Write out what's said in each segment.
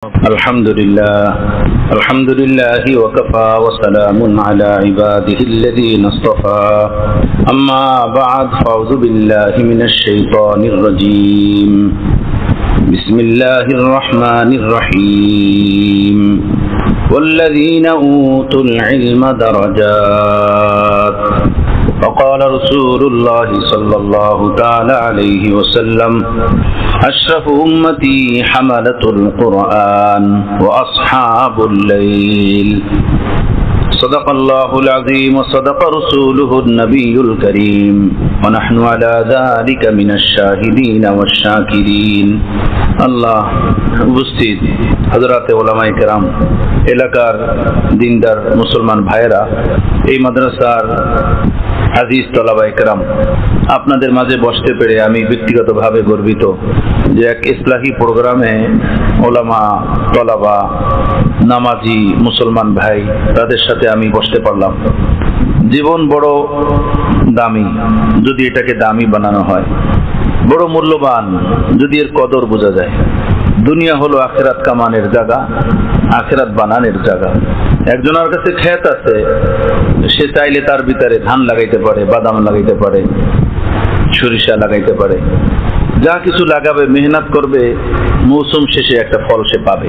الحمد لله وكفى وسلام على عباده الذين اصطفى أما بعد فأعوذ بالله من الشيطان الرجيم بسم الله الرحمن الرحيم والذين أوتوا العلم درجات وقال رسول الله صلى الله تعالى عليه وسلم أشرف أمتي حملة القرآن وأصحاب الليل صدق الله العظيم وصدق رسوله النبي الكريم ونحن على ذلك من الشاهدين والشاكرين الله উপস্থিত হযরতে উলামায়ে কেরাম, এলাকার দিনদার মুসলমান ভাইরা, এই মাদ্রাসার আজিজ তলাবায়ে কেরাম, আপনাদের মাঝে বসতে পেরে আমি ব্যক্তিগতভাবে গর্বিত যে এক ইসলাহি প্রোগ্রামে ওলামা, তলাবা, নামাজি মুসলমান ভাই তাদের সাথে আমি বসতে পারলাম। জীবন বড় দামি যদি এটাকে দামি বানানো হয়, বড় মূল্যবান যদি এর কদর বোঝা যায়। দুনিয়া হলো আখিরাত কামানের জায়গা, আখিরাত বানানোর জায়গা। একজনের কাছে ক্ষেত আছে, সে চাইলে তার ভিতরে ধান লাগাইতে পারে, বাদাম লাগাইতে পারে, সরিষা লাগাইতে পারে, যা কিছু লাগাবে, মেহনত করবে, মৌসুম শেষে একটা ফল সে পাবে।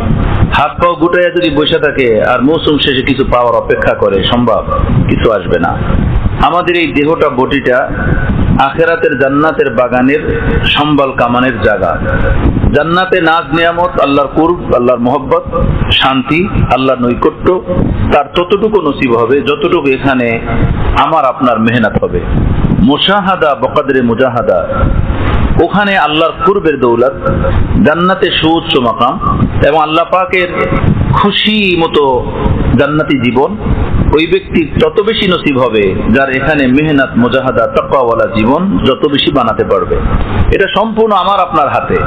হাত পাও গুটাইয়া যদি বসে থাকে আর মৌসুম শেষে কিছু পাওয়ার অপেক্ষা করে, সম্ভব কিছু আসবে না। আমাদের এই দেহটা, বডিটা আখিরাতের জান্নাতের বাগানের সম্বল কামানের জায়গা। জান্নাতে নাজ নিয়ামত, আল্লাহর কুরব, আল্লাহর মহব্বত, শান্তি, আল্লাহর নৈকট্য, তার ততটুকু নসিব হবে যতটুকু এখানে আমার আপনার মেহনত হবে। মুশাহাদা বকদরে মুজাহাদা, ওখানে আল্লাহর কুরবের দৌলত, জান্নাতে সুউচ্চ মাকাম এবং আল্লাহ পাকের খুশি মতো জান্নাতি জীবন ওই ব্যক্তি তত বেশি নসিব হবে যার এখানে মেহনত, মুজাহাদা, তাকওয়াওয়ালা জীবন যত বেশি বানাতে পারবে। এটা সম্পূর্ণ আমার আপনার হাতে।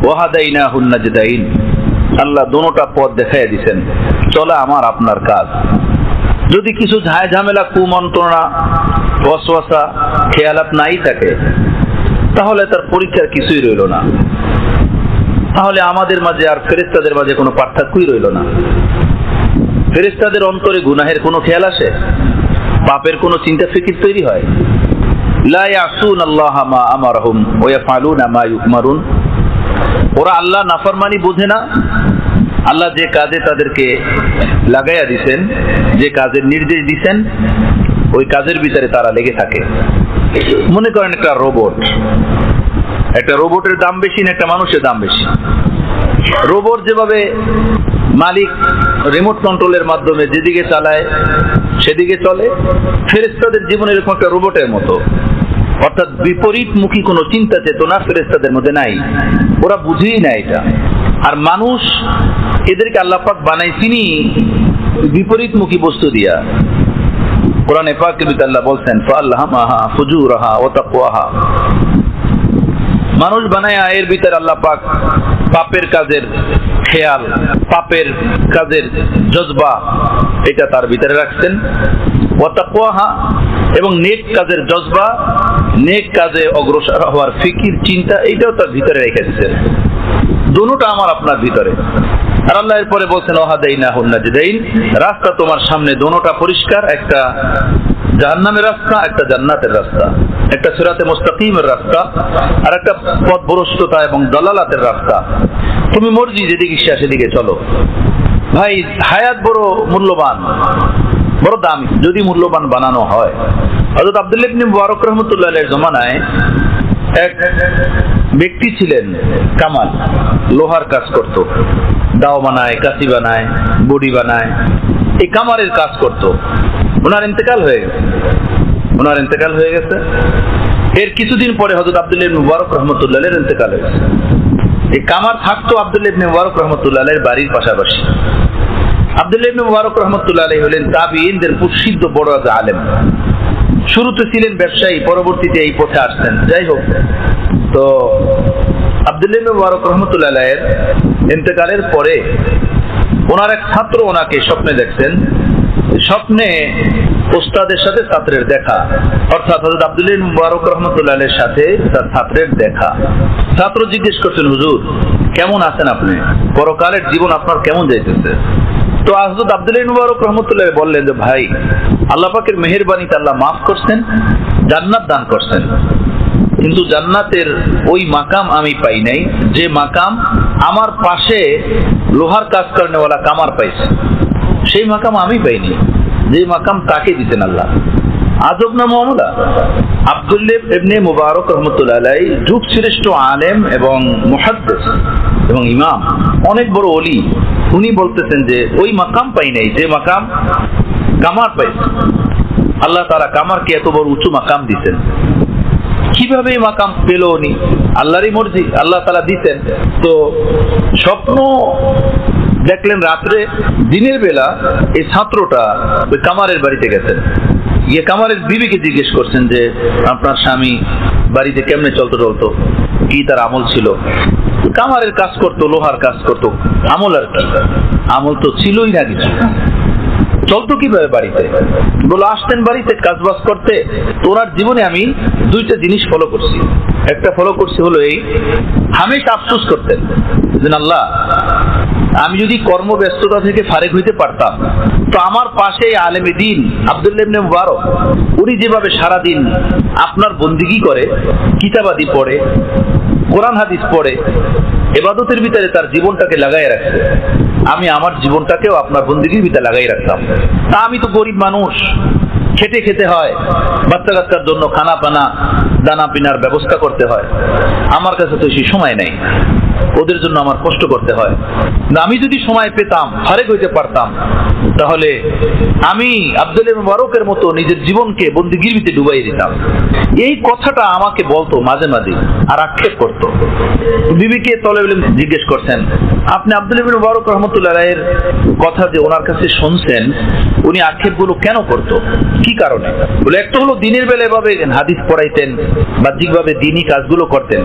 ওয়াহাদাইনাহুন নাজদাইন, আল্লাহ দোনোটা পথ দেখাইয়া দিয়েছেন, চলা আমার আপনার কাজ। যদি কিছু ঝামেলা, কুমন্ত্রণা, ওয়াসওয়াসা, খেয়ালাত নাই থাকে, তাহলে তার পরীক্ষার কিছুই রইল না। তাহলে আমাদের মাঝে আর ফেরেশতাদের মাঝে কোনো পার্থক্যই রইল না। ফেরেশতাদের অন্তরে গুনাহের কোনো খেয়াল আসে? পাপের কোনো চিন্তা ফিকির তৈরি হয়? লা ইয়াসুনাল্লাহা মা আমারহুম ওয়া ইয়াফআলুনা মা ইউমারুন। ওরা আল্লাহ নাফরমানি বোঝে না। আল্লাহ যে কাজে তাদেরকে লাগাইয়া দিবেন, যে কাজের নির্দেশ দিবেন, ওই কাজের ভিতরে তারা লেগে থাকে। মনে করেন একটা রোবট, একটা রোবটের দাম বেশি না একটা মানুষের দাম বেশি? রোবট যেভাবে মালিক রিমোট কন্ট্রোলের মাধ্যমে যেদিকে চালায় সেদিকে চলে, ফেরেশতাদের জীবন এরকম একটা রোবটের মতো। অর্থাৎ বিপরীতমুখী কোনো চিন্তা চেতনা ফেরেশতাদের মধ্যে নাই, ওরা বুঝেই না এটা। আর মানুষ, এদেরকে আল্লাহ পাক বানাইছিনি বিপরীতমুখী বস্তু দিয়া। কোরআনে পাকে আল্লাহ বলছেন ফাআলহামাহা ফুজুরাহা ওয়া তাকওয়াহা। মানুষ বানায়া এর ভিতরে আল্লাহ পাক পাপের কাজের খেয়াল, পাপের কাজের জজবা, এটা তার ভিতরে রাখছেন। ওয়া তাকওয়াহা, এবং নেক কাজের জজবা, নেক কাজে অগ্রসর হওয়ার ফিকির, চিন্তা, এইটাও তার ভিতরে রেখে দিয়েছেন। দুটোটা আমার আপনার ভিতরে। আর আল্লাহ এরপরে বলছেন ওয়াহাদাইনাহুন নাজদাইন, রাস্তা তোমার সামনে দুটোটা পরিষ্কার, একটা জাহান্নামের রাস্তা, একটা জান্নাতের রাস্তা, একটা সিরাতে মুস্তাকিমের রাস্তা, আর একটা পথভ্রষ্টতা এবং দলালাতের রাস্তা। তুমি মর্জি যেদিকে ইচ্ছা সেদিকে চলো। ভাই, হায়াত বড় মূল্যবান, বড় দামি যদি মূল্যবান বানানো হয়। হযরত আব্দুল্লাহ ইবনে মুবারক রাহমাতুল্লাহ আলাইহির জমানায় এক ব্যক্তি ছিলেন, কামাল, লোহার কাজ করত, দাও বানায়, কাঁচি বানায়, বডি বানায়, এই কামারের কাজ করত। ওনার ইন্তেকাল হয়ে গেছে। এর কিছুদিন পরে হযরত আব্দুল্লাহ ইবনে মুবারক রাহমাতুল্লাহ আলাইহির ইন্তেকাল হয়েছে। এই কামার থাকতো আব্দুল্লাহ ইবনে মুবারক রাহমাতুল্লাহ আলাইহির বাড়ির পাশাপাশি। আব্দুল্লাহ ইবনে মুবারক রাহমাতুল্লাহ আলাইহি হলেন তাবিঈনদের প্রসিদ্ধ বড় আলেম। শুরুতে ছিলেন ব্যবসায়ী, পরবর্তীতে এই পথে আসছেন। যাই হোক, তো আব্দুল্লাহ ইবনে মুবারক রাহমাতুল্লাহ আলাইহির ইন্তেকালের পরে ওনার এক ছাত্র ওনাকে স্বপ্নে দেখছেন। স্বপ্নে ওস্তাদের সাথে ছাত্রের দেখা, অর্থাৎ হযরত আব্দুল্লাহ ইবনে মুবারক রাহমাতুল্লাহ আলাইহির সাথে তার ছাত্রের দেখা। ছাত্র জিজ্ঞেস করছেন, হুজুর কেমন আছেন আপনি, পরকালের জীবন আপনার কেমন যাইতেছে? তো হযরত আব্দুল্লাহ ইবনে মুবারক রাহমাতুল্লাহ বললেন যে ভাই, আল্লাহ পাকের মেহেরবানিতে আল্লাহ মাফ করছেন, জান্নাত দান করছেন, কিন্তু জান্নাতের ওই মাকাম আমি পাই নাই যে মাকাম আমার পাশে লোহার কাজ করেনেওয়ালা কামার পাইছে। সেই মাকাম আমি পাইনি যে মাকাম তাকে দিতেন আল্লাহ। আজব না মামলা। আব্দুল্লাহ ইবনে মুবারক রাহমাতুল্লাহ আলাইহি যুগ শ্রেষ্ঠ আলেম এবং মুহাদ্দিস এবং ইমাম, অনেক বড় ওলি। উনি বলতেছেন যে ওই মাকাম পাই নাই যে মাকাম কামার পাইছে। আল্লাহ তাআলা কামারকে এত বড় উঁচু মাকাম দিতেন। কিভাবে এই মাকাম পেল উনি? আল্লাহরই মর্জি, আল্লাহ তাআলা দিতেন। তো স্বপ্ন দেখলেন রাত্রে, দিনের বেলা এই ছাত্রটা ওই কামারের বাড়িতে গেছেন, গিয়ে কামারের বিবিকে জিজ্ঞেস করছেন যে আপনার স্বামী বাড়িতে কেমনে চলতো, কি তার আমল ছিল? কামারের কাজ করতো, লোহার কাজ করতো, আমল আর কি? আমল তো ছিলই না কিছু। চলতো কিভাবে বাড়িতে? বলে আসতেন বাড়িতে কাজবাজ করতে। তো ওনার জীবনে আমি দুইটা জিনিস ফলো করছি। একটা ফলো করছি হলো এই, হামেশা আফসোস করতেন যে আল্লাহ, আমি যদি কর্মব্যস্ততা থেকে ফারেক হইতে পারতাম তো আমার পাশে আলেমে দ্বীন আব্দুল্লাহ ইবনে মুবারক, উনি যেভাবে সারাদিন আপনার বন্দিগি করে, কিতাবাদি পড়ে, কোরআন হাদিস পড়ে, ইবাদতের ভিতরে তার জীবনটাকে লাগাই রাখছে, আমি আমার জীবনটাকেও আপনার বন্দিগির ভিতরে লাগাই রাখতাম। তা আমি তো গরিব মানুষ, খেটে খেতে হয়, বাচ্চা কাচ্চার জন্য খানা পানা দানা পিনার ব্যবস্থা করতে হয়, আমার কাছে তো সেই সময় নেই, ওদের জন্য আমার কষ্ট করতে হয়। আমি যদি সময় পেতাম, ফারেক হইতে পারতাম, তাহলে আমি আব্দুল্লাহ মুবারকের মতো নিজের জীবনকে বন্দিগির ভিতরে ডুবাই দিতাম। এই কথাটা আমাকে বলতো মাঝে মাঝে, আর আক্ষেপ করতো। বিবিকে তলেব ইলম জিজ্ঞেস করছেন, আপনি আব্দুল্লাহ ইবনে মুবারক রাহমাতুল্লাহ আলাইহির কথা যে ওনার কাছে শুনছেন, উনি আক্ষেপগুলো কেন করতো, কি কারণে? বলে একটা হলো দিনের বেলা এভাবে হাদিস পড়াইতেন, বাহ্যিকভাবে দ্বীনি কাজগুলো করতেন।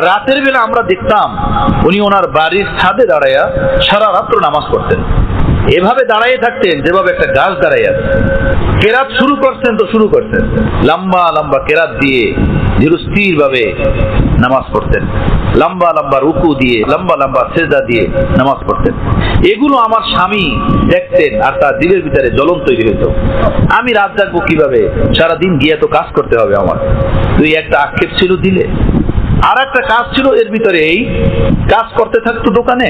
রাতের বেলা আমরা দেখতাম উনি ওনার বাড়ির ছাদে দাঁড়াইয়া সারা রাত্র নামাজ পড়তেন। এভাবে দাঁড়াইয়ে থাকতেন যেভাবে একটা গাছ দাঁড়াইয়া। কেরাত শুরু করছেন তো শুরু করছেন, লম্বা লম্বা কেরাত দিয়ে ধীরস্থির ভাবে নামাজ পড়তেন, লম্বা লম্বা রুকু দিয়ে, লম্বা লম্বা সেজদা দিয়ে নামাজ পড়তেন। এগুলো আমার স্বামী দেখতেন আর তার দিলের ভিতরে জ্বলন তৈরি হইত। আমি রাত জাগবো কিভাবে, সারাদিন গিয়ে তো কাজ করতে হবে আমার। তো এই একটা আক্ষেপ ছিল দিলে। আর একটা কাজ ছিল এর ভিতরে, এই কাজ করতে থাকতো দোকানে,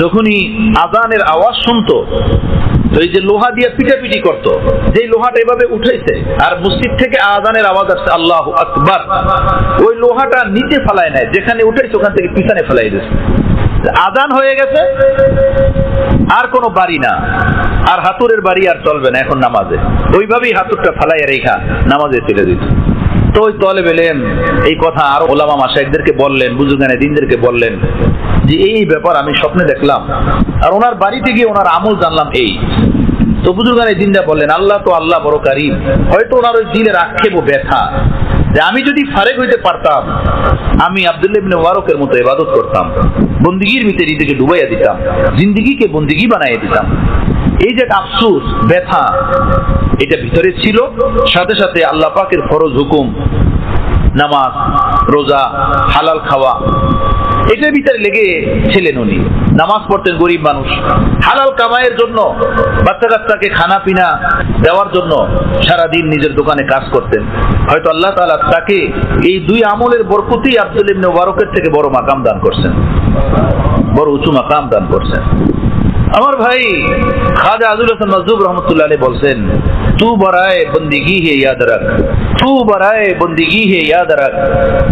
যখনই আজানের আওয়াজ শুনতো তো এই যে লোহা দিয়ে পিটাপিটি করতো, যে লোহাটা এভাবে উঠেছে আর মসজিদ থেকে আজানের আওয়াজ আসছে আল্লাহু আকবার, ওই লোহাটা নিচে ফেলায় নেয়, যেখানে উঠেছে ওখান থেকে পিছনে ফেলাই দিচ্ছে। আজান হয়ে গেছে, আর কোনো বাড়ি না, আর হাতুরের বাড়ি আর চলবে না এখন নামাজে, ওইভাবেই হাতুরটা ফেলাইয়া রেখা নামাজে চলে দিত। তো ওই তলেব ইলম এই কথা আর ওলামা মাশায়েখদেরকে বললেন, বুজুর্গানে দ্বীনদেরকে বললেন যে এই ব্যাপার আমি স্বপ্নে দেখলাম, আর ওনার বাড়িতে গিয়ে ওনার আমল জানলাম এই। তো বুজুর্গানে দ্বীনরা বললেন আল্লাহ তো আল্লাহ বড় কারীম, হয়তো ওনার ওই দিলের আক্ষেপ ও ব্যথা যে আমি যদি ফারেক হইতে পারতাম, আমি আব্দুল্লাহ ইবনে মুবারকের মতো ইবাদত করতাম, বন্দিগির ভিতরে নিজেকে ডুবাইয়া দিতাম, জিন্দেগিকে বন্দিগি বানাইয়া দিতাম। এই যে আফসোস, ব্যথা, এটা ভিতরে ছিল। সাথে সাথে আল্লাহ পাকের ফরজ হুকুম, নামাজ, রোজা, হালাল খাওয়া, এটার ভিতরে লেগে ছিলেন উনি। নামাজ পড়তেন গরিব মানুষ, হালাল কামাইয়ের জন্য, বাচ্চা কাচ্চাকে খানা পিনা দেওয়ার জন্য সারাদিন নিজের দোকানে কাজ করতেন। হয়তো আল্লাহ তাআলা তাকে এই দুই আমলের বরকতেই আব্দুল্লাহ ইবনে মুবারকের থেকে বড় মাকাম দান করছেন, বড় উঁচু মাকাম দান করছেন। আমার ভাই খাজা আজুল হাসান মাজদুব রহমতুল্লাহ আলাইহি বলছেন, তু বরায়ে বন্দিগি হে ইয়াদ রাখ, তু বরায়ে বন্দিগি হে ইয়াদ রাখ,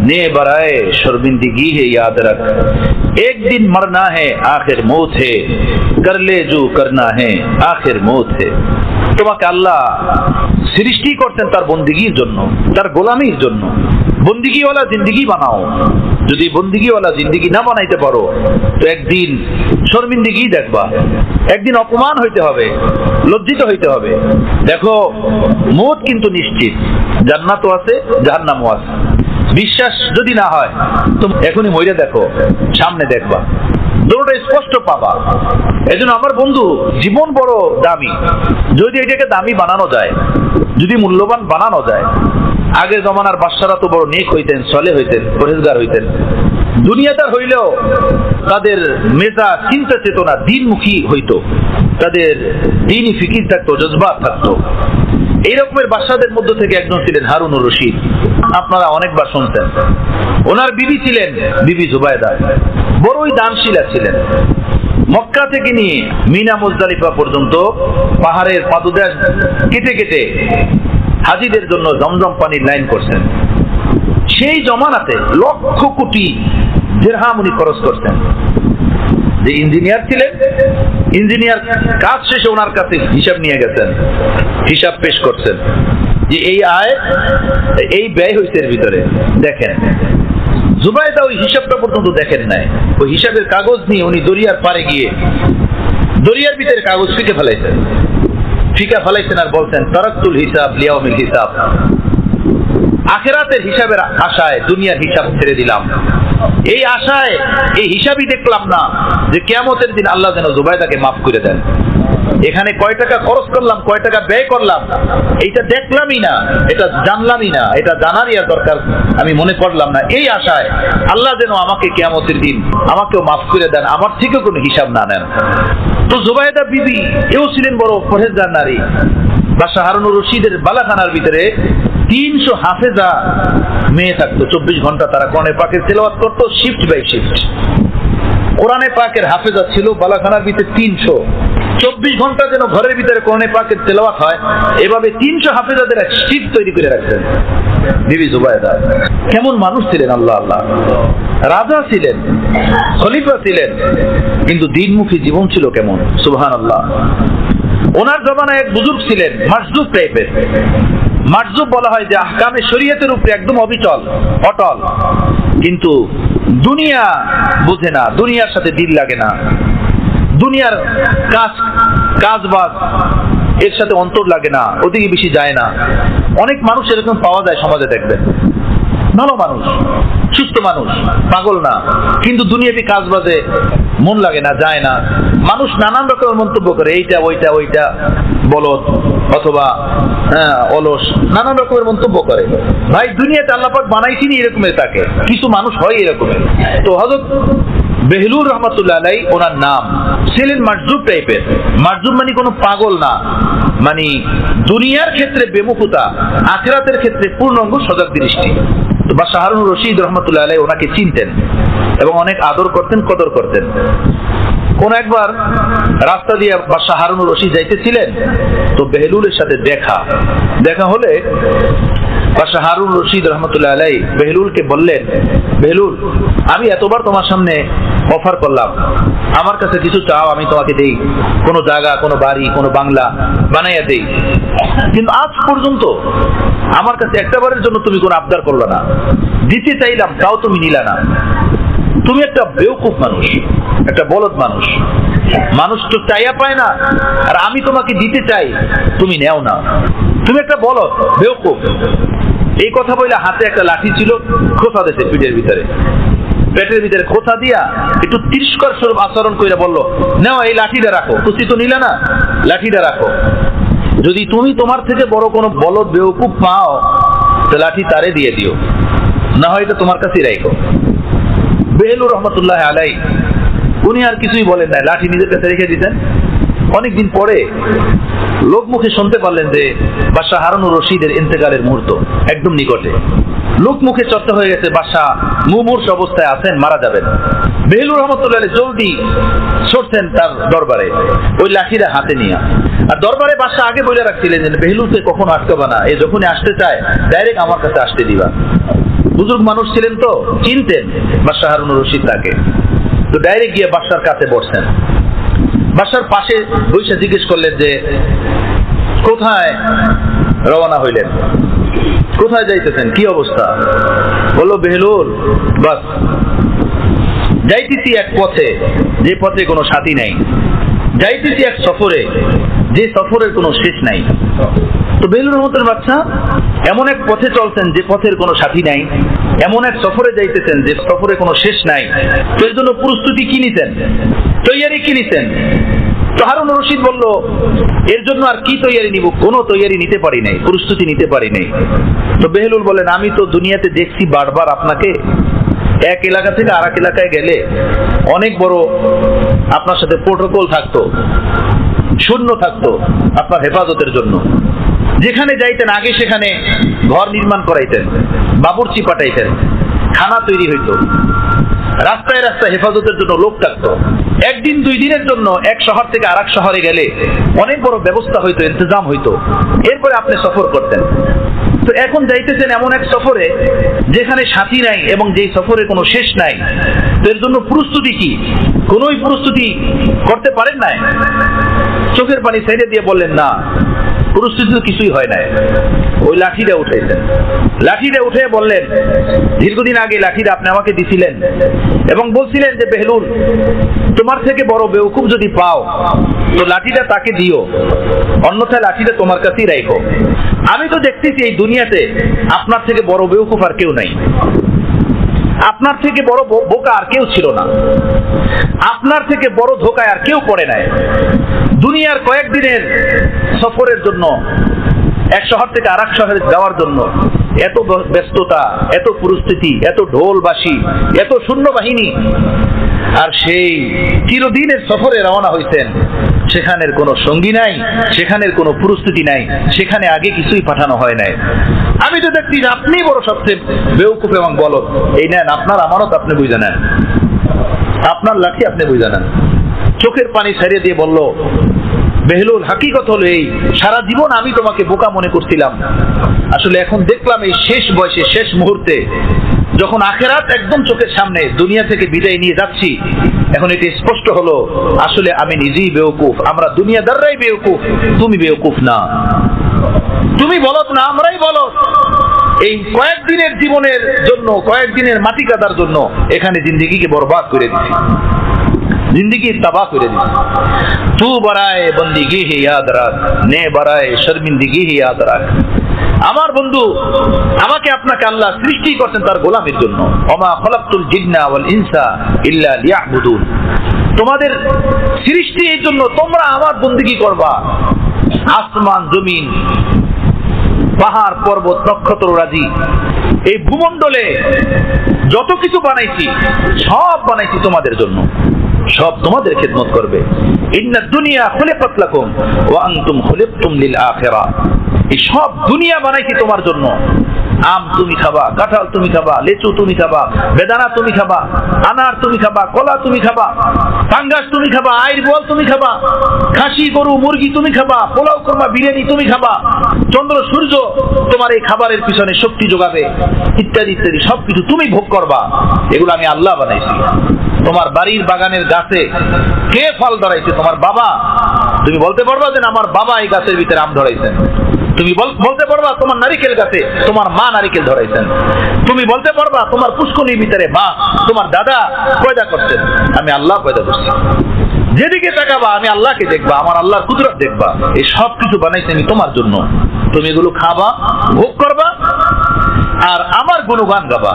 নে বরায়ে শর্মিন্দগি হে ইয়াদ রাখ, এক দিন মরনা হে আখির মৌত হে, কর লে জো করনা হে আখির মৌত হে। তোমাকে আল্লাহ সৃষ্টি করতেন তার বন্দিগির জন্য, তার গোলামির জন্য। বন্দিগিওয়ালা জিন্দিগি বানাও, যদি বন্দিগিওয়ালা জিন্দিগি না বানাইতে পারো তো একদিন শর্মিন্দগি দেখবা, একদিন অপমান হইতে হবে, লজ্জিত হইতে হবে। দেখো মৌত কিন্তু নিশ্চিত, জান্নাতও আছে জাহান্নামও আছে। বিশ্বাস যদি না হয় তো এখনই মইরা দেখো, সামনে দেখবা, দুটোটা স্পষ্ট পাবা। এজন্য আমার বন্ধু, জীবন বড় দামি, যদি এটাকে দামি বানানো যায়, যদি মূল্যবান বানানো যায়। আগের জমানার বাদশারা তো বড় নেক হইতেন, সলে হইতেন, পরেজগার হইতেন, দুনিয়াদার হইলেও তাদের মেজা চিন্তা চেতনা দিনমুখী হইতো, তাদের দিনই ফিকির থাকতো, জজবাত থাকতো। এই রকমের বাদশাদের মধ্য থেকে একজন ছিলেন হারুনুর রশিদ। আপনারা অনেকবার শুনছেন। ওনার বিবি ছিলেন বিবি জুবায়দা, বড়ই দানশীলা ছিলেন। মক্কা থেকে নিয়ে মিনা মুজদালিফা পর্যন্ত পাহাড়ের পাদদেশ কেটে কেটে হাজিদের জন্য জমজম পানির লাইন করছেন। সেই জমানাতে লক্ষ কোটি দিরহাম উনি খরচ করছেন। যে ইঞ্জিনিয়ার ছিলেন, ইঞ্জিনিয়ার কাজ শেষে ওনার কাছে হিসাব নিয়ে গেছেন, হিসাব পেশ করছেন যে এই আয় এই ব্যয় হয়েছে এর ভিতরে। দেখেন জুবাইদা ওই হিসাবটা পর্যন্ত দেখেন নাই। ওই হিসাবের কাগজ নিয়ে উনি দরিয়ার পারে গিয়ে দরিয়ার ভিতরে কাগজ ফিকে ফেলাইছেন আর বলছেন তারাক্তুল হিসাব লিয়াউমিল হিসাব। আখিরাতের হিসাবের আশায় দুনিয়ার হিসাব ছেড়ে দিলাম, এই আশায় এই হিসাবই দেখলাম না যে কিয়ামতের দিন আল্লাহ যেন জুবাইদাকে মাফ করে দেন। এখানে কয় টাকা খরচ করলাম, কয় টাকা ব্যয় করলাম, এইটা দেখলামই না, এটা জানলামই না, এটা জানারই আর দরকার আমি মনে করলাম না। এই আশায় আল্লাহ যেন আমাকে কিয়ামতের দিন আমাকেও মাফ করে দেন, আমার থেকেও কোনো হিসাব না নেন। তো জুবাইদা বিবি এও ছিলেন বড় পরহেজগার নারী। বাদশা হারুনুর রশিদের বালাখানার ভিতরে 300 হাফেজা মেয়ে থাকতো। 24 ঘন্টা তারা কোরআনে পাকের তেলাওয়াত করতো, শিফট বাই শিফট। কোরআনে পাকের হাফেজা ছিল বালাখানার ভিতরে 300। 24 ঘন্টা যেন ঘরের ভিতরে কোরআনে পাকের তেলাওয়াত হয়, এভাবে 300 হাফেজাদের এক শিফট তৈরি করে রাখতেন বিবি জুবাইদা। কেমন মানুষ ছিলেন! আল্লাহ আল্লাহ, রাজা ছিলেন, খলিফা ছিলেন, কিন্তু দিনমুখী জীবন ছিল কেমন! সুবহানাল্লাহ। ওনার জমানায় এক বুজুর্গ ছিলেন মাসজুব টাইপের। মাসজুব বলা হয় যে আহকামে শরীয়তের উপরে একদম অবিচল, অটল, কিন্তু দুনিয়া বুঝে না, দুনিয়ার সাথে দিল লাগে না, দুনিয়ার কাজবাজ এর সাথে অন্তর লাগে না, ওদিকে বেশি যায় না। অনেক মানুষ এরকম পাওয়া যায় সমাজে, দেখবেন ভালো মানুষ, সুস্থ মানুষ, পাগল না, কিন্তু দুনিয়াবি কাজবাজে মন লাগে না, যায় না। মানুষ নানান রকমের মন্তব্য করে, এইটা ওইটা ওইটা বলদ অথবা অলস, নানান রকমের মন্তব্য করে। ভাই দুনিয়াতে আল্লাহ পাক বানাইছিনি এরকমের, তাকে কিছু মানুষ হয় এরকমের। তো হযরত বেহলুল রহমাতুল্লাহ আলাইহি ওনার নাম, ছিলেন মাসজুব টাইপের। মাসজুব মানে কোনো পাগল না, মানে দুনিয়ার ক্ষেত্রে বেমুখতা, আখিরাতের ক্ষেত্রে পূর্ণাঙ্গ সজাগ দৃষ্টি। তো বাদশা হারুনুর রশিদ রহমাতুল্লাহ আলাইহি ওনাকে চিনতেন এবং অনেক আদর করতেন, কদর করতেন। কোন একবার রাস্তা দিয়ে বাদশা হারুনুর রশিদ যাইতেছিলেন, তো বেহলুলের সাথে দেখা হলে বাদশা হারুন রশিদ রহমতুল্লাহ আলাইহি বেহলুলকে বললেন, বেহলুল, আমি এতবার তোমার সামনে অফার করলাম, আমার কাছে কিছু চাও আমি তোমাকে দেই, কোনো জায়গা, কোনো বাড়ি, কোনো বাংলা বানাইয়া দেই, কিন্তু আজ পর্যন্ত আমার কাছে একটাবারের জন্য তুমি কোনো আবদার করলো না। দিতে চাইলাম তাও তুমি নিলা না। তুমি একটা বেওকুফ মানুষ, একটা বলদ মানুষ। মানুষ তো চাইয়া পায় না, আর আমি তোমাকে দিতে চাই, তুমি নেও না। তুমি একটা বলদ, বেওকুফ। এই কথা বলে হাতে একটা লাঠি ছিল, খোঁচা দিয়েছে পিঠের ভিতরে, পেটের ভিতরে খোঁচা দিয়া একটু তিরস্কার স্বরূপ আচরণ করে বলল, নাও এই লাঠিটা রাখো। খুশি তো নিলে না, লাঠিটা রাখো। যদি তুমি তোমার থেকে বড় কোনো বলদ বেওকুফ পাও, তো লাঠি তারে দিয়ে দিও, না হয় তো তোমার কাছেই রাখো। বেহলুল রহমতুল্লাহ আলাইহি উনি আর কিছুই বলেন না, লাঠি নিজের কাছে রেখে দিতেন। অনেকদিন পরে লোক মুখে শুনতে পারলেন যে বাদশা হারুনুর রশিদের ইন্তেকালের মুহূর্ত একদম নিকটে। লোক মুখে চর্চা হয়ে গেছে, বাদশা মুমূর্ষ অবস্থায় আছেন, মারা যাবেন। বেহলুল রহমতুল্লাহ জলদি ছুটছেন তার দরবারে, ওই লাঠিটা হাতে নিয়ে। আর দরবারে বাদশা আগে বলে রাখছিলেন যে বেহলুলকে কখনো আটকাবা না, এ যখনই আসতে চায় ডাইরেক্ট আমার কাছে আসতে দিবা। বুজুর্গ মানুষ ছিলেন তো, চিনতেন বাদশা হারুনুর রশিদ তাকে। তো ডাইরেক্ট গিয়ে বাদশার কাছে বসছেন। বাদশার পাশে বৈশা জিজ্ঞেস করলেন যে কোথায় রওনা হইলেন, কোথায় যাইতেছেন, কি অবস্থা? বলল বেহলুল, বাস যাইতেছি এক পথে, যে পথে কোনো সাথী নাই, যাইতেছি এক সফরে, যে সফরের কোনো শেষ নাই। তো বেহলুল রহমতের বাচ্চা এমন এক পথে চলছেন যে পথের কোনো সাথী নাই, এমন এক সফরে যাইতেছেন যে সফরে কোনো শেষ নাই। তো এর জন্য প্রস্তুতি কি নিতেন, তৈয়ারি কি নিতেন? তো হারুনুর রশিদ বলল, এর জন্য আর কি তৈয়ারি নিব, কোনো তৈয়ারি নিতে পারি নাই, প্রস্তুতি নিতে পারি নাই। তো বেহলুল বলেন, আমি তো দুনিয়াতে দেখছি বারবার আপনাকে, এক এলাকা থেকে আরেক এলাকায় গেলে অনেক বড় আপনার সাথে প্রোটোকল থাকতো, সৈন্য থাকতো আপনার হেফাজতের জন্য। যেখানে যাইতেন আগে সেখানে ঘর নির্মাণ করাইতেন, বাবুর্চি পাঠাইতেন, খানা তৈরি হইতো, রাস্তায় রাস্তায় হেফাজতের জন্য লোক থাকতো। একদিন দুই দিনের জন্য এক শহর থেকে আরেক শহরে গেলে অনেক বড় ব্যবস্থা হইতো, ইন্তজাম হইতো, এরপরে আপনি সফর করতেন। তো এখন যাইতেছেন এমন এক সফরে যেখানে সাথী নাই এবং যেই সফরে কোনো শেষ নাই। তো এর জন্য প্রস্তুতি কি? কোনোই প্রস্তুতি করতে পারেন নাই? চোখের পানি ছেড়ে দিয়ে বললেন না, প্রস্তুতি তো কিছুই হয় নাই। ওই লাঠিটা উঠাইছেন, লাঠিটা উঠে বললেন, দীর্ঘদিন আগে লাঠিটা আপনি আমাকে দিছিলেন এবং বলছিলেন যে বেহলুল, তোমার থেকে বড় বেওকুফ যদি পাও তো লাঠিটা তাকে দিও, অন্যথায় লাঠিটা তোমার কাছেই রাখো। আমি তো দেখতেছি এই দুনিয়াতে আপনার থেকে বড় বেওকুফ আর কেউ নাই, আপনার থেকে বড় বোকা আর কেউ ছিল না, আপনার থেকে বড় ধোকায় আর কেউ পড়ে নাই। দুনিয়ার কয়েকদিনের সফরের জন্য এক শহর থেকে আরেক শহরে যাওয়ার জন্য এত ব্যস্ততা, এত পরিস্থিতি, এত ঢোল বাঁশি, এত সৈন্যবাহিনী, আর সেই চিরদিনের সফরে রওনা হইতেন, সেখানের কোনো সঙ্গী নাই, সেখানের কোনো প্রস্তুতি নাই, সেখানে আগে কিছুই পাঠানো হয় নাই। আমি তো দেখছি যে আপনি বড় সবচেয়ে বেওকুফ এবং বলদ। এই নেন আপনার আমানত, আপনি বুঝে নেন, আপনার লাঠি আপনি বুঝে নেন। চোখের পানি ছাড়িয়ে দিয়ে বলল, বেহলুল, হাকিকত হলো এই, সারা জীবন আমি তোমাকে বোকা মনে করছিলাম, আসলে এখন দেখলাম এই শেষ বয়সে, শেষ মুহূর্তে, যখন আখেরাত একদম চোখের সামনে, দুনিয়া থেকে বিদায় নিয়ে যাচ্ছি, এখন এটি স্পষ্ট হলো আসলে আমি নিজেই বেওকুফ, আমরা দুনিয়াদাররাই বেওকুফ, তুমি বেওকুফ না, তুমি বলদ না, আমরাই বলদ। এই কয়েকদিনের জীবনের জন্য, কয়েকদিনের মাটি কাদার জন্য এখানে জিন্দেগিকে বরবাদ করে দিচ্ছি, जिंदगी तबाह করে দিচ্ছে। তু বরায়ে বন্দিগি হি ইয়াদ রাখ, নে বরায়ে শর্মিন্দগি হি ইয়াদ রাখ। আমার বন্ধু, আমাকে আপনাকে আল্লাহ সৃষ্টি করছেন তার গোলামের জন্য। ওমা খলাকতুল জিন্না ওয়াল ইনসা ইল্লা লিয়াবুদুন। তোমাদের সৃষ্টি এই জন্য তোমরা আমার বন্দেগী করবা। আসমান জমিন, পাহাড় পর্বত, নক্ষত্র রাজি, এই ভূমণ্ডলে যত কিছু বানাইছি সব বানাইছি তোমাদের জন্য, সব তোমাদের খেদমত করবে। ইন্নাদ দুনিয়া খুলিকাত লাকুম ওয়া আনতুম খুলিকতুম লিল আখিরাহ। এই সব দুনিয়া বানাইছি তোমার জন্য। আম তুমি খাবা, কাঁঠাল তুমি খাবা, লেচু তুমি খাবা, বেদানা তুমি খাবা, আনার তুমি খাবা, কলা তুমি খাবা, পাঙ্গাস তুমি খাবা, আইর বল তুমি খাবা, খাসি গরু মুরগি তুমি খাবা, পোলাও কোরমা বিরিয়ানি তুমি খাবা, চন্দ্র সূর্য তোমার এই খাবারের পিছনে শক্তি যোগাবে, ইত্যাদি ইত্যাদি সবকিছু তুমি ভোগ করবা। এগুলো আমি আল্লাহ বানাইছি। তোমার বাড়ির বাগানের গাছে কে ফল ধরাইছে? তোমার বাবা। তুমি বলতে পারবা যে আমার বাবা এই গাছের ভিতরে আম ধরাইছেন। তুমি বলতে পারবা তোমার নারিকেল গাছে তোমার মা নারিকেল ধরাইছেন। তুমি বলতে পারবা তোমার পুষ্করিণীর ভিতরে মা, তোমার দাদা পয়দা করছেন। আমি আল্লাহ পয়দা করছি। যেদিকে তাকাবা আমি আল্লাহকে দেখবা, আমার আল্লাহর কুদরত দেখবা। এই সব কিছু বানাইছি আমি তোমার জন্য। তুমি এগুলো খাবা, ভোগ করবা, আর আমার গুণগান গাবা,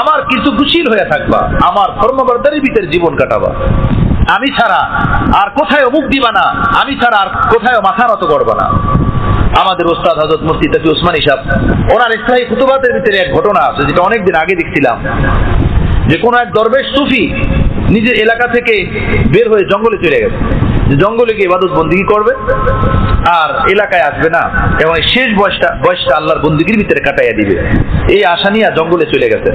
আমার কিছু কুশীল হয়ে থাকবা, আমার ফরমাবরদারির ভিতরে জীবন কাটাবা। আমি ছাড়া আর কোথায় মুখ দিবা না, আমি ছাড়া আর কোথায় মাথা নত করবা না। আমাদের ওস্তাদ হযরত মুফতি তাকি ওসমানী সাহেব, ওনার ইসলাহি খুতুবাতের ভিতরে এক ঘটনা আছে যেটা অনেকদিন আগে দেখছিলাম, যে কোন এক দরবেশ সুফি নিজের এলাকা থেকে বের হয়ে জঙ্গলে চলে গেছে, যে জঙ্গলে গিয়ে ইবাদত বন্দেগী করবে আর এলাকায় আসবে না, এবং শেষ বয়সটা আল্লাহর বন্দেগীর ভিতরে কাটাইয়া দিবে, এই আশা নিয়ে জঙ্গলে চলে গেছে।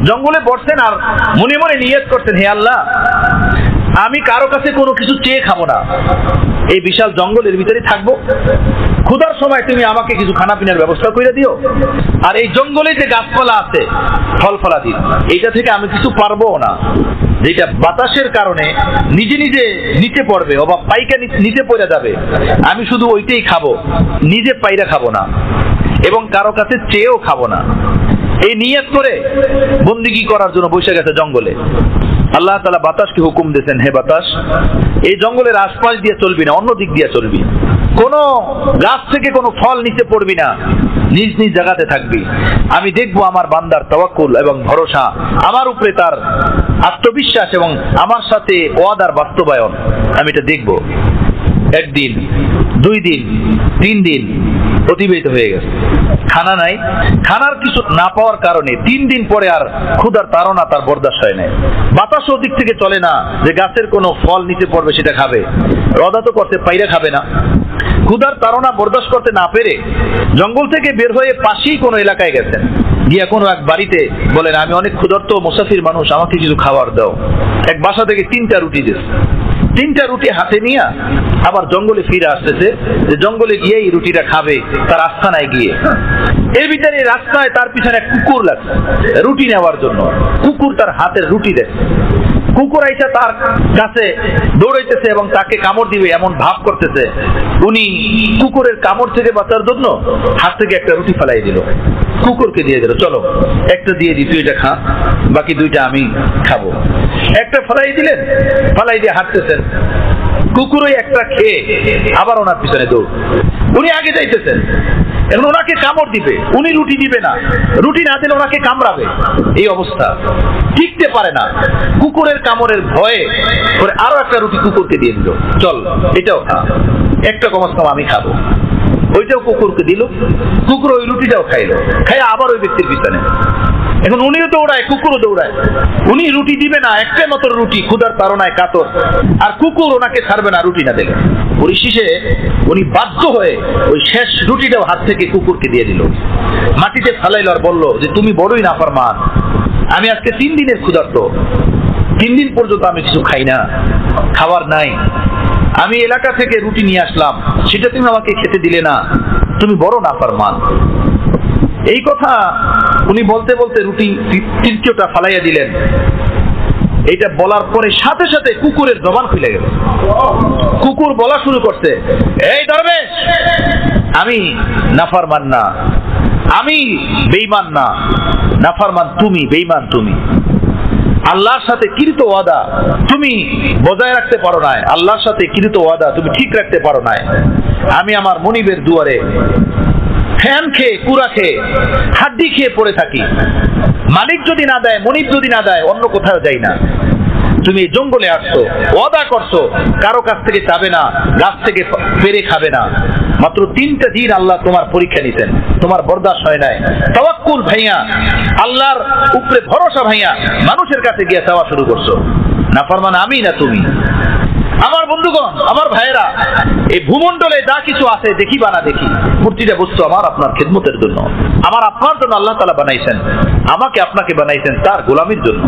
জঙ্গলে পড়ছেন আর মনে মনে নিয়ত করছেন, হে আল্লাহ, আমি কারো কাছে কোনো কিছু চেয়ে খাবো না, এই বিশাল জঙ্গলের ভিতরে থাকবো, ক্ষুধার সময় তুমি আমাকে কিছু খানা পিনার ব্যবস্থা করে দিও, আর এই জঙ্গলে যে গাছপালা আছে ফল ফলাদি, এইটা থেকে আমি কিছু পারবো না, যেটা বাতাসের কারণে নিজে নিজে নিচে পড়বে অথবা পাইকা নিচে পড়ে যাবে, আমি শুধু ওইটাই খাবো, নিজে পাইরা খাবো না এবং কারো কাছে চেয়েও খাবো না। এই নিয়ত করে বন্দেগী করার জন্য বসে গেছে জঙ্গলে। আল্লাহ তাআলা বাতাসকে হুকুম দিয়েছেন, হে বাতাস, এই জঙ্গলের আশপাশ দিয়ে চলবি না, অন্য দিক দিয়ে চলবি, কোন গাছ থেকে কোনো ফল নিচে পড়বি না, নিজ নিজ জায়গাতে থাকবি। আমি দেখবো আমার বান্দার তাওয়াক্কুল এবং ভরসা, আমার উপরে তার আত্মবিশ্বাস এবং আমার সাথে ওয়াদার বাস্তবায়ন, আমি এটা দেখবো। একদিন, 2 দিন, 3 দিন, অতিবাহিত হয়ে গেছে, খানা নাই। খানার কিছু না পাওয়ার কারণে 3 দিন পরে আর ক্ষুধার তাড়না তার বরদাস্ত হয় না। বাতাসও দিক থেকে চলে না যে গাছের কোনো ফল নিচে পড়বে সেটা খাবে, রদা তো করতে পাইরা খাবে না। ক্ষুধার তাড়না বরদাস্ত করতে না পেরে জঙ্গল থেকে বের হয়ে পাশেই কোনো এলাকায় গেছেন, গিয়া কোনো এক বাড়িতে বলেন, আমি অনেক ক্ষুধার্ত মুসাফির মানুষ, আমাকে কিছু খাবার দাও। এক বাসা থেকে 3টা রুটি দিয়েছে। 3টা রুটি হাতে নিয়ে আবার জঙ্গলে ফিরে আসতেছে, যে জঙ্গলে গিয়ে এই রুটিটা খাবে তার আস্থানায় গিয়ে। এর ভিতরে রাস্তায় তার পিছনে এক কুকুর লাগছে রুটি নেওয়ার জন্য। কুকুর তার হাতের রুটি দেয়। কুকুর আইসা তার কাছে দৌড়াইতেছে এবং তাকে কামড় দিবে এমন ভাব করতেছে। উনি কুকুরের কামড় থেকে বাঁচার জন্য হাত থেকে একটা রুটি ফেলাই দিল, কুকুরকে দিয়ে দিল, চলো একটা দিয়ে দিই, তুই এটা খা, বাকি 2টা আমি খাবো। একটা ফেলাই দিলেন, ফেলাই দিয়ে হাঁটতেছেন। কুকুর ওই একটা খেয়ে আবার ওনার পিছনে দৌড়। উনি আগে যাইতেছেন, এখন ওনাকে কামড় দিবে, উনি রুটি দিবে না, রুটি না দিলে ওনাকে কামড়াবে। এই অবস্থা, টিকতে পারে না। কুকুরের কামড়ের ভয়ে করে আরো একটা রুটি কুকুরকে দিয়ে দিল, চল এটাও খা, একটা কমাস কম আমি খাবো। ওইটাও কুকুরকে দিল, কুকুর ওই রুটিটাও খাইলো, খাই আবার ওই ব্যক্তির পিছনে। এখন উনিও দৌড়ায়, কুকুরও দৌড়ায়। উনি রুটি দিবে না, একটা মাত্র রুটি, ক্ষুধার তাড়নায় কাতর, আর কুকুর ওনাকে ছাড়বে না রুটি না দিলে। পরিশেষে উনি বাধ্য হয়ে ওই শেষ রুটিটাও হাত থেকে কুকুরকে দিয়ে দিল, মাটিতে ফেলাইল আর বলল যে তুমি বড়ই নাফরমান, আমি আজকে 3 দিনের ক্ষুধার্ত, 3 দিন পর্যন্ত আমি কিছু খাই না, খাবার নাই, আমি এলাকা থেকে রুটি নিয়ে আসলাম, সেটা তুমি আমাকে খেতে দিলে না, তুমি বড় নাফরমান। এই কথা উনি বলতে বলতে রুটি 3টা ফালাইয়া দিলেন। এইটা বলার পরে সাথে সাথে কুকুরের জবান খুলে গেল। কুকুর বলা শুরু করছে, এই দরবেশ, আমি নাফরমান না, আমি বেঈমান না, নাফরমান তুমি, বেঈমান তুমি। আল্লাহর সাথে কৃত ওয়াদা তুমি বজায় রাখতে পারো না, আল্লাহর সাথে কৃত ওয়াদা তুমি ঠিক রাখতে পারো না। আমি আমার মনিবের দুয়ারে ফ্যান খেয়ে, কুড়া খেয়ে, হাড্ডি খেয়ে পড়ে থাকি। মালিক যদি না দেয়, মনিব যদি না দেয়, অন্য কোথাও যাই না। তুমি এই জঙ্গলে আসছো, ওয়াদা করছো, কারো কাছ থেকে চাবে না, গাছ থেকে পেরে খাবে না। মাত্র 3টা দিন আল্লাহ তোমার পরীক্ষা নিতেন, তোমার বরদাস্ত হয় নাই। তাওয়াক্কুল ভাইয়া, আল্লাহর উপরে ভরসা ভাইয়া, মানুষের কাছে গিয়ে চাওয়া শুরু করছো। নাফরমান আমি না তুমি। আমার বন্ধুগণ, আমার ভাইয়েরা, এই ভূমণ্ডলে যা কিছু আছে দেখি বা না দেখি, প্রতিটা বস্তু আমার আপনার খেদমতের জন্য, আমার আপনার জন্য আল্লাহ তাআলা বানাইছেন। আমাকে আপনাকে বানাইছেন তার গোলামির জন্য,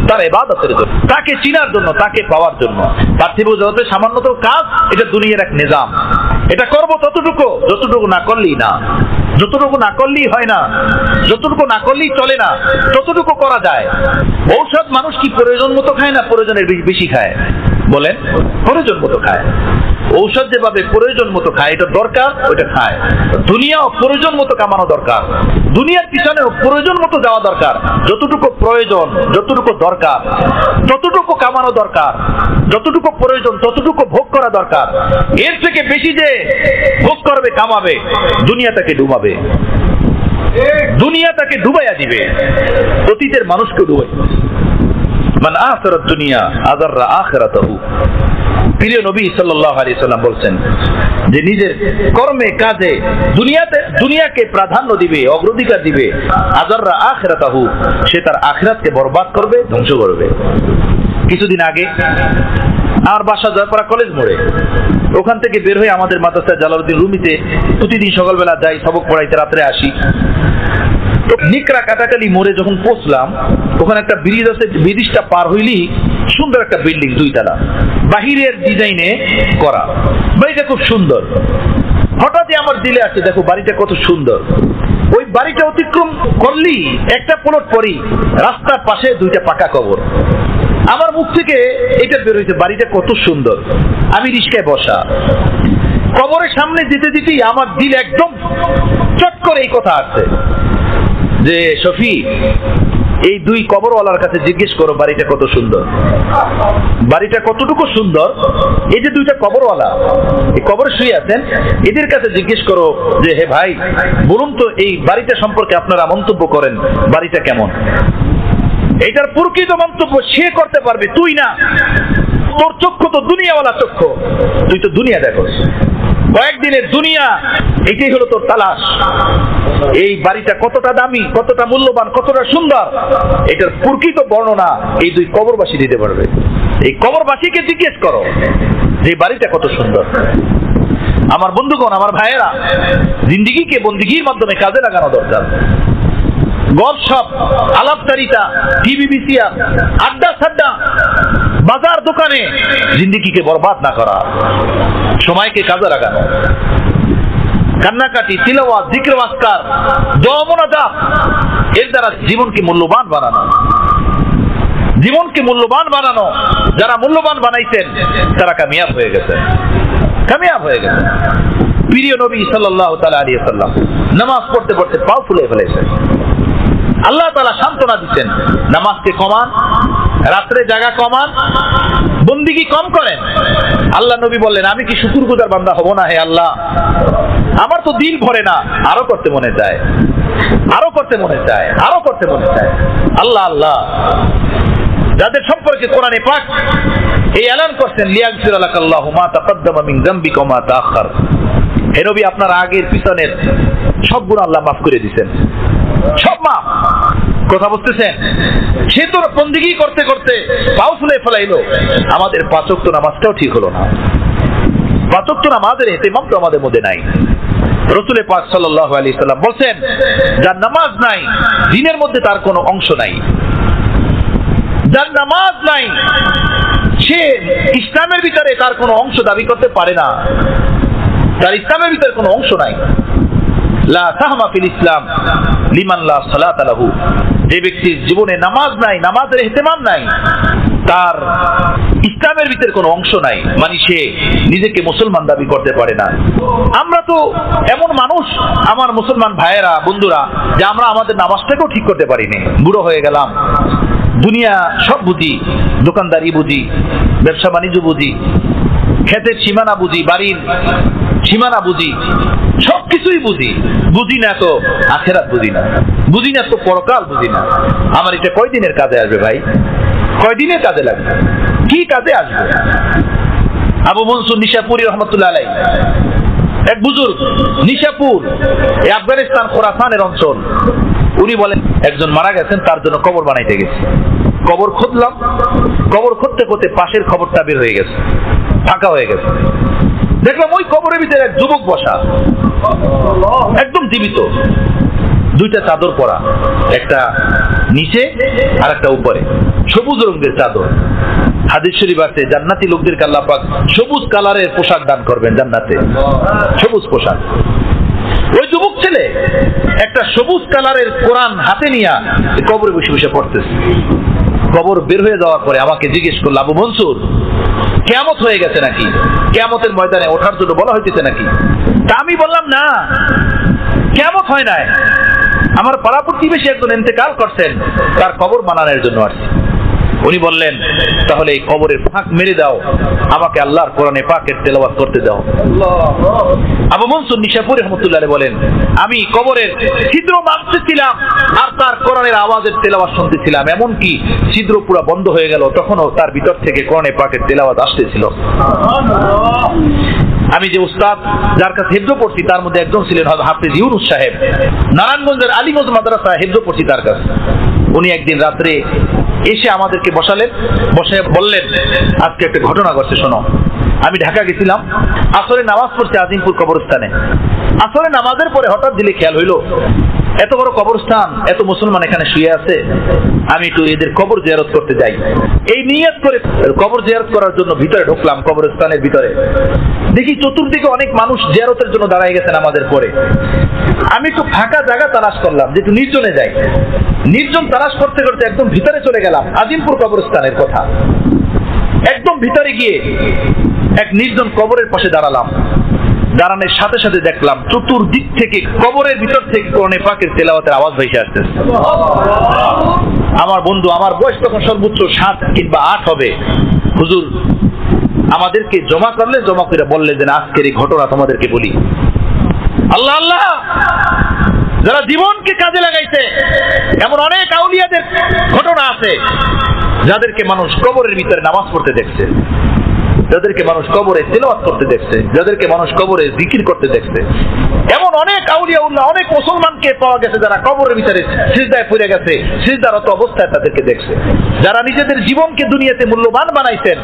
তার ইবাদতের জন্য, তাকে চিনার জন্য, তাকে পাওয়ার জন্য। পার্থিব জগতে সামান্যতম কাজ, এটা দুনিয়ার এক নিজাম। এটা করব ততটুকু, যতটুকু না করলেই না, যতটুকু না করলেই হয় না, যতটুকু না করলেই চলে না, ততটুকু করা যায়। ঔষধ মানুষ কি প্রয়োজন মতো খায় না প্রয়োজনের বেশি খায়? বলেন, প্রয়োজন মতো খায়। ঔষধ যেভাবে প্রয়োজন মতো খায়, এটা দরকার, ওইটা খায়। দুনিয়াও প্রয়োজন মতো কামানো দরকার, দুনিয়ার পিছনেও প্রয়োজন মতো যাওয়া দরকার। যতটুকু প্রয়োজন, যতটুকু দরকার, ততটুকু কামানো দরকার। যতটুকু প্রয়োজন ততটুকু ভোগ করা দরকার। এর থেকে বেশি যে ভোগ করবে, কামাবে, দুনিয়া তাকে ডুবাবে, দুনিয়া তাকে ডুবাইয়া দিবে। অতীতের মানুষকে ডুবাই। মান আসারা দুনিয়া আযাররা আখিরাতাহু। প্রিয় নবী সাল্লাল্লাহু আলাইহি সাল্লাম বলছেন যে নিজের কর্মে কাজে দুনিয়াকে প্রাধান্য দিবে, অগ্রাধিকার দিবে, আযাররা আখিরাতাহু, সে তার আখিরাতকে বরবাদ করবে, ধ্বংস করবে। কিছুদিন আগে আমার বাসা জয়পাড়া কলেজ মোড়ে, ওখান থেকে বের হয়ে আমাদের মাদ্রাসা জালালউদ্দিন রুমিতে প্রতিদিন সকালবেলা যাই, সবক পড়াইতে, রাত্রে আসি। তো নিকরা কাটাকালি মোড়ে যখন পৌঁছলাম, ওখানে একটা ব্রিজ আছে, ব্রিজটা পার হইলি সুন্দর একটা বিল্ডিং, 2 তলা, বাহিরের ডিজাইনে করা, বাড়িটা খুব সুন্দর। হঠাৎই আমার দিলে আসে, দেখো বাড়িটা কত সুন্দর। ওই বাড়িটা অতিক্রম করলি একটা প্লট পরই রাস্তার পাশে 2টা পাকা কবর। আমার মুখ থেকে এটা বের হয়েছে, বাড়িটা কত সুন্দর। আমি রিস্কায় বসা, কবরের সামনে যেতে যেতেই আমার দিল একদম চট করে এই কথা আসছে যে শফি, এই 2 কবরওয়ালার কাছে জিজ্ঞেস করো বাড়িটা কত সুন্দর, বাড়িটা কতটুকু সুন্দর। এই যে 2টা কবরওয়ালা এই কবরে শুয়ে আছেন, এদের কাছে জিজ্ঞেস করো যে হে ভাই, বলুন তো এই বাড়িটা সম্পর্কে আপনারা মন্তব্য করেন, বাড়িটা কেমন। এটার প্রকৃত মন্তব্য সে করতে পারবে, তুই না। তোর চক্ষু তো দুনিয়াওয়ালা চক্ষু, তুই তো দুনিয়া দেখোস। কয়েকদিনের দুনিয়া, এটাই হলো তোর তালাশ। এই বাড়িটা কতটা দামি, কতটা মূল্যবান, কতটা সুন্দর, এটার প্রকৃত বর্ণনা এই দুই কবরবাসী দিতে পারবে। এই কবরবাসীকে জিজ্ঞেস করো যে বাড়িটা কত সুন্দর। আমার বন্ধুগণ, আমার ভাইয়েরা, জিন্দিগিকে বন্দিগির মাধ্যমে কাজে লাগানো দরকার। গপসপ, আলাপচারিতা, টিভি বিসিআর, আড্ডা সাড্ডা, বাজার দোকানে জিন্দিগিকে বরবাদ না করা, সময়কে কাজে লাগানো। কান্নাকাটি, তিলাওয়াত, জিকির ওয়াজকার, দোয়া মুনাজাত, এর দ্বারা জীবনকে মূল্যবান বানানো। জীবনকে মূল্যবান বানানো, যারা মূল্যবান বানাইছেন তারা কামিয়াব হয়ে গেছে, কামিয়াব হয়ে গেছে। প্রিয় নবী সাল্লাল্লাহু তাআলা আলাইহি ওয়াসাল্লাম নামাজ পড়তে পড়তে পা ফুলে ফেলেছেন। আল্লাহ তাআলা সান্ত্বনা দিচ্ছেন, নামাজকে কমান, রাত্রে জাগা কমান, বন্দিগি কম করেন। আল্লাহ নবী বললেন, আমি কি শুকরগুজার বান্দা হব না? হে আল্লাহ, আমার তো দিল ভরে না, আরো করতে মনে চায়, আরো করতে মনে চায়, আরো করতে মনে চায়। আল্লাহ আল্লাহ, যাদের সম্পর্কে কোরআনে পাক এই এলান করছেন, লিয়াগফির লাকাল্লাহু মা তাকদ্দামা মিন যামবিকা ওয়া মা তাআখার। হে নবী, আপনার আগের পিছনের সব গুনাহ আল্লাহ মাফ করে দিবেন, সব মাফ। কথা বুঝতেছেন? সে তো বন্দেগী করতে করতে পাও ফুলে ফেলাইলো, আমাদের পাঁচ ওয়াক্ত নামাজটাও ঠিক হলো না। পাঁচ ওয়াক্ত নামাজের ইহতিমাম তো আমাদের মধ্যে নাই। রাসূল পাক সাল্লাল্লাহু আলাইহি সাল্লাম বলেন, যার নামাজ নাই দ্বীনের মধ্যে তার কোনো অংশ নাই। যার নামাজ নাই সে ইসলামের ভিতরে তার কোনো অংশ দাবি করতে পারে না, তার ইসলামের ভিতরে কোনো অংশ নাই। লা তাহমা ফিল ইসলাম লিমান লা সালাতা লাহু। যে ব্যক্তির জীবনে নামাজ নাই, নামাজের ইহতিমাম নাই, তার ইসলামের ভিতরে কোনো অংশ নাই, মানে সে নিজেকে মুসলমান দাবি করতে পারে না। আমরা তো এমন মানুষ, আমার মুসলমান ভাইয়েরা, বন্ধুরা, যে আমরা আমাদের নামাজটাকেও ঠিক করতে পারিনি। বুড়ো হয়ে গেলাম, দুনিয়া সব বুঝি, দোকানদারি বুঝি, ব্যবসা বাণিজ্য বুঝি, ক্ষেতের সীমানা বুঝি, বাড়ির সীমানা বুঝি, সবকিছুই বুঝি। বুঝি না তো আখিরাত বুঝি না, বুঝি না তো পরকাল বুঝি না। আমার এটা কয়দিনের কাজে আসবে ভাই? কয়দিনের কাজে লাগবে? কি কাজে আসবে? আবু মনসুর নিশাপুরি রহমতুল্লাহ আলাইহি, এক বুজুর্গ, নিশাপুর, এই আফগানিস্তান খোরাসানের অঞ্চল। উনি বলেন, একজন মারা গেছেন, তার জন্য কবর বানাইতে গেছে। কবর খুঁজলাম, কবর খুঁজতে খুঁজতে পাশের খবরটা বের হয়ে গেছে, ফাঁকা হয়ে গেছে। দেখলাম ওই কবরের ভিতরে এক যুবক বসা, একদম জীবিত, দুইটা চাদর পরা, একটা নিচে আর একটা উপরে, সবুজ রঙের চাদর। হাদিস শরীফ আছে, জান্নাতি লোকদেরকে আল্লাহ পাক সবুজ কালারের পোশাক দান করবেন জান্নাতে, সবুজ পোশাক। ওই যুবক ছেলে একটা সবুজ কালারের কোরআন হাতে নিয়ে কবরে বসে বসে পড়তেছে। কবর বের হয়ে যাওয়ার পরে আমাকে জিজ্ঞেস করলো, আবু মনসুর, কিয়ামত হয়ে গেছে নাকি? কিয়ামতের ময়দানে ওঠার জন্য বলা হইতেছে নাকি? তা আমি বললাম, না, কিয়ামত হয় নাই। আমার পাড়া প্রতিবেশী একজন ইন্তেকাল করছেন, তার কবর বানানোর জন্য আসছে। উনি বললেন, তাহলে এই কবরের ফাঁক মেরে দাও, আমাকে আল্লাহর কোরআনে পাকের তেলাওয়াত করতে দাও। আবু মনসুর নিশাপুরি রহমতুল্লাহ আলাইহি বলেন, আমি কবরের ছিদ্র মাপতেছিলাম আর তার কোরআনের আওয়াজের তেলাওয়াত শুনতেছিলাম। এমনকি ছিদ্র পুরো বন্ধ হয়ে গেল, তখনও তার ভিতর থেকে কোরআনে পাকের তেলাওয়াত আসতেছিল। আমি যে উস্তাদ যার কাছে হিফজ পড়ছি, তার মধ্যে একজন ছিলেন হাফেজ ইউনুস সাহেব, নারায়ণগঞ্জের আলিগঞ্জ মাদ্রাসা হিফজ পড়ছি তার কাছে। উনি একদিন রাত্রে এসে আমাদেরকে বসালেন, বসে বললেন, আজকে একটা ঘটনা ঘটছে শোনো। আমি ঢাকা গেছিলাম, আসরে নামাজ পড়ছি আজিমপুর কবরস্থানে। আসরে নামাজের পরে হঠাৎ দিলে খেয়াল হইল, এত বড় কবরস্থান, এত মুসলমান এখানে শুয়ে আছে, আমি একটু এদের কবর জিয়ারত করতে যাই। এই নিয়ত করে কবর জিয়ারত করার জন্য ভিতরে ঢুকলাম, কবরস্থানের ভিতরে। দেখি চতুর্দিকে অনেক মানুষ জিয়ারতের জন্য দাঁড়ায় গেছেন আমাদের পরে। আমি একটু ফাঁকা জায়গা তালাশ করলাম, যে একটু নির্জনে যাই। নির্জন তালাশ করতে করতে একদম ভিতরে চলে গেলাম, আজিমপুর কবরস্থানের কথা। একদম ভিতরে গিয়ে এক নির্জন কবরের পাশে দাঁড়ালাম। দাঁড়ানোর সাথে সাথে দেখলাম চতুর্দিক থেকে, কবরের ভিতর থেকে কোরআনে পাকের তেলাওয়াতের আওয়াজ ভেসে আসতেছে। আমার বন্ধু, আমার বয়স তখন সর্বোচ্চ 7 কিংবা 8 হবে। হুজুর আমাদেরকে জমা করলে, জমা করে বললেন যে আজকের এই ঘটনা তোমাদেরকে বলি। আল্লাহ আল্লাহ, যারা জীবনকে কাজে লাগাইছে, এমন অনেক আউলিয়াদের ঘটনা আছে যাদেরকে মানুষ কবরের ভিতরে নামাজ পড়তে দেখছে। যাদেরকে মানুষ কবরে তিলাওয়াত করতে দেখছে, যাদেরকে মানুষ কবরে জিকির করতে দেখছে। এমন অনেক আউলিয়াউল্লাহ, অনেক মুসলমানকে পাওয়া গেছে যারা কবরের ভিতরে সিজদায় পড়ে গেছে, সিজদারত অবস্থায় তাদেরকে দেখছে। যারা নিজেদের জীবনকে দুনিয়াতে মূল্যবান বানাইছেন,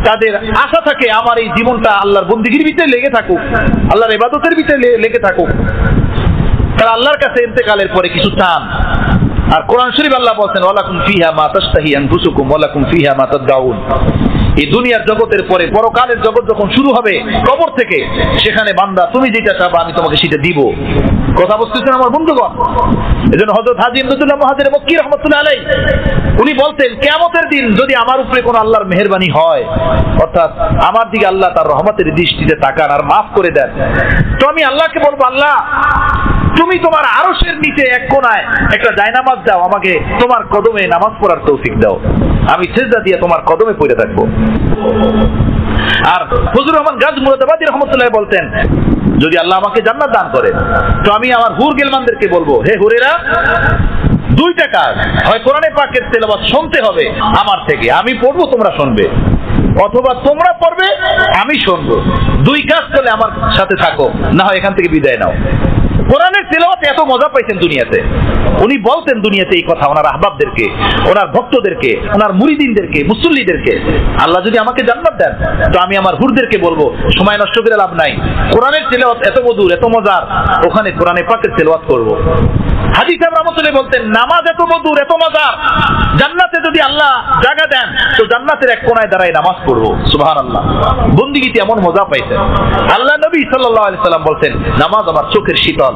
তাদের আশা থাকে আমার এই জীবনটা আল্লাহর বন্দেগীর ভিতরে লেগে থাকুক, আল্লাহর ইবাদতের ভিতরে লেগে থাকুক। তারা আল্লাহর কাছে ইন্তেকালের পরে কিছু চান। আর কোরআন শরীফ আল্লাহ বলেন ওয়ালাকুম ফিহা মা তাশতাহি আনফুসুকুম ওয়ালাকুম ফিহা মা তাদউন। এই দুনিয়ার জগতের পরে পরকালের জগৎ যখন শুরু হবে কবর থেকে, সেখানে বান্দা তুমি যেটা চাবা আমি তোমাকে সেটা দিব। কথা বুঝতেছেন আমার বন্ধুগণ? এজন্য হযরত হাজী ইমদাদুল্লাহ মুহাজির মক্কি রাহমাতুল্লাহ আলাইহি উনি বলতেন কিয়ামতের দিন যদি আমার উপরে কোনো আল্লাহর মেহেরবানি হয়, অর্থাৎ আমার দিকে আল্লাহ তার রহমতের দৃষ্টিতে তাকান আর মাফ করে দেন, তো আমি আল্লাহকে বলবো আল্লাহ তুমি তোমার আরশের নিচে এক কোণায় একটা জায়নামাজ দাও, আমাকে তোমার কদমে নামাজ পড়ার তৌফিক দাও, আমি সিজদা দিয়ে তোমার কদমে পড়ে থাকবো। আর ফজলুর রহমান গাজী মুরাদাবাদী রাহমাতুল্লাহ বলতেন যদি আল্লাহ আমাকে জান্নাত দান করে তো আমি আমার হুর গেলমানদেরকে বলবো, হে হুরেরা দুইটা কাজ, হয় কোরআনে পাকের তেলাওয়াত শুনতে হবে আমার থেকে, আমি পড়বো তোমরা শুনবে, অথবা তোমরা পড়বে আমি শুনবো। দুই কাজ করলে আমার সাথে থাকো, না হয় এখান থেকে বিদায় নাও। কোরআনের তেলাওয়াতে এত মজা পাইছেন দুনিয়াতে। উনি বলতেন দুনিয়াতে এই কথা ওনার আহবাবদেরকে, ওনার ভক্তদেরকে, ওনার মুরিদিনদেরকে, মুসল্লিদেরকে, আল্লাহ যদি আমাকে জান্নাত দেন তো আমি আমার হুরদেরকে বলবো সময় নষ্ট করে লাভ নাই, কোরআনের তেলাওয়াত এত মধুর এত মজার, ওখানে কোরআনে পাকের তেলাওয়াত করব। হাজী সাহেব রাহমাতুল্লাহ বলতেন নামাজ এত মধুর এত মজার, জান্নাতে যদি আল্লাহ জায়গা দেন তো জান্নাতের এক কোণায় দাঁড়ায় নামাজ পড়বো। সুবহানাল্লাহ, বন্দিগিতে এমন মজা পাইছেন। আল্লাহ নবী সাল্লাল্লাহু আলাইহি সাল্লাম বলতেন নামাজ আমার চোখের শীতল,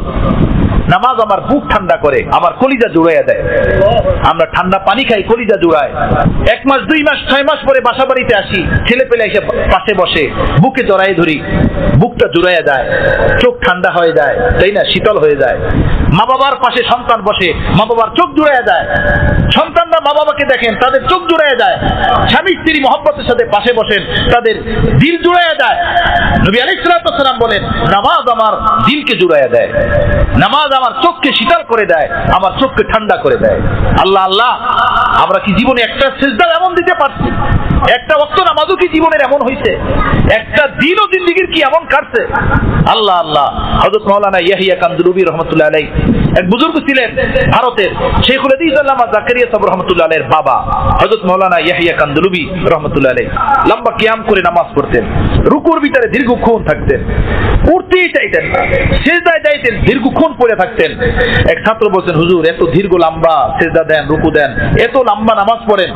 নামাজ আমার বুক ঠান্ডা করে, আমার কলিজা জুড়াইয়া দেয়। আমরা ঠান্ডা পানি খাই, কলিজা জুড়ায়। 1 মাস 2 মাস 6 মাস পরে বাসা বাড়িতে আসি, ছেলে পেলে এসে পাশে বসে, বুকে জড়াই ধরি, বুকটা জুড়াইয়া যায়, চোখ ঠান্ডা হয়ে যায়, তাই না, শীতল হয়ে যায়। মা বাবার পাশে সন্তান বসে, মা বাবার চোখ জুড়াইয়া যায়। সন্তানরা মা বাবাকে দেখেন, তাদের চোখ জুড়াইয়া যায়। স্বামী স্ত্রী মহব্বতের সাথে পাশে বসেন, তাদের দিল জুড়াইয়া যায়। নবী আলাইহিস সালাতু ওয়াস সালাম বলেন নামাজ আমার দিলকে জুড়াইয়া দেয়, নামাজ আমার চোখকে শীতল করে দেয়, আমার চোখকে ঠান্ডা করে দেয়। আল্লাহ আল্লাহ, আমরা কি জীবনে একটা সিজদা এমন দিতে পারছি? একটা ওয়াক্ত নামাজও কি জীবনের এমন হইছে? একটা দিনও জিন্দেগির কি এমন কাটছে? আল্লাহ আল্লাহ। হযরত মাওলানা ইয়াহিয়া কান্দলুবি রাহমাতুল্লাহ আলাইহি এক বুজুর্গ ছিলেন ভারতের, শেখুল হাদিস আল্লামা জাকারিয়া সাহেব রাহমাতুল্লাহ আলাইহির বাবা হযরত মাওলানা ইয়াহিয়া কান্দলুবি রাহমাতুল্লাহ আলাইহি লম্বা কিয়াম করে নামাজ পড়তেন, রুকুর ভিতরে দীর্ঘক্ষণ থাকতেন, উঠতেই চাইতেন না, সিজদায় যাইতেন, দীর্ঘক্ষণ পড়ে থাকতেন। এক ছাত্র বলছেন হুজুর এত দীর্ঘ লম্বা সিজদা দেন, রুকু দেন, এত লম্বা নামাজ পড়েন।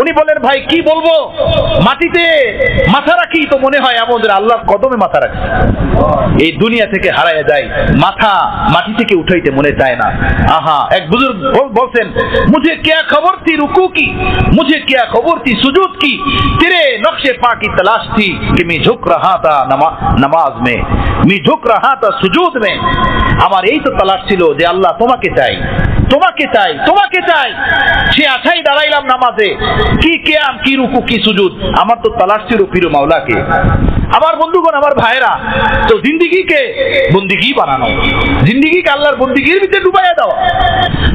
উনি বলেন ভাই কি বলবো, মাটিতে মাথা রাখি তো মনে হয় আমাদের আল্লাহর কদমে মাথা রাখি। এই দুনিয়া থেকে হারায় যায়, মাথা মাটি থেকে উঠাইতে মনে চায় না। আহা, এক বুজুর্গ বলছেন মুঝে क्या खबर थी रुकू की, मुझे क्या खबर थी सुजूद की, तेरे नक्शे पा की तलाश थी कि मैं झुक रहा था नमाज में, मैं झुक रहा था सुजूद में। আমার এই তো তালাশ ছিল যে আল্লাহ তোমাকে চাই, তোমাকে চাই, তোমাকে চাই, সে আশাই দাঁড়াইলাম নামাজে। কি কিয়াম, কি রুকু, কি সুজুদ, আমার তো তালাশ ছিল পীর মাওলাকে। আমার বন্ধুগণ, আমার ভাইরা, তো জিন্দেগিকে বন্দিগি বানানো, জিন্দেগিকে আল্লাহর বন্দিগির ভিতরে ডুবাইয়া দেওয়া।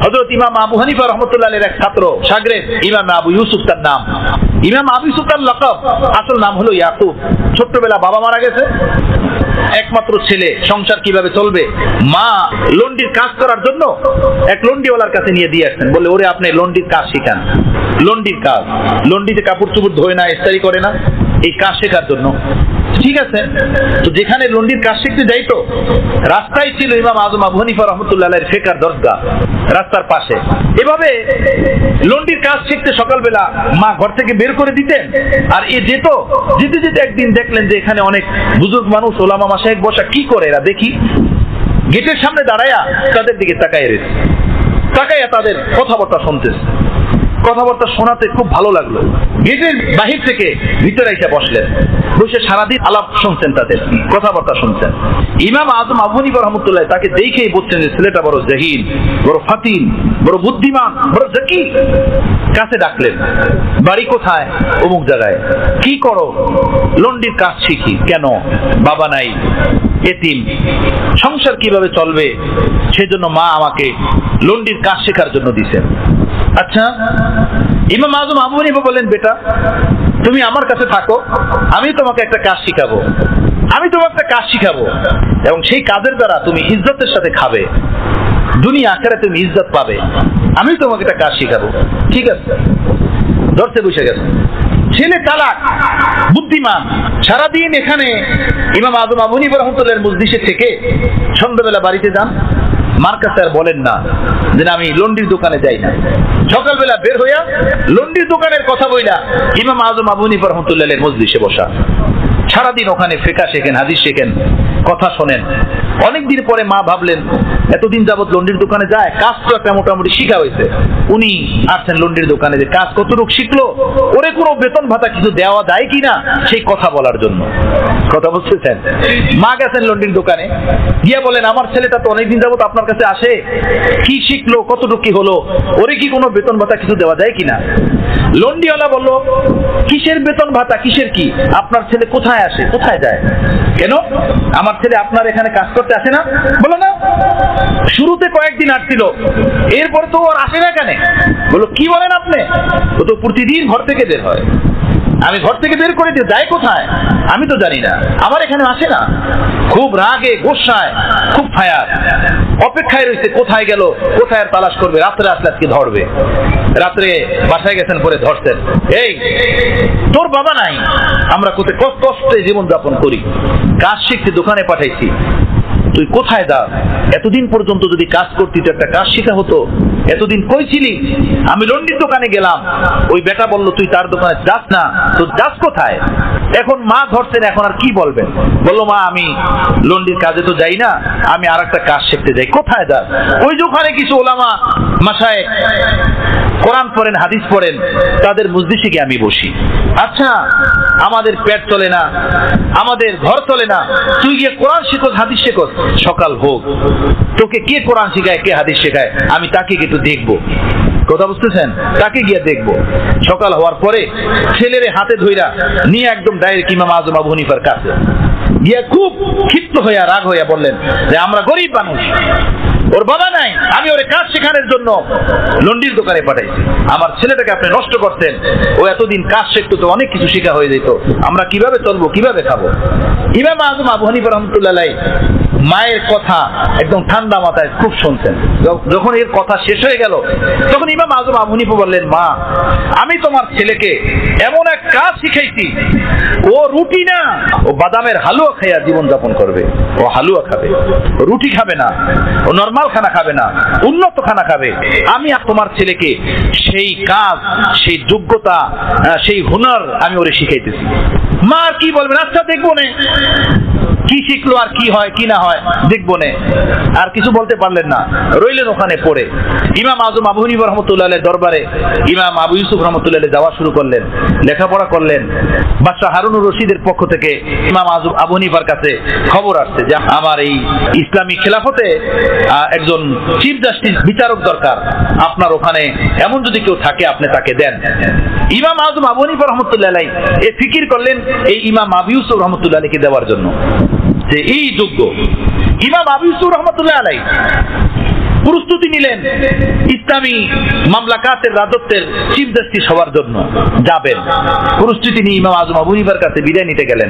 হযরত ইমাম আবু হানিফা রাহমাতুল্লাহ আলাইহির এক ছাত্র শাগরেদ ইমাম আবু ইউসুফ তার নাম। ইমাম আবু ইউসুফ তার লকব, আসল নাম হলো ইয়াকুব। ছোট্টবেলা বাবা মারা গেছে, একমাত্র ছেলে, সংসার কিভাবে চলবে, মা লন্ডির কাজ করার জন্য এক লন্ডিওয়ালার কাছে নিয়ে দিয়ে আসছেন, বলে ওরে আপনি লন্ডির কাজ শিখান। লন্ডির কাজ, লন্ডিতে কাপড় চোপড় ধোয় না, ইস্ত্রি করে না, এই কাজ শেখার জন্য। ঠিক আছে, তো যেখানে লন্ডির কাজ শিখতে যাইতো রাস্তায় ছিল ইমাম আজম আবু হানিফা রাহমাতুল্লাহ আলাইহির ফিকর দরজা, রাস্তার পাশে। এভাবে লন্ডির কাজ শিখতে সকালবেলা মা ঘর থেকে বের করে দিতেন, আর এ যেত, যেতে যেতে একদিন দেখলেন যে এখানে অনেক বুজুর্গ মানুষ, ওলামা মাশায়েখ বসা, কি করে এরা দেখি। গেটের সামনে দাঁড়ায়া তাদের দিকে তাকায় রয়েছে, তাকাইয়া তাদের কথাবার্তা শুনতেছে। কথাবার্তা শোনাতে খুব ভালো লাগলো। গেটের বাহির থেকে ভিতরে এসে বসলেন, বসে সারাদিন আলাপ শুনছেন, তাদের কথাবার্তা শুনছেন। ইমাম আজম আবু হানিফা রাহমাতুল্লাহ তাকে দেখেই বুঝছেন যে ছেলেটা বড় জাহিল, বড় ফাতিন, বড় বুদ্ধিমান, বড় জাকি। কাছে ডাকলেন, বাড়ি কোথায়? অমুক জায়গায়। কি করো? লন্ডির কাজ শিখি। কেন? বাবা নাই, এতিম, সংসার কিভাবে চলবে সেজন্য মা আমাকে লন্ডির কাজ শেখার জন্য দিছেন। আচ্ছা, ইমাম আজম আবু হানিফা বলেন বেটা তুমি আমার কাছে থাকো, আমি তোমাকে একটা কাজ শিখাবো, আমি তোমাকে একটা কাজ শিখাবো, এবং সেই কাজের দ্বারা তুমি ইজ্জতের সাথে খাবে, দুনিয়া আখেরাতে তুমি ইজ্জত পাবে, আমি তোমাকে একটা কাজ শিখাবো। ঠিক আছে, ধরতে বসে গেছে। ছেলে চালাক, বুদ্ধিমান, সারাদিন এখানে ইমাম আজম আবু হানিফা রাহমাতুল্লাহ মজলিসে থেকে সন্ধ্যাবেলা বাড়িতে যান, মার কাছে আর বলেন না যে আমি লন্ডির দোকানে যাই না। সকালবেলা বের হইয়া লন্ডির দোকানের কথা বইলা ইমাম আজম আবু হানিফা রাহমাতুল্লাহ মজলিসে বসা, সারাদিন ওখানে ফিকহ শেখেন, হাদিস শেখেন, কথা শোনেন। অনেকদিন পরে মা ভাবলেন এতদিন যাবত লন্ডির দোকানে যায়, কাজ তো একটা মোটামুটি শিখা হয়েছে। উনি আসছেন লন্ডির দোকানে, যে কাজ কতটুকু শিখলো, ওরে কোনো বেতন ভাতা কিছু দেওয়া যায় কিনা সেই কথা বলার জন্য। কথা বুঝতেছেন? মা গেছেন লন্ডির দোকানে, গিয়া বলেন আমার ছেলেটা তো অনেকদিন যাবত আপনার কাছে আসে, কি শিখলো, কতটুকু কি হলো, ওরে কি কোনো বেতন ভাতা কিছু দেওয়া যায় কিনা? লন্ডিওয়ালা বলল কিসের বেতন ভাতা, কিসের কি, আপনার ছেলে কোথায় আসে, কোথায় যায়? কেন আমার ছেলে আপনার এখানে কাজ করতে আসে না? বলো না, শুরুতে কয়েকদিন আসছিল, এরপরে তো আর আসে না কেন? বলো কি বলেন আপনি? ও তো প্রতিদিন ঘর থেকে বের হয়, আমি ঘর থেকে বের করে দিয়ে যায় কোথায় আমি তো জানি না, আমার এখানে আসে না। খুব রাগে গোসায়, খুব ফায়ার, অপেক্ষায় রয়েছে কোথায় গেল, কোথায় আর তালাশ করবে, রাত্রে আসলে আজকে ধরবে। রাত্রে বাসায় গেছেন, পরে ধরছেন, এই তোর বাবা নাই, আমরা কোথায় কষ্টে জীবন যাপন করি, কাজ শিখতে দোকানে পাঠাইছি, তুই কোথায় যা? এতদিন পর্যন্ত যদি কাজ করতি তো একটা কাজ শিখা হতো, এতদিন কই ছিলি? আমি লন্ডির দোকানে গেলাম, ওই বেটা বলল তুই তার দোকানে যাস না, তো যাস কোথায়? এখন মা ধরছেন, এখন আর কি বলবেন? বললো মা আমি লন্ডির কাজে তো যাই না, আমি আর একটা কাজ শিখতে যাই। কোথায় যাস? ওই যে ওখানে কিছু ওলামা মাসায় কোরআন পড়েন, হাদিস পড়েন, তাদের মজলিসে গিয়ে আমি বসি। আচ্ছা আমাদের পেট চলে না, আমাদের ঘর চলে না, তুই গিয়ে কোরআন শেখো, হাদিস শেখো। সকাল হোক, তোকে কে কোরআন শেখায়, কে হাদিস শেখায়, আমি তাকে একটু দেখবো। কথা বুঝতেছেন? তাকে গিয়ে দেখবো। সকাল হওয়ার পরে ছেলেরে হাতে ধইরা নিয়ে একদম ডাইরেক্ট ইমাম আজম আবু হানিফার কাছে গিয়া খুব ক্ষিপ্ত হইয়া, রাগ হইয়া বললেন যে আমরা গরিব মানুষ, ওর বাবা নাই, আমি ওরে কাজ শেখানোর জন্য লন্ডির দোকানে পাঠাইছি, আমার ছেলেটাকে আপনি নষ্ট করতেন, ও এতদিন কাজ শিখতো তো অনেক কিছু শেখা হয়ে যেত, আমরা কিভাবে চলবো, কিভাবে খাবো? ইমাম আজম আবু হানিফা রাহমাতুল্লাহ মায়ের কথা একদম ঠান্ডা মাথায় খুব শুনছেন। যখন এর কথা শেষ হয়ে গেল, তখন ইমাম আজম আবু হানিফা বললেন, মা আমি তোমার ছেলেকে এমন এক কাজ শিখাইছি, ও রুটি না, ও বাদামের হালুয়া খাইয়া জীবন যাপন করবে, ও হালুয়া খাবে, রুটি খাবে না, ও নরমাল খানা খাবে না, উন্নত খানা খাবে। আমি তোমার ছেলেকে সেই কাজ, সেই যোগ্যতা, সেই হুনর আমি ওরে শিখাইতেছি। মা আর কি বলবেন? আচ্ছা দেখবো না কি শিখলো, আর কি হয় কি না হয় দেখবো না, আর কিছু বলতে পারলেন না, রইলেন ওখানে পড়ে। ইমাম আজম আবু হানিফা রাহমাতুল্লাহ দরবারে ইমাম আবু ইউসুফ রাহমাতুল্লাহ যাওয়া শুরু করলেন, লেখাপড়া করলেন। বাদশাহ হারুনুর রশিদের পক্ষ থেকে ইমাম আজম আবু হানিফার কাছে খবর আসছে যে আমার এই ইসলামী খেলাফতে একজন চিফ জাস্টিস, বিচারক দরকার, আপনার ওখানে এমন যদি কেউ থাকে আপনি তাকে দেন। ইমাম আজম আবু হানিফা রাহমাতুল্লাহ এ ফিকির করলেন এই ইমাম আবু ইউসুফ রাহমাতুল্লাহকে দেওয়ার জন্য, যে এই যোগ্য। ইমাম আবু ইউসুফ রাহমাতুল্লাহ আলাইহি প্রস্তুতি নিলেন ইসলামী মামলাকাতের রাজত্বের চিফ জাস্টিস হওয়ার জন্য যাবেন। প্রস্তুতি নিয়ে ইমাম আজম আবু হানিফার কাছে বিদায় নিতে গেলেন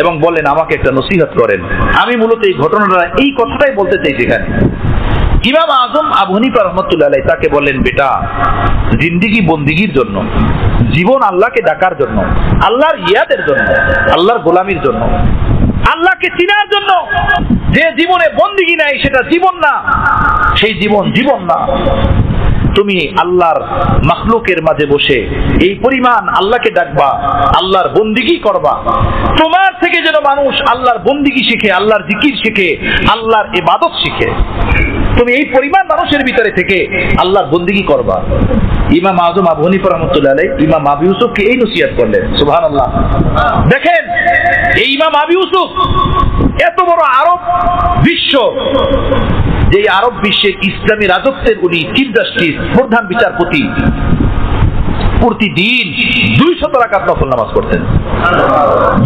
এবং বললেন আমাকে একটা নসিহত করেন। আমি মূলত এই ঘটনাটা, এই কথাটাই বলতে চাইছি এখানে। ইমাম আজম আবু হানিফা রাহমাতুল্লাহ আলাইহি তাকে বললেন, বেটা জিন্দেগি বন্দিগির জন্য, জীবন আল্লাহকে ডাকার জন্য, আল্লাহর ইয়াদের জন্য, আল্লাহর গোলামির জন্য, আল্লাহকে চিনার জন্য। যে জীবনে বন্দিগি নাই সেটা জীবন না, সেই জীবন জীবন না। তুমি আল্লাহর মাখলুকের মাঝে বসে এই পরিমাণ আল্লাহকে ডাকবা, আল্লাহর বন্দিগি করবা, তোমার থেকে যেন মানুষ আল্লাহর বন্দিগি শিখে, আল্লাহর জিকির শিখে, আল্লাহর ইবাদত শিখে। তুমি এই পরিমাণ মানুষের ভিতরে থেকে আল্লাহর বন্দিগি করবা। ইমাম আজম আবু হানিফা রাহমাতুল্লাহ আলাইহি ইমাম আবু ইউসুফকে এই নসিহত করলেন। সুবহানাল্লাহ। দেখেন এই ইমাম আবু ইউসুফ এত বড় আরব বিশ্ব, যে আরব বিশ্বের ইসলামী রাজত্বের উনি চিফ জাস্টিস, প্রধান বিচারপতি, প্রতিদিন 200 রাকাত নফল নামাজ পড়তেন।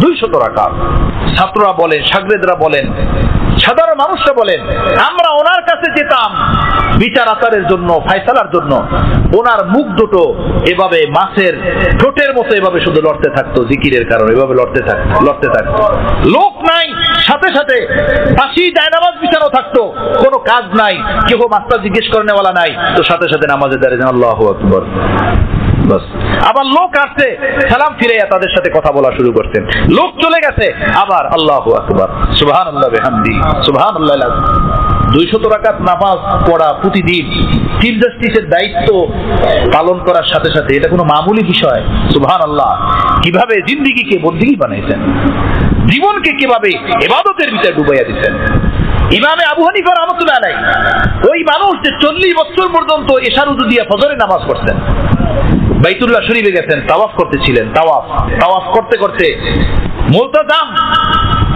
200 রাকাত। ছাত্ররা বলেন, শাগরেদরা বলেন, সাধারণ মানুষরা বলেন, আমরা ওনার কাছে যেতাম বিচার আচারের জন্য, ফায়সালার জন্য। ওনার মুখ দুটো এভাবে মাছের ঠোঁটের মতো এভাবে শুধু লড়তে থাকতো, জিকিরের কারণে এভাবে লড়তে থাকতো। লোক নাই, সাথে সাথে পাশি জায়নামাজ বিছানো থাকতো, কোনো কাজ নাই, কেউ মাস্টার জিজ্ঞেস করে নেওয়ালা নাই, তো সাথে সাথে নামাজে দাঁড়িয়ে আল্লাহু আকবার। আবার লোক আসছে, সালাম ফিরাইয়া তাদের সাথে কথা বলা শুরু করতেন। লোক চলে গেছে, আবার আল্লাহু আকবার, সুবহানাল্লাহ বিহামদি, সুবহানাল্লাহ। 200 রাকাত নামাজ পড়া প্রতিদিন, চিফ জাস্টিসের দায়িত্ব পালন করার সাথে সাথে এটা কোনো মামুলি বিষয়। সুবহানাল্লাহ। কিভাবে জিন্দেগিকে বন্দেগী বানাইছেন, জীবনকে কিভাবে ইবাদতের ভিতরে ডুবাইয়া দিচ্ছেন। ইমামে আবু হানিফা রাহমাতুল্লাহ আলাইহি, ওই মানুষ যে 40 বছর পর্যন্ত ইশার উযু দিয়ে ফজরের নামাজ পড়ছেন, বাইতুল্লাহ শরীফে গেছেন, তাওয়াফ করতেছিলেন, তাওয়াফ করতে করতে মুলতাজাম,